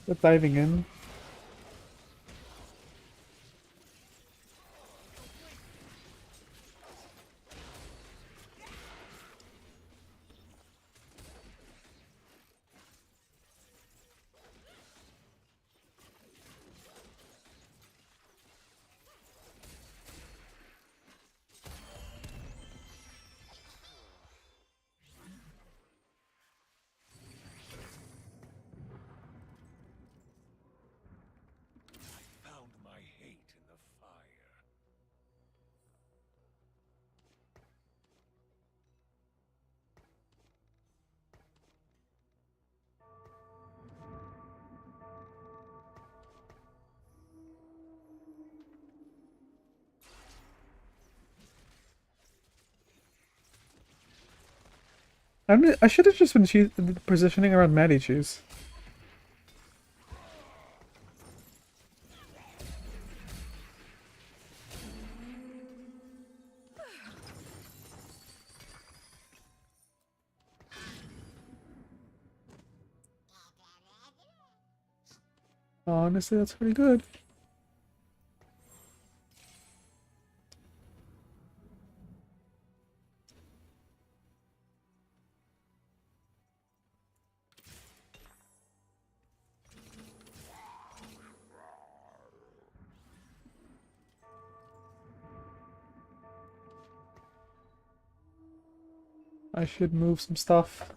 But diving in. Found my hate in the fire. I should have just been positioning around Maddie Cheese. Honestly, that's pretty good. I should move some stuff.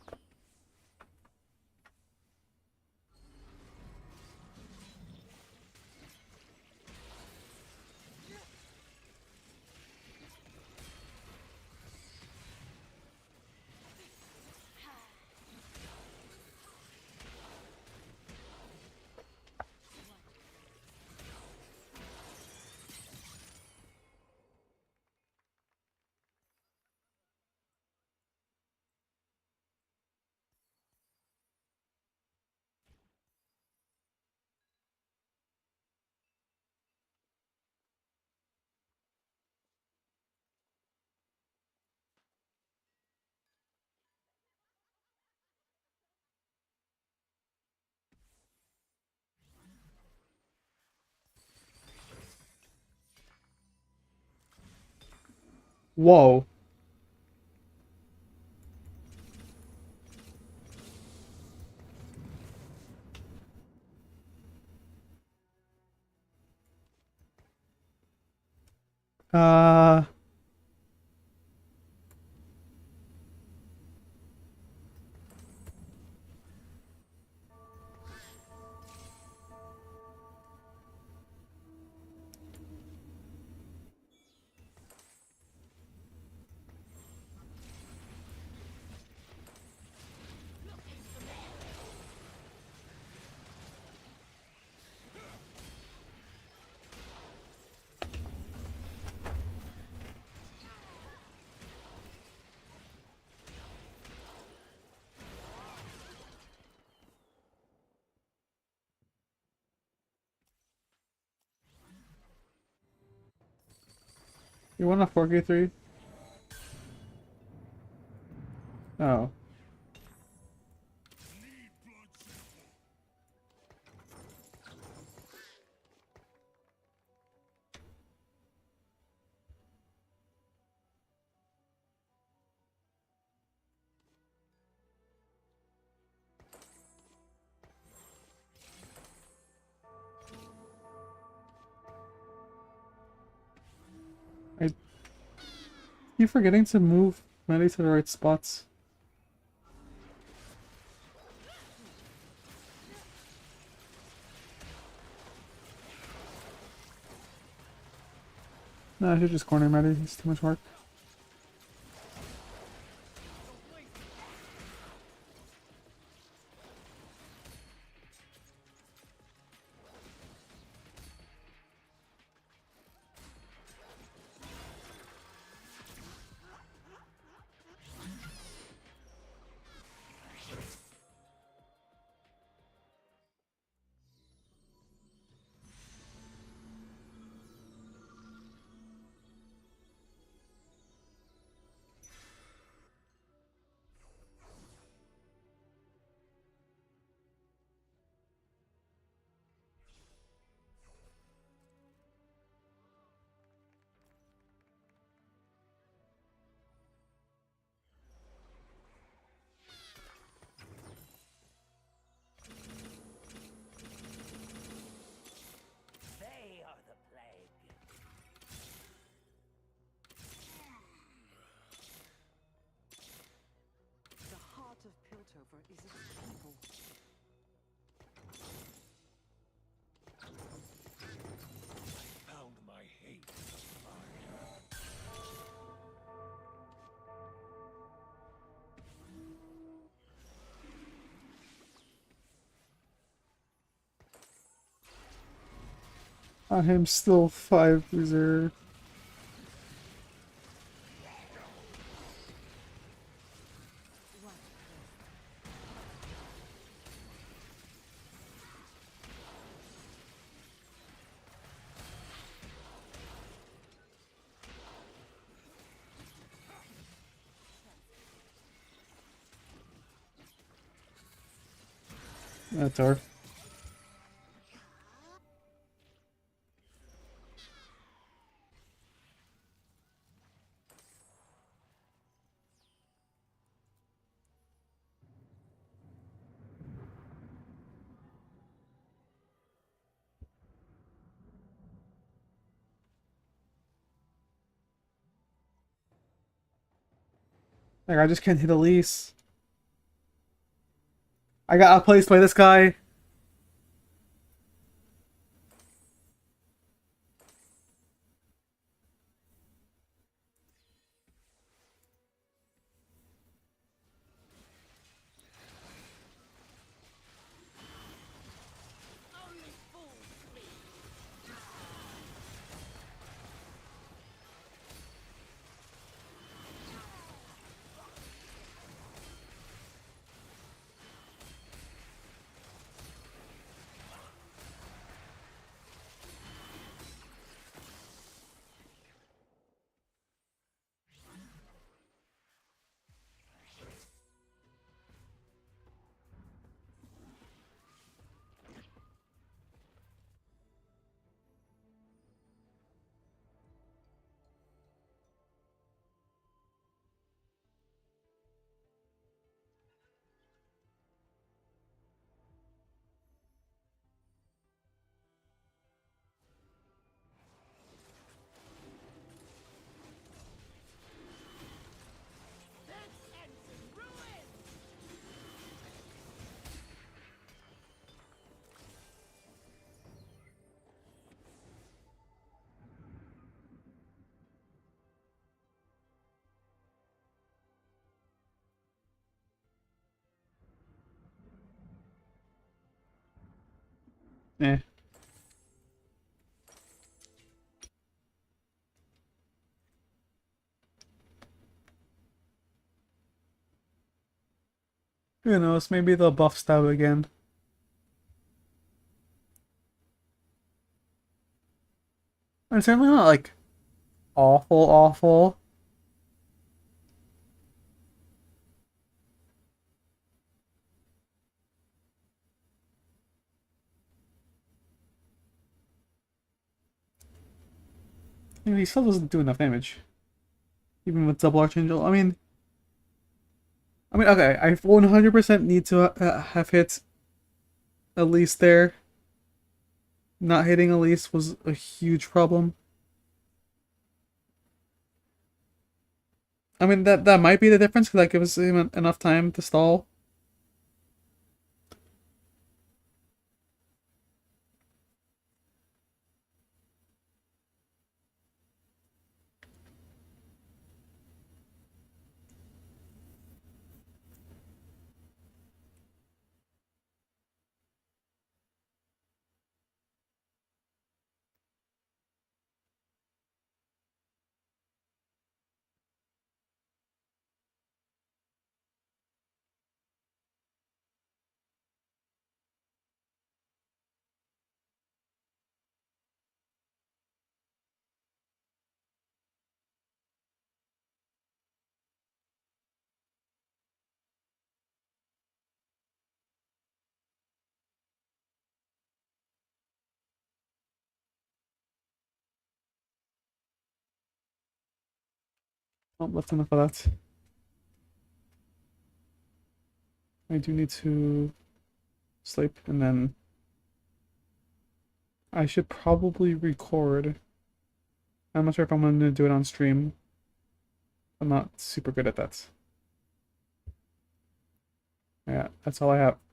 Whoa. Uh, You want a 4K3? Oh. I keep forgetting to move Mandy to the right spots. No, I should just corner Mandy. It's too much work. They are the plague. The heart of Piltover is its people. Found my hate. I am still 5-0. That's hard. Like, I just can't hit Elise. I got outplaced by this guy. Only fools flee. Eh. Who knows? Maybe they'll buff Steb again. I'm certainly not like awful, awful. I mean, he still doesn't do enough damage. Even with double Archangel. I mean, okay, I 100% need to have hit Elise there. Not hitting Elise was a huge problem. I mean, that might be the difference, because that gives him enough time to stall. Oh, that's enough of that. I do need to sleep, and then I should probably record. I'm not sure if I'm going to do it on stream. I'm not super good at that. Yeah, that's all I have.